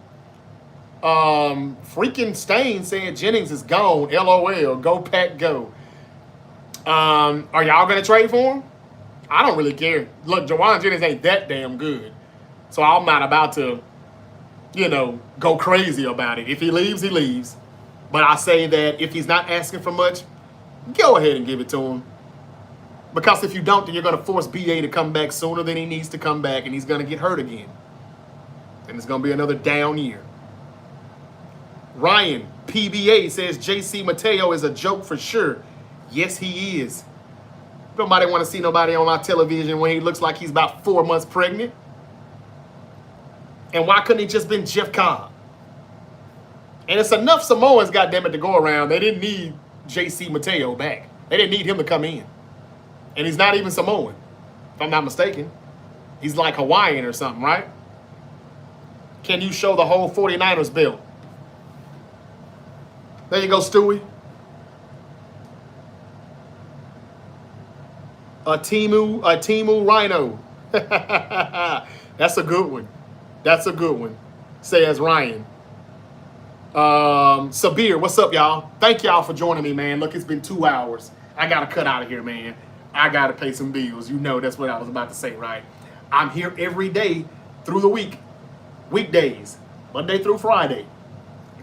Freaking Stain said Jennings is gone. LOL. Go Pack go. Are y'all gonna trade for him? I don't really care. Look, Jawan Jennings ain't that damn good. So I'm not about to, go crazy about it. If he leaves, he leaves. But I say that if he's not asking for much, go ahead and give it to him. Because if you don't, then you're going to force BA to come back sooner than he needs to come back, and he's going to get hurt again. And it's going to be another down year. Ryan, PBA, says JC Mateo is a joke for sure. Yes, he is. Nobody want to see nobody on our television when he looks like he's about 4 months pregnant. And why couldn't he just been Jeff Cobb? And it's enough Samoans, goddammit, to go around. They didn't need JC Mateo back. They didn't need him to come in. And he's not even Samoan, if I'm not mistaken. He's like Hawaiian or something, right? Can you show the whole 49ers bill? There you go, Stewie. A Timu Rhino. That's a good one. That's a good one, says Ryan. Sabir, what's up, y'all? Thank y'all for joining me, man. Look, it's been 2 hours. I got to cut out of here, man. I got to pay some bills. That's what I was about to say, right? I'm here every day through the week. Weekdays, Monday through Friday.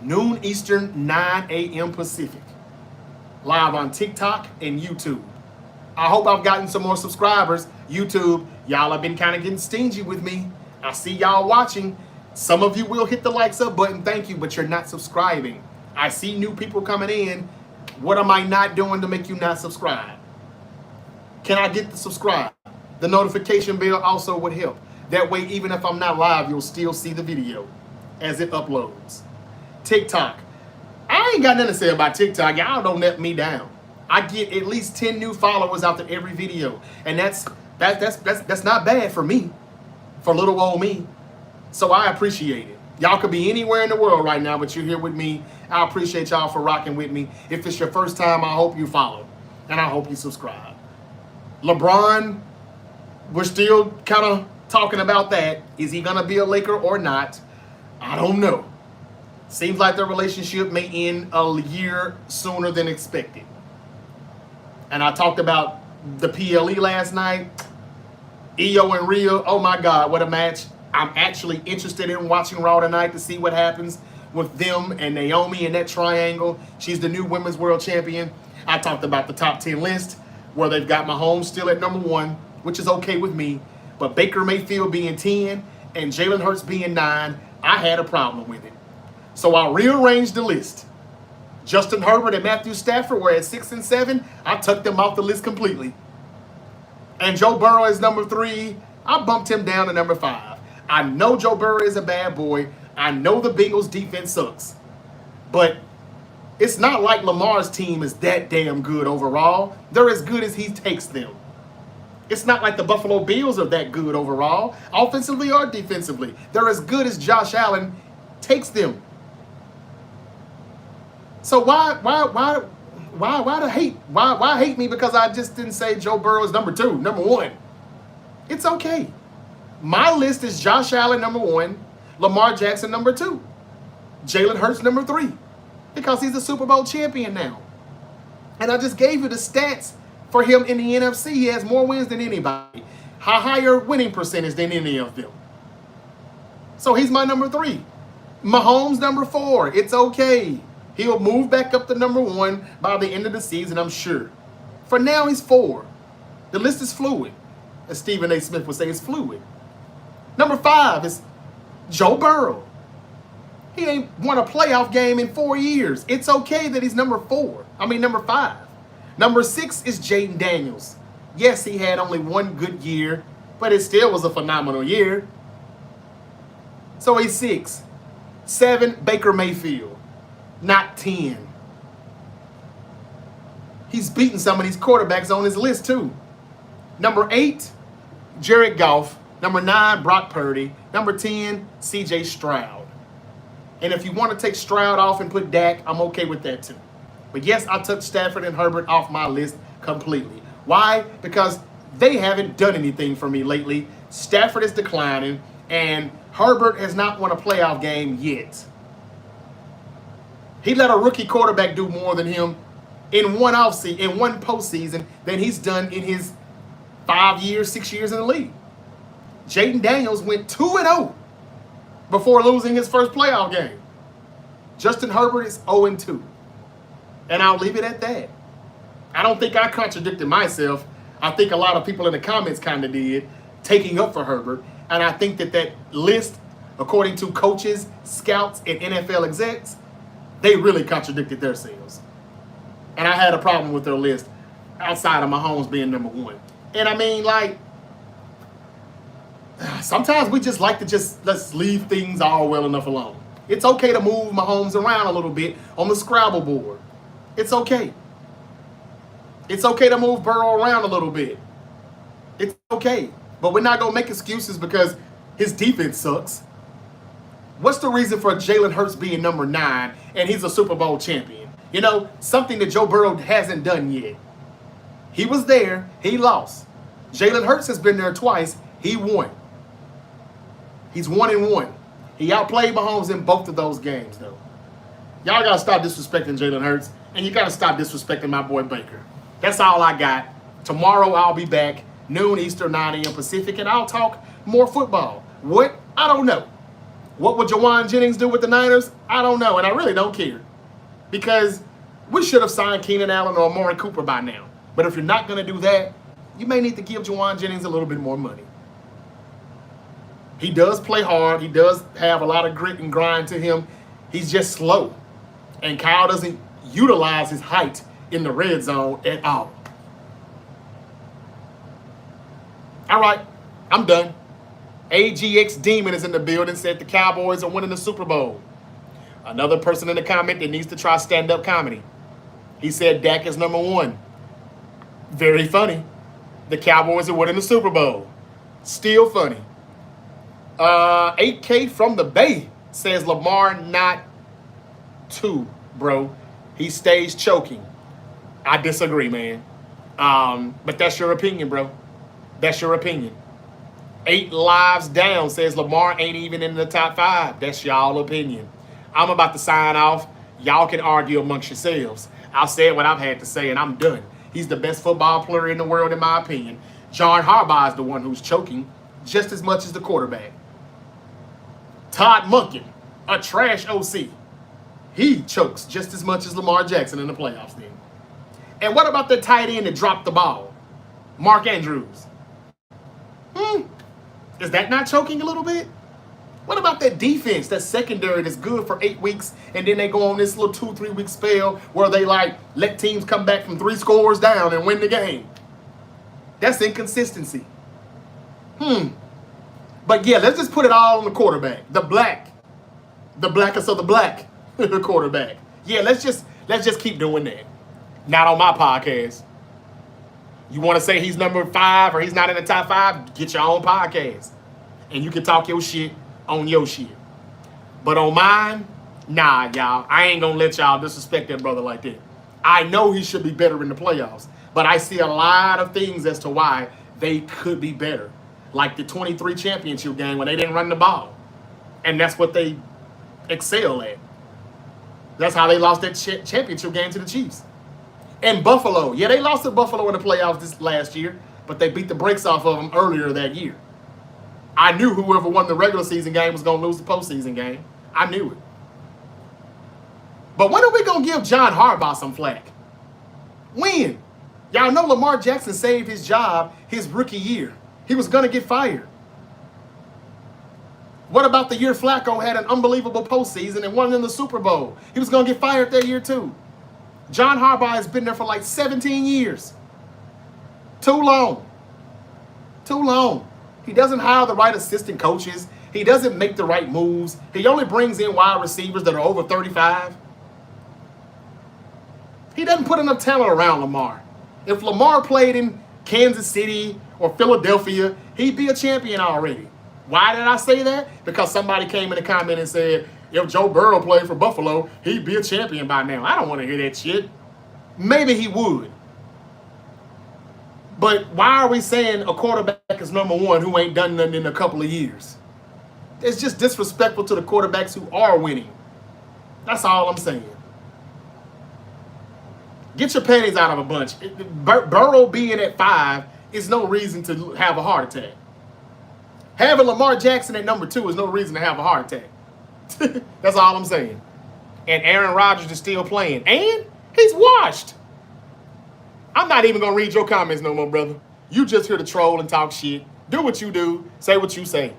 Noon Eastern, 9 a.m. Pacific. Live on TikTok and YouTube. I hope I've gotten some more subscribers. YouTube, y'all have been kind of getting stingy with me. I see y'all watching. Some of you will hit the likes up button. Thank you, but you're not subscribing. I see new people coming in. What am I not doing to make you not subscribe? Can I get the subscribe? The notification bell also would help. That way, even if I'm not live, you'll still see the video as it uploads. TikTok. I ain't got nothing to say about TikTok. Y'all don't let me down. I get at least 10 new followers after every video. And that's not bad for me. For little old me. So I appreciate it. Y'all could be anywhere in the world right now, but you're here with me. I appreciate y'all for rocking with me. If it's your first time, I hope you follow. And I hope you subscribe. LeBron, we're still kind of talking about that. Is he going to be a Laker or not? I don't know. Seems like their relationship may end a year sooner than expected. And I talked about the PLE last night. Io and Rhea, oh my God, what a match. I'm actually interested in watching Raw tonight to see what happens with them and Naomi in that triangle. She's the new Women's World Champion. I talked about the top 10 list where they've got Mahomes still at number 1, which is okay with me. But Baker Mayfield being 10 and Jalen Hurts being 9, I had a problem with it. So I rearranged the list. Justin Herbert and Matthew Stafford were at 6 and 7. I took them off the list completely. And Joe Burrow is number 3. I bumped him down to number 5. I know Joe Burrow is a bad boy. I know the Bengals defense sucks. But it's not like Lamar's team is that damn good overall. They're as good as he takes them. It's not like the Buffalo Bills are that good overall, offensively or defensively. They're as good as Josh Allen takes them. So why the hate? Why hate me because I just didn't say Joe Burrow is number 2, number 1? It's okay. My list is Josh Allen number 1, Lamar Jackson number 2, Jalen Hurts number 3, because he's a Super Bowl champion now. And I just gave you the stats for him in the NFC. He has more wins than anybody, a higher winning percentage than any of them. So he's my number 3. Mahomes number 4. It's okay. He'll move back up to number 1 by the end of the season, I'm sure. For now, he's 4. The list is fluid. As Stephen A. Smith would say, it's fluid. Number 5 is Joe Burrow. He ain't won a playoff game in 4 years. It's okay that he's number 5. Number 6 is Jaden Daniels. Yes, he had only one good year but it still was a phenomenal year. So he's 6. 7, Baker Mayfield, not 10. He's beaten some of these quarterbacks on his list too. Number 8, Jared Goff. Number 9, Brock Purdy. Number 10, CJ Stroud. And if you want to take Stroud off and put Dak, I'm okay with that too. But yes, I took Stafford and Herbert off my list completely. Why? Because they haven't done anything for me lately. Stafford is declining, and Herbert has not won a playoff game yet. He let a rookie quarterback do more than him in one postseason than he's done in his 5 years, 6 years in the league. Jaden Daniels went 2-0 before losing his first playoff game. Justin Herbert is 0-2. And I'll leave it at that. I don't think I contradicted myself. I think a lot of people in the comments kind of did, taking up for Herbert. And I think that list, according to coaches, scouts, and NFL execs, they really contradicted themselves. And I had a problem with their list outside of Mahomes being number 1. And I mean, like, sometimes we just like to let's leave things all well enough alone. It's okay to move Mahomes around a little bit on the Scrabble board. It's okay. It's okay to move Burrow around a little bit. It's okay. But we're not going to make excuses because his defense sucks. What's the reason for Jalen Hurts being number 9 and he's a Super Bowl champion? You know, something that Joe Burrow hasn't done yet. He was there. He lost. Jalen Hurts has been there twice. He won. He's 1-1. He outplayed Mahomes in both of those games, though. Y'all got to stop disrespecting Jalen Hurts, and you got to stop disrespecting my boy Baker. That's all I got. Tomorrow I'll be back, noon Eastern, 9 a.m. Pacific, and I'll talk more football. What? I don't know. What would Jawan Jennings do with the Niners? I don't know, and I really don't care. Because we should have signed Keenan Allen or Amari Cooper by now. But if you're not going to do that, you may need to give Jawan Jennings a little bit more money. He does play hard. He does have a lot of grit and grind to him. He's just slow. And Kyle doesn't utilize his height in the red zone at all. All right, I'm done. AGX Demon is in the building, said the Cowboys are winning the Super Bowl. Another person in the comment that needs to try stand-up comedy. He said Dak is number 1. Very funny. The Cowboys are winning the Super Bowl. Still funny. 8K from the Bay says Lamar not 2, bro. He stays choking. I disagree, man. But that's your opinion, bro. That's your opinion. 8 lives down says Lamar ain't even in the top 5. That's y'all opinion. I'm about to sign off. Y'all can argue amongst yourselves. I've said what I've had to say, and I'm done. He's the best football player in the world, in my opinion. John Harbaugh is the one who's choking just as much as the quarterback. Todd Monken, a trash OC. He chokes just as much as Lamar Jackson in the playoffs then. And what about the tight end that dropped the ball? Mark Andrews. Is that not choking a little bit? What about that defense, that secondary that's good for 8 weeks, and then they go on this little 2-3 week spell where they let teams come back from 3 scores down and win the game? That's inconsistency. But yeah, let's just put it all on the quarterback. The blackest of the black quarterback. Yeah, let's just keep doing that. Not on my podcast. You want to say he's number 5 or he's not in the top 5? Get your own podcast. And you can talk your shit on your shit. But on mine, nah, y'all. I ain't going to let y'all disrespect that brother like that. I know he should be better in the playoffs. But I see a lot of things as to why they could be better. Like the 23 championship game when they didn't run the ball. And that's what they excel at. That's how they lost that championship game to the Chiefs. And Buffalo. Yeah, they lost to Buffalo in the playoffs this last year, but they beat the brakes off of them earlier that year. I knew whoever won the regular season game was going to lose the postseason game. I knew it. But when are we going to give John Harbaugh some flack? When? Y'all know Lamar Jackson saved his job his rookie year. He was going to get fired. What about the year Flacco had an unbelievable postseason and won in the Super Bowl? He was going to get fired that year too. John Harbaugh has been there for like 17 years. Too long. Too long. He doesn't hire the right assistant coaches. He doesn't make the right moves. He only brings in wide receivers that are over 35. He doesn't put enough talent around Lamar. If Lamar played in Kansas City or Philadelphia, he'd be a champion already. Why did I say that? Because somebody came in the comment and said, if Joe Burrow played for Buffalo, he'd be a champion by now. I don't want to hear that shit. Maybe he would. But why are we saying a quarterback is number one who ain't done nothing in a couple of years? It's just disrespectful to the quarterbacks who are winning. That's all I'm saying. Get your panties out of a bunch. Burrow being at 5 is no reason to have a heart attack. Having Lamar Jackson at number 2 is no reason to have a heart attack. That's all I'm saying. And Aaron Rodgers is still playing. And he's washed. I'm not even going to read your comments no more, brother. You just here to troll and talk shit. Do what you do. Say what you say.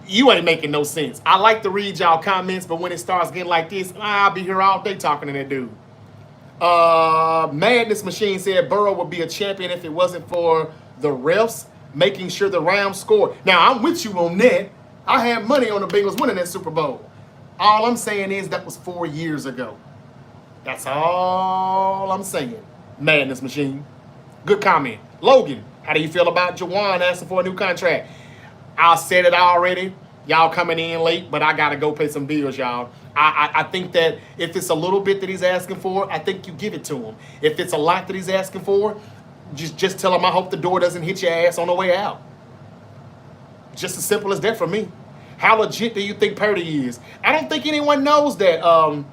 You ain't making no sense. I like to read y'all comments, but when it starts getting like this, I'll be here all day talking to that dude. Madness Machine said Burrow would be a champion if it wasn't for the refs making sure the Rams scored. Now, I'm with you on that. I had money on the Bengals winning that Super Bowl. All I'm saying is that was 4 years ago. That's all I'm saying. Madness Machine. Good comment. Logan, how do you feel about Juwan asking for a new contract? I said it already. Y'all coming in late, but I got to go pay some bills, y'all. I think that if it's a little bit that he's asking for, I think you give it to him. If it's a lot that he's asking for, just tell him I hope the door doesn't hit your ass on the way out. Just as simple as that for me. How legit do you think Purdy is? I don't think anyone knows that.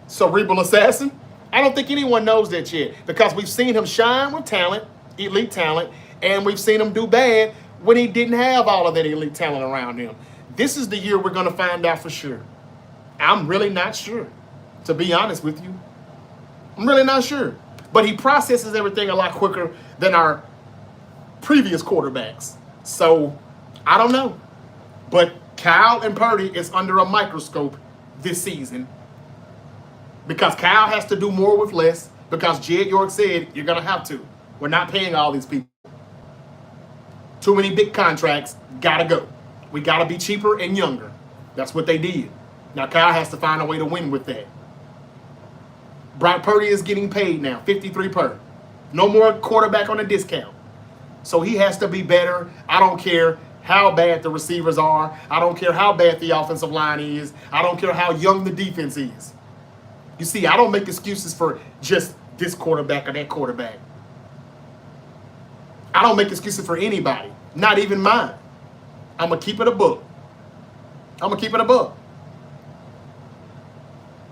Cerebral Assassin? I don't think anyone knows that yet because we've seen him shine with talent, elite talent, and we've seen him do bad when he didn't have all of that elite talent around him. This is the year we're going to find out for sure. I'm really not sure, to be honest with you. I'm really not sure. But he processes everything a lot quicker than our previous quarterbacks. So, I don't know. But Kyle and Purdy is under a microscope this season because Kyle has to do more with less because Jed York said, you're going to have to. We're not paying all these people. Too many big contracts, gotta go. We gotta be cheaper and younger. That's what they did. Now Kyle has to find a way to win with that. Brock Purdy is getting paid now, 53 per. No more quarterback on a discount. So he has to be better. I don't care how bad the receivers are. I don't care how bad the offensive line is. I don't care how young the defense is. You see, I don't make excuses for just this quarterback or that quarterback. I don't make excuses for anybody, not even mine. I'm going to keep it a book.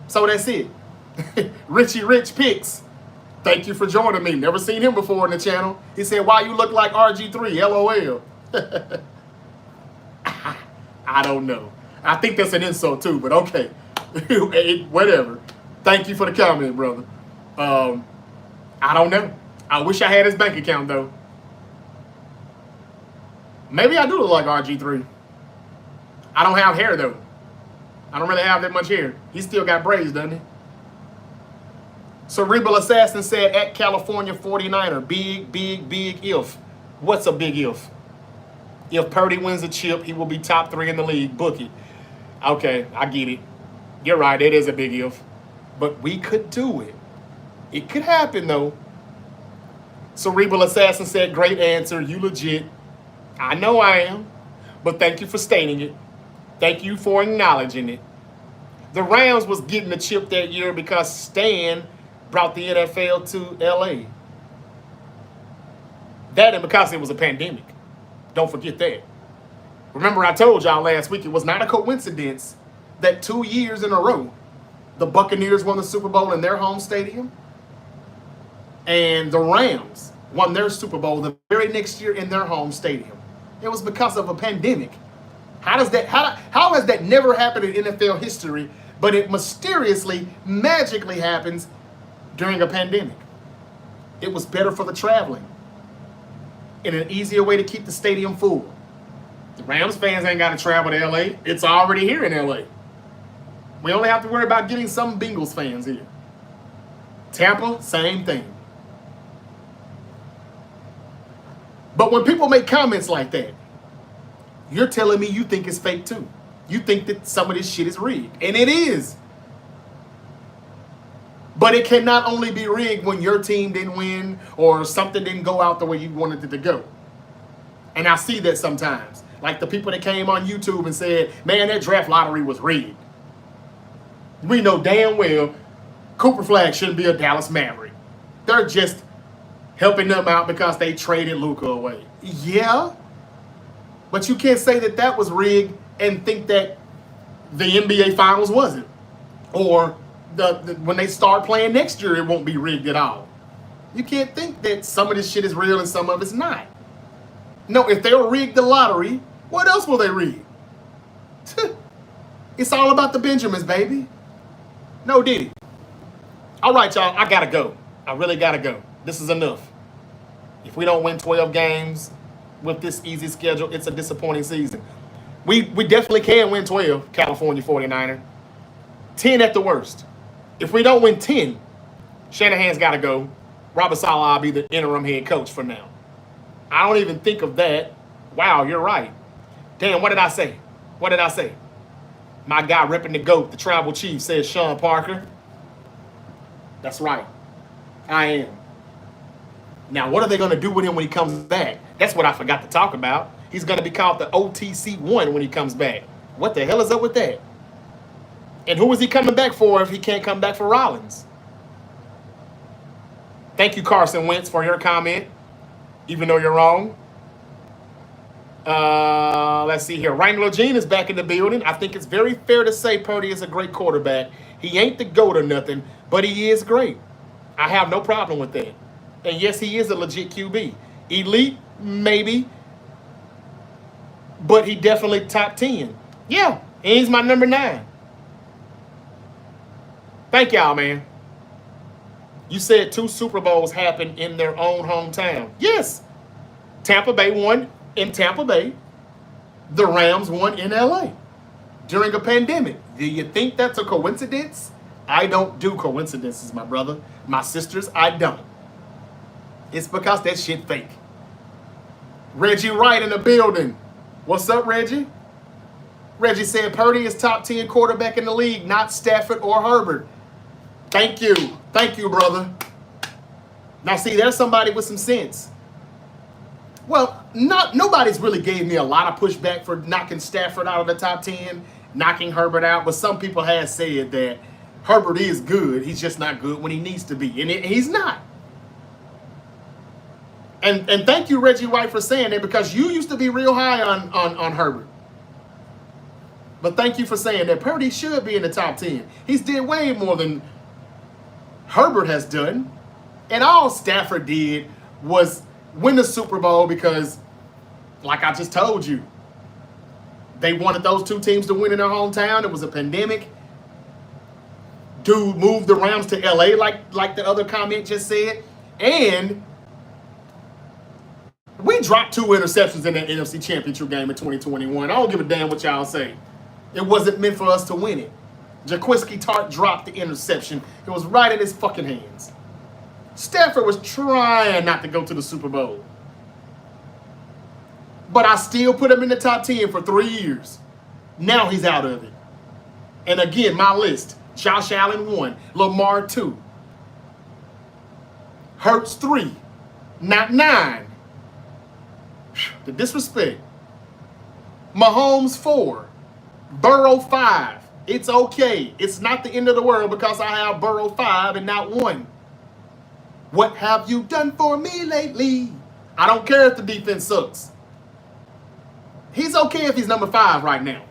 So that's it. Richie Rich Picks. Thank you for joining me. Never seen him before on the channel. He said, why you look like RG3? LOL. I don't know. I think that's an insult too, but okay. Whatever. Thank you for the comment, brother. I don't know. I wish I had his bank account though. Maybe I do look like RG3. I don't have hair, though. I don't really have that much hair. He still got braids, doesn't he? Cerebral Assassin said, at California 49er, big if. What's a big if? If Purdy wins the chip, he will be top 3 in the league. Book it. Okay, I get it. You're right, it is a big if. But we could do it. It could happen, though. Cerebral Assassin said, great answer. You legit. I know I am, but thank you for stating it. Thank you for acknowledging it. The Rams was getting the chip that year because Stan brought the NFL to LA. That and because it was a pandemic. Don't forget that. Remember I told y'all last week it was not a coincidence that 2 years in a row the Buccaneers won the Super Bowl in their home stadium and the Rams won their Super Bowl the very next year in their home stadium. It was because of a pandemic. How has that never happened in NFL history, but it mysteriously, magically happens during a pandemic? It was better for the traveling and an easier way to keep the stadium full. The Rams fans ain't got to travel to LA. It's already here in LA. We only have to worry about getting some Bengals fans here. Tampa, same thing. But But when people make comments like that, you're telling me you think it's fake too. You think that some of this shit is rigged. And it is. But it cannot only be rigged when your team didn't win or something didn't go out the way you wanted it to go. And I see that sometimes. Like the people that came on YouTube and said, man, that draft lottery was rigged. We know damn well Cooper Flagg shouldn't be a Dallas Maverick. They're just helping them out because they traded Luka away. Yeah. But you can't say that that was rigged and think that the NBA Finals wasn't. Or when they start playing next year, it won't be rigged at all. You can't think that some of this shit is real and some of it's not. No, if they were rigged the lottery, what else will they rig? It's all about the Benjamins, baby. No Diddy. All right, y'all, I gotta go. I really gotta go. This is enough. If we don't win 12 games with this easy schedule, it's a disappointing season. We definitely can win 12, California 49er. 10 at the worst. If we don't win 10, Shanahan's got to go. Robert Saleh will be the interim head coach for now. I don't even think of that. Wow, you're right. Damn, what did I say? What did I say? My guy repping the GOAT, the tribal chief, says Sean Parker. That's right. I am. Now, what are they going to do with him when he comes back? That's what I forgot to talk about. He's going to be called the OTC1 when he comes back. What the hell is up with that? And who is he coming back for if he can't come back for Rollins? Thank you, Carson Wentz, for your comment, even though you're wrong. Let's see here. Wrangler Gene is back in the building. I think it's very fair to say Purdy is a great quarterback. He ain't the GOAT or nothing, but he is great. I have no problem with that. And yes, he is a legit QB. Elite, maybe, but he definitely top 10. Yeah, and he's my number 9. Thank y'all, man. You said 2 Super Bowls happened in their own hometown. Yes. Tampa Bay won in Tampa Bay. The Rams won in LA during a pandemic. Do you think that's a coincidence? I don't do coincidences, my brother. My sisters, I don't. It's because that shit fake. Reggie Wright in the building. What's up, Reggie? Reggie said Purdy is top 10 quarterback in the league, not Stafford or Herbert. Thank you. Thank you, brother. Now, see, there's somebody with some sense. Well, nobody's really gave me a lot of pushback for knocking Stafford out of the top 10, knocking Herbert out, but some people have said that Herbert is good. He's just not good when he needs to be, and he's not. And thank you, Reggie White, for saying that, because you used to be real high on Herbert. But thank you for saying that Purdy should be in the top 10. He's did way more than Herbert has done. And all Stafford did was win the Super Bowl because, like I just told you, they wanted those 2 teams to win in their hometown. It was a pandemic. Dude moved the Rams to LA like the other comment just said. And we dropped 2 interceptions in that NFC Championship game in 2021. I don't give a damn what y'all say. It wasn't meant for us to win it. Jaquiski Tartt dropped the interception. It was right in his fucking hands. Stafford was trying not to go to the Super Bowl. But I still put him in the top 10 for 3 years. Now he's out of it. And again, my list. Josh Allen 1. Lamar 2. Hurts 3. Not 9. The disrespect. Mahomes 4. Burrow 5. It's okay. It's not the end of the world because I have Burrow 5 and not 1. What have you done for me lately? I don't care if the defense sucks. He's okay if he's number 5 right now.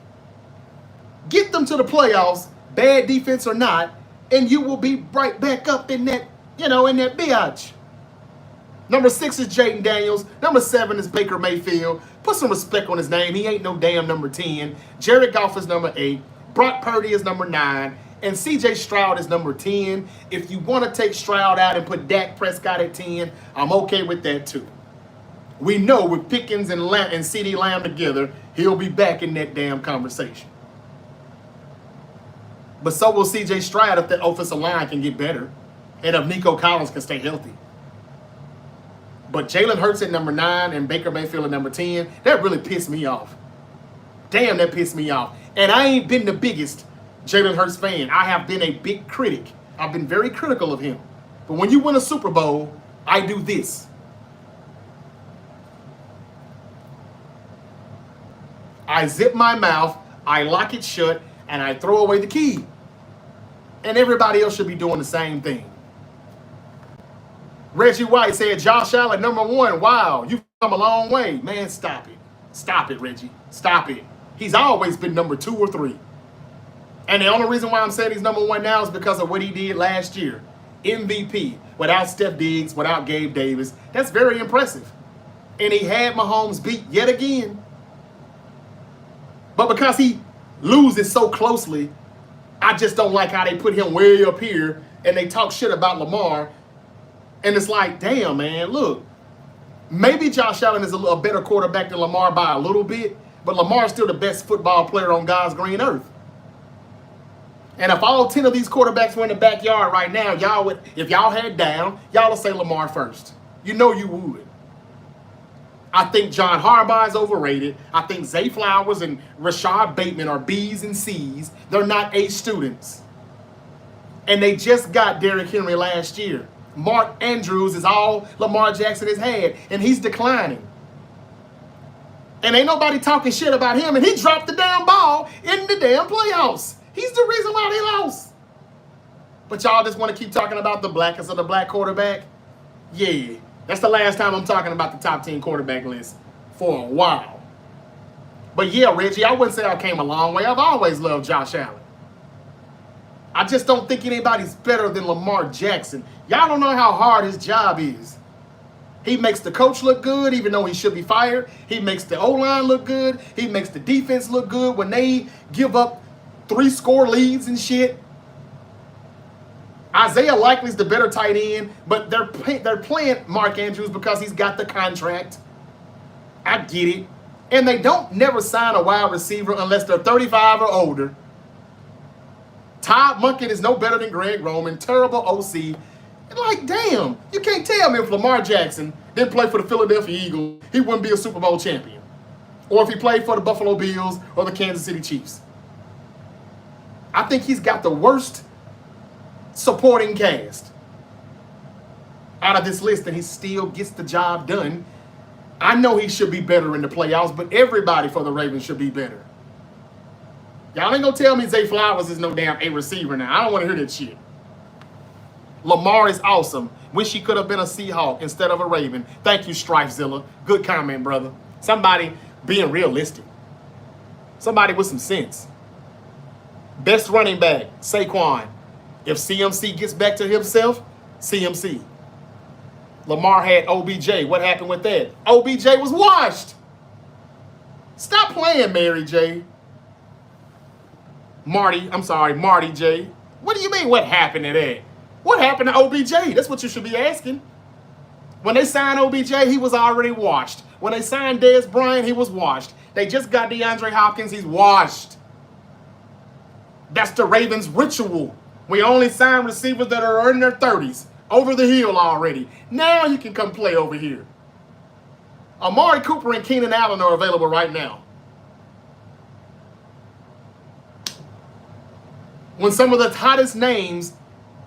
Get them to the playoffs, bad defense or not, and you will be right back up in that, in that biatch. Number 6 is Jaden Daniels. Number 7 is Baker Mayfield. Put some respect on his name. He ain't no damn number 10. Jared Goff is number 8. Brock Purdy is number 9. And C.J. Stroud is number 10. If you want to take Stroud out and put Dak Prescott at 10, I'm okay with that too. We know with Pickens and CeeDee Lamb together, he'll be back in that damn conversation. But so will C.J. Stroud if the offensive line can get better and if Nico Collins can stay healthy. But Jalen Hurts at number 9 and Baker Mayfield at number 10, that really pissed me off. Damn, that pissed me off. And I ain't been the biggest Jalen Hurts fan. I have been a big critic. I've been very critical of him. But when you win a Super Bowl, I do this. I zip my mouth, I lock it shut, and I throw away the key. And everybody else should be doing the same thing. Reggie White said, Josh Allen, number 1. Wow, you've come a long way. Man, stop it. Stop it, Reggie. Stop it. He's always been number 2 or 3. And the only reason why I'm saying he's number 1 now is because of what he did last year. MVP, without Steph Diggs, without Gabe Davis. That's very impressive. And he had Mahomes beat yet again. But because he loses so closely, I just don't like how they put him way up here and they talk shit about Lamar. And it's like, damn, man, look. Maybe Josh Allen is a better quarterback than Lamar by a little bit, but Lamar's still the best football player on God's green earth. And if all 10 of these quarterbacks were in the backyard right now, y'all would, if y'all had down, y'all would say Lamar first. You know you would. I think John Harbaugh is overrated. I think Zay Flowers and Rashad Bateman are B's and C's. They're not A students. And they just got Derrick Henry last year. Mark Andrews is all Lamar Jackson has had, and he's declining. And ain't nobody talking shit about him, and he dropped the damn ball in the damn playoffs. He's the reason why they lost. But y'all just want to keep talking about the blackest of the black quarterback? Yeah. That's the last time I'm talking about the top 10 quarterback list for a while. But yeah, Reggie, I wouldn't say I came a long way. I've always loved Josh Allen. I just don't think anybody's better than Lamar Jackson. Y'all don't know how hard his job is. He makes the coach look good even though he should be fired. He makes the O-line look good. He makes the defense look good when they give up 3-score leads and shit. Isaiah Likely's the better tight end, but they're playing Mark Andrews because he's got the contract. I get it. And they don't never sign a wide receiver unless they're 35 or older. Todd Monken is no better than Greg Roman. Terrible OC. And like, damn, you can't tell me if Lamar Jackson didn't play for the Philadelphia Eagles, he wouldn't be a Super Bowl champion. Or if he played for the Buffalo Bills or the Kansas City Chiefs. I think he's got the worst supporting cast out of this list, and he still gets the job done. I know he should be better in the playoffs, but everybody for the Ravens should be better. Y'all ain't gonna tell me Zay Flowers is no damn A receiver now. I don't want to hear that shit. Lamar is awesome. Wish he could have been a Seahawk instead of a Raven. Thank you, Strifezilla. Good comment, brother. Somebody being realistic. Somebody with some sense. Best running back, Saquon. If CMC gets back to himself, CMC. Lamar had OBJ. What happened with that? OBJ was washed. Stop playing, Mary J. Marty J. What do you mean, what happened to that? What happened to OBJ? That's what you should be asking. When they signed OBJ, he was already washed. When they signed Dez Bryant, he was washed. They just got DeAndre Hopkins, he's washed. That's the Ravens' ritual. We only sign receivers that are in their 30s. Over the hill already. Now you can come play over here. Amari Cooper and Keenan Allen are available right now. When some of the hottest names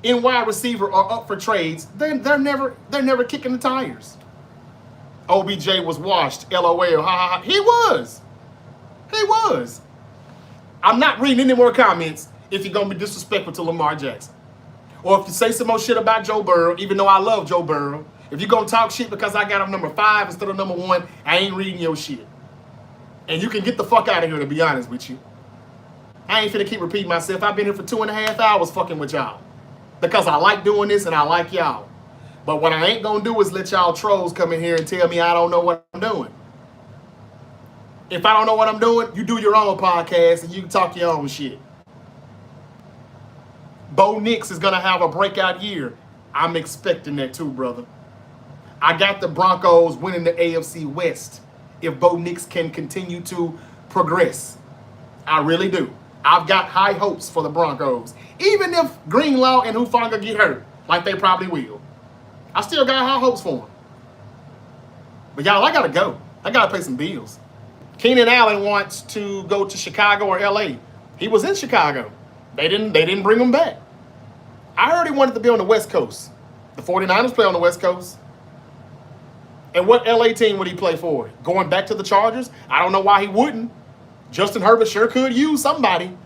in wide receiver are up for trades, they're never kicking the tires. OBJ was washed. LOL. Ha ha ha. He was. He was. I'm not reading any more comments if you're going to be disrespectful to Lamar Jackson. Or if you say some more shit about Joe Burrow, even though I love Joe Burrow, if you're going to talk shit because I got him number 5 instead of number 1, I ain't reading your shit. And you can get the fuck out of here, to be honest with you. I ain't finna keep repeating myself. I've been here for 2.5 hours fucking with y'all. Because I like doing this and I like y'all. But what I ain't going to do is let y'all trolls come in here and tell me I don't know what I'm doing. If I don't know what I'm doing, you do your own podcast and you can talk your own shit. Bo Nix is going to have a breakout year. I'm expecting that too, brother. I got the Broncos winning the AFC West if Bo Nix can continue to progress. I really do. I've got high hopes for the Broncos. Even if Greenlaw and Hufanga get hurt, like they probably will. I still got high hopes for them. But y'all, I gotta go. I gotta pay some bills. Keenan Allen wants to go to Chicago or LA. He was in Chicago. They didn't bring him back. I heard he wanted to be on the West Coast. The 49ers play on the West Coast. And what LA team would he play for? Going back to the Chargers? I don't know why he wouldn't. Justin Herbert sure could use somebody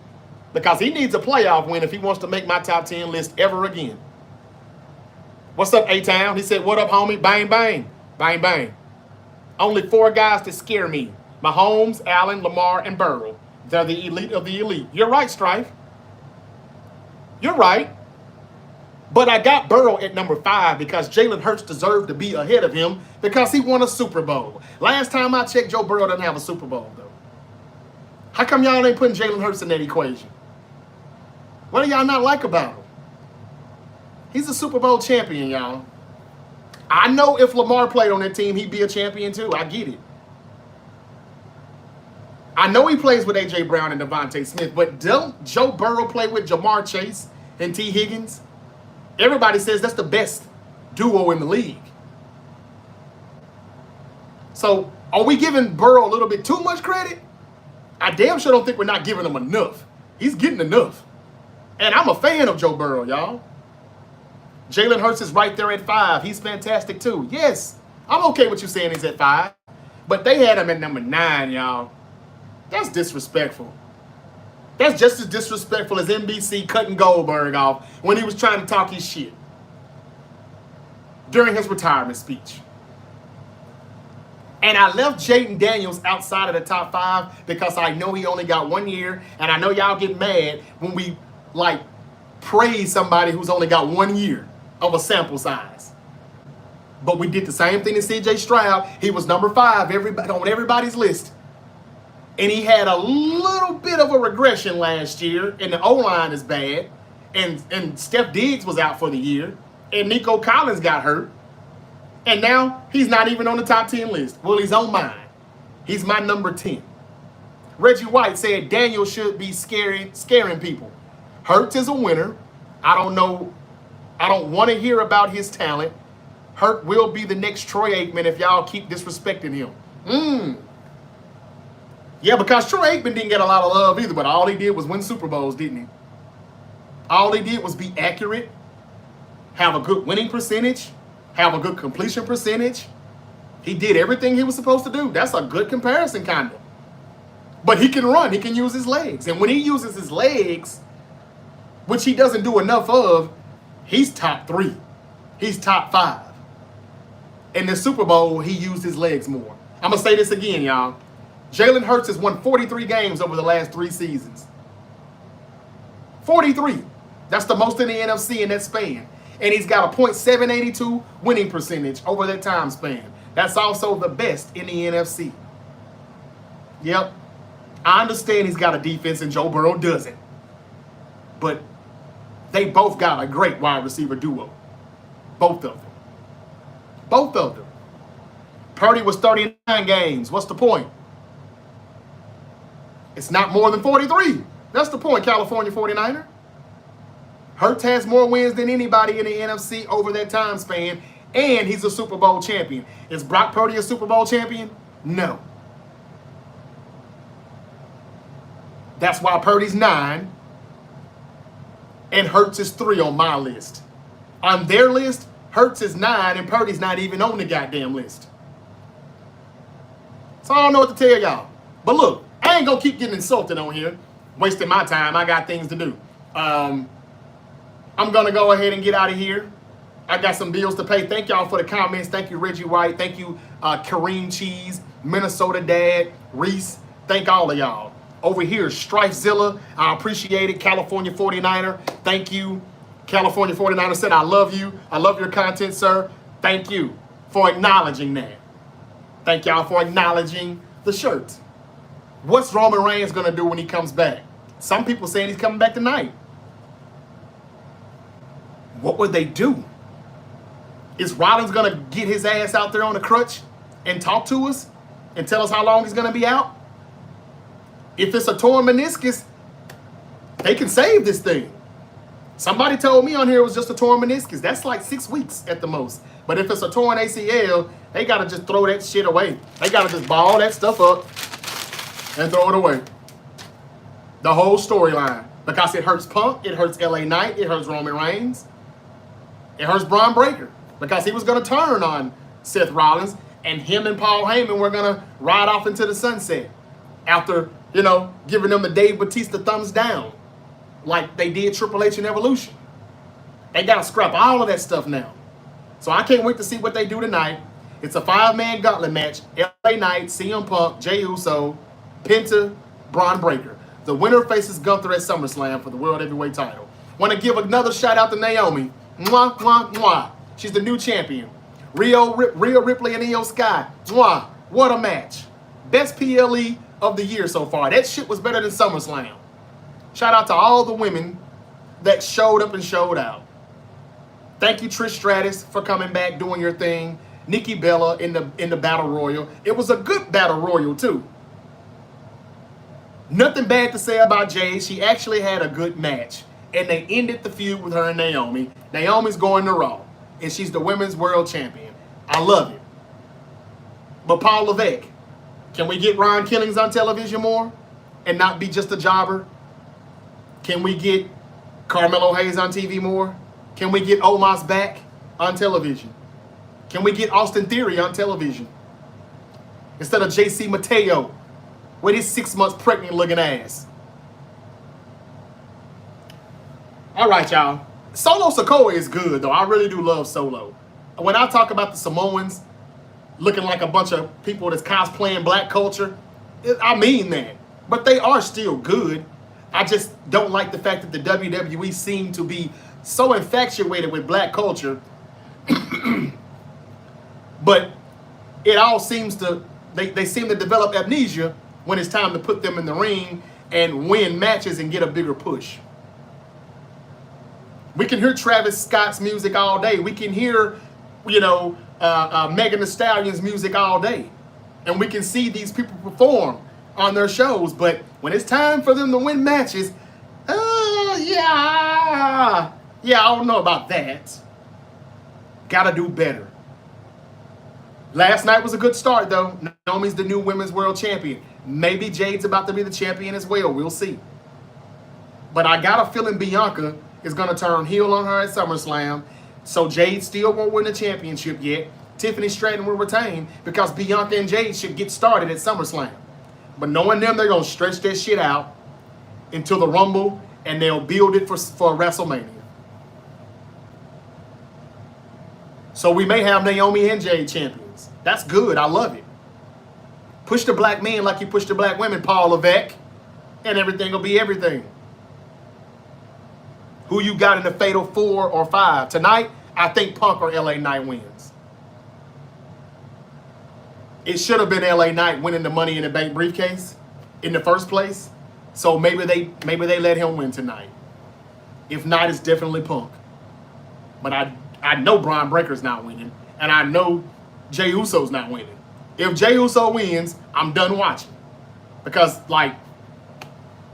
because he needs a playoff win if he wants to make my top 10 list ever again. What's up, A-Town? He said, what up, homie? Bang, bang. Bang, bang. Only 4 guys that scare me. Mahomes, Allen, Lamar, and Burrow. They're the elite of the elite. You're right, Strife. You're right. But I got Burrow at number 5 because Jalen Hurts deserved to be ahead of him because he won a Super Bowl. Last time I checked, Joe Burrow doesn't have a Super Bowl, though. How come y'all ain't putting Jalen Hurts in that equation? What do y'all not like about him? He's a Super Bowl champion, y'all. I know if Lamar played on that team, he'd be a champion too. I get it. I know he plays with A.J. Brown and Devontae Smith, but don't Joe Burrow play with Jamar Chase and T. Higgins? Everybody says that's the best duo in the league. So are we giving Burrow a little bit too much credit? I damn sure don't think we're not giving him enough. He's getting enough. And I'm a fan of Joe Burrow, y'all. Jalen Hurts is right there at 5. He's fantastic too. Yes, I'm okay with you saying he's at 5. But they had him at number 9, y'all. That's disrespectful. That's just as disrespectful as NBC cutting Goldberg off when he was trying to talk his shit during his retirement speech. And I left Jaden Daniels outside of the top 5 because I know he only got 1 year, and I know y'all get mad when we praise somebody who's only got 1 year of a sample size. But we did the same thing to C.J. Stroud. He was number 5 on everybody's list. And he had a little bit of a regression last year, and the O-line is bad. And Steph Diggs was out for the year, and Nico Collins got hurt. And now he's not even on the top 10 list. Well, he's on mine. He's my number 10. Reggie White said Daniel should be scaring people. Hurts is a winner. I don't know. I don't want to hear about his talent. Hurt will be the next Troy Aikman if y'all keep disrespecting him. Yeah, because Troy Aikman didn't get a lot of love either, but all he did was win Super Bowls, didn't he? All he did was be accurate, have a good winning percentage, have a good completion percentage. He did everything he was supposed to do. That's a good comparison, kind of. But he can run. He can use his legs. And when he uses his legs, which he doesn't do enough of, he's top 3. He's top 5. In the Super Bowl, he used his legs more. I'm going to say this again, y'all. Jalen Hurts has won 43 games over the last 3 seasons. 43. That's the most in the NFC in that span. And he's got a .782 winning percentage over that time span. That's also the best in the NFC. Yep. I understand he's got a defense and Joe Burrow doesn't. But they both got a great wide receiver duo. Both of them. Both of them. Purdy was 39 games. What's the point? It's not more than 43. That's the point, California 49er. Hurts has more wins than anybody in the NFC over that time span, and he's a Super Bowl champion. Is Brock Purdy a Super Bowl champion? No. That's why Purdy's 9, and Hurts is 3 on my list. On their list, Hurts is 9, and Purdy's not even on the goddamn list. So I don't know what to tell y'all. But look, I ain't gonna keep getting insulted on here, wasting my time. I got things to do. I'm gonna go ahead and get out of here. I got some bills to pay. Thank y'all for the comments. Thank you, Reggie White. Thank you, Kareem Cheese, Minnesota Dad, Reese. Thank all of y'all. Over here, Strifezilla. I appreciate it. California 49er. Thank you. California 49er said, I love you. I love your content, sir. Thank you for acknowledging that. Thank y'all for acknowledging the shirt. What's Roman Reigns going to do when he comes back? Some people saying he's coming back tonight. What would they do? Is Rollins going to get his ass out there on the crutch and talk to us and tell us how long he's going to be out? If it's a torn meniscus, they can save this thing. Somebody told me on here it was just a torn meniscus. That's like 6 weeks at the most. But if it's a torn ACL, they got to just throw that shit away. They got to just ball that stuff up and throw it away. The whole storyline. Because it hurts Punk, it hurts LA Knight, it hurts Roman Reigns. It hurts Braun Breaker. Because he was going to turn on Seth Rollins, and him and Paul Heyman were going to ride off into the sunset after, you know, giving them the Dave Bautista thumbs down like they did Triple H and Evolution. They got to scrap all of that stuff now. So I can't wait to see what they do tonight. It's a 5-man gauntlet match. LA Knight, CM Punk, Jey Uso, Penta, Braun Breaker. The winner faces Gunther at SummerSlam for the World Heavyweight title. Want to give another shout out to Naomi. Mwah, mwah, mwah. She's the new champion. Rhea Ripley and Io Sky. Mwah. What a match. Best PLE of the year so far. That shit was better than SummerSlam. Shout out to all the women that showed up and showed out. Thank you, Trish Stratus, for coming back, doing your thing. Nikki Bella in the Battle Royal. It was a good Battle Royal, too. Nothing bad to say about Jade. She actually had a good match. And they ended the feud with her and Naomi. Naomi's going to Raw. And she's the women's world champion. I love it. But Paul Levesque, can we get Ron Killings on television more? And not be just a jobber? Can we get Carmelo Hayes on TV more? Can we get Omos back on television? Can we get Austin Theory on television? Instead of JC Mateo with his 6 months pregnant looking ass. All right, y'all. Solo Sikoa is good, though. I really do love Solo. When I talk about the Samoans looking like a bunch of people that's cosplaying black culture, I mean that. But they are still good. I just don't like the fact that the WWE seem to be so infatuated with black culture. But it all seems to, they seem to develop amnesia when it's time to put them in the ring and win matches and get a bigger push. We can hear Travis Scott's music all day. We can hear, you know, Megan Thee Stallion's music all day. And we can see these people perform on their shows. But when it's time for them to win matches, yeah, I don't know about that. Gotta do better. Last night was a good start, though. Naomi's the new women's world champion. Maybe Jade's about to be the champion as well. We'll see. But I got a feeling Bianca is going to turn heel on her at SummerSlam. So Jade still won't win the championship yet. Tiffany Stratton will retain because Bianca and Jade should get started at SummerSlam. But knowing them, they're going to stretch that shit out until the Rumble, and they'll build it for WrestleMania. So we may have Naomi and Jade champions. That's good. I love it. Push the black men like you push the black women, Paul Levesque, and everything will be everything. Who you got in the fatal 4 or 5? Tonight, I think Punk or LA Knight wins. It should have been LA Knight winning the Money in the Bank briefcase in the first place. So maybe they let him win tonight. If not, it's definitely Punk. But I know Braun Breaker's not winning. And I know Jey Uso's not winning. If Jey Uso wins, I'm done watching. Because, like,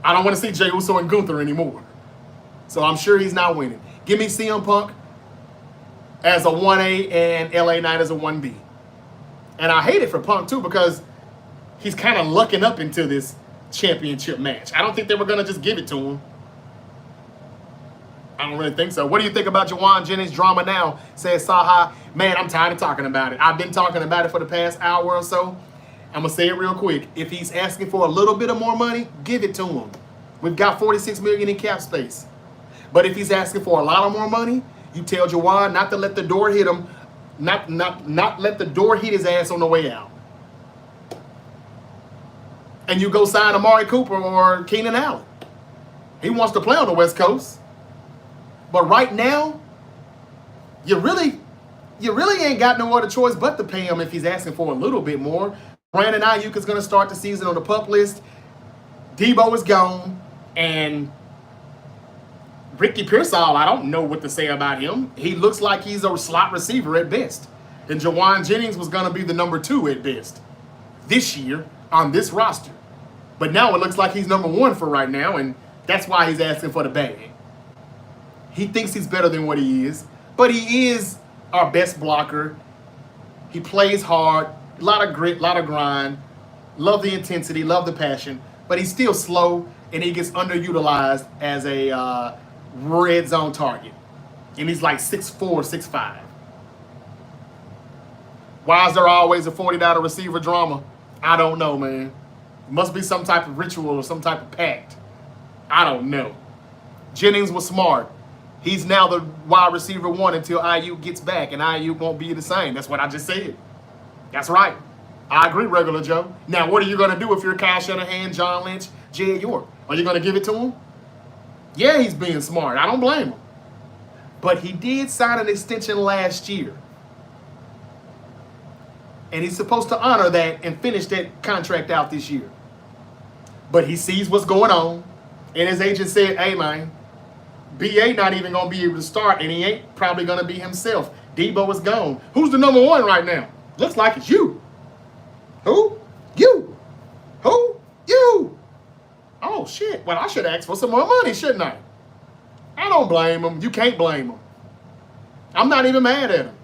I don't want to see Jey Uso and Gunther anymore. So I'm sure he's not winning. Give me CM Punk as a 1A and LA Knight as a 1B. And I hate it for Punk, too, because he's kind of lucking up into this championship match. I don't think they were going to just give it to him. I don't really think so. What do you think about Juwan Jennings' drama now? Says Saha. Man, I'm tired of talking about it. I've been talking about it for the past hour or so. I'm going to say it real quick. If he's asking for a little bit of more money, give it to him. We've got $46 million in cap space. But if he's asking for a lot of more money, you tell Juwan not to let the door hit him, not let the door hit his ass on the way out. And you go sign Amari Cooper or Keenan Allen. He wants to play on the West Coast. But right now, you really ain't got no other choice but to pay him if he's asking for a little bit more. Brandon Ayuk is going to start the season on the PUP list. Debo is gone. And Ricky Pearsall, I don't know what to say about him. He looks like he's a slot receiver at best. And Juwan Jennings was going to be the number 2 at best this year on this roster. But now it looks like he's number 1 for right now, and that's why he's asking for the bag. He thinks he's better than what he is, but he is our best blocker. He plays hard, a lot of grit, a lot of grind. Love the intensity, love the passion, but he's still slow and he gets underutilized as a red zone target. And he's like 6'4", 6'5". Why is there always a 40-dollar receiver drama? I don't know, man. It must be some type of ritual or some type of pact. I don't know. Jennings was smart. He's now the wide receiver 1 until IU gets back, and IU won't be the same. That's what I just said. That's right. I agree, Regular Joe. Now, what are you going to do if you're Kyle Shanahan, John Lynch, Jed York? Are you going to give it to him? Yeah, he's being smart. I don't blame him. But he did sign an extension last year. And he's supposed to honor that and finish that contract out this year. But he sees what's going on. And his agent said, hey, man, BA not even going to be able to start, and he ain't probably going to be himself. Debo is gone. Who's the number 1 right now? Looks like it's you. Who? You. Who? You. Oh, shit. Well, I should ask for some more money, shouldn't I? I don't blame him. You can't blame him. I'm not even mad at him.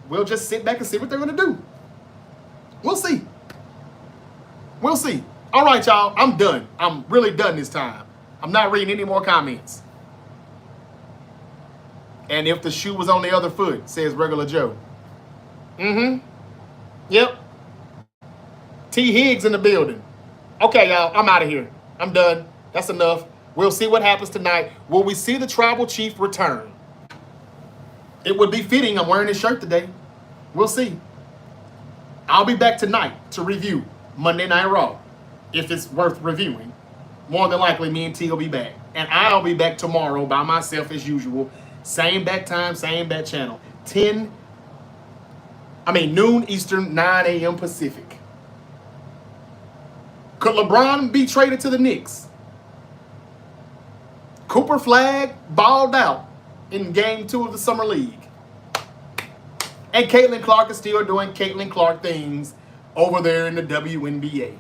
We'll just sit back and see what they're going to do. We'll see. We'll see. All right, y'all. I'm done. I'm really done this time. I'm not reading any more comments. And if the shoe was on the other foot, says Regular Joe. Yep. T. Higgs in the building. Okay, y'all. I'm out of here. I'm done. That's enough. We'll see what happens tonight. Will we see the tribal chief return? It would be fitting. I'm wearing this shirt today. We'll see. I'll be back tonight to review Monday Night Raw, if it's worth reviewing. More than likely, me and T will be back. And I'll be back tomorrow by myself as usual. Same bat time, same bat channel. Noon Eastern, 9 a.m. Pacific. Could LeBron be traded to the Knicks? Cooper Flag balled out in Game 2 of the Summer League. And Caitlin Clark is still doing Caitlin Clark things over there in the WNBA.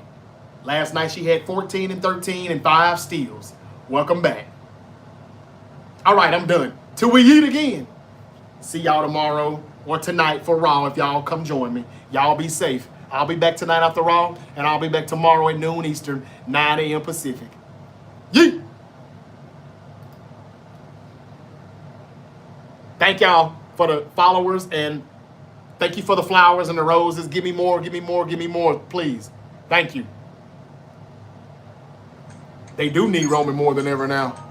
Last night she had 14 and 13 and 5 steals. Welcome back. All right, I'm done. Till we eat again. See y'all tomorrow or tonight for Raw if y'all come join me. Y'all be safe. I'll be back tonight after Raw, and I'll be back tomorrow at noon Eastern, 9 a.m. Pacific. Yeet! Thank y'all for the followers, and thank you for the flowers and the roses. Give me more, give me more, give me more, please. Thank you. They do need Roman more than ever now.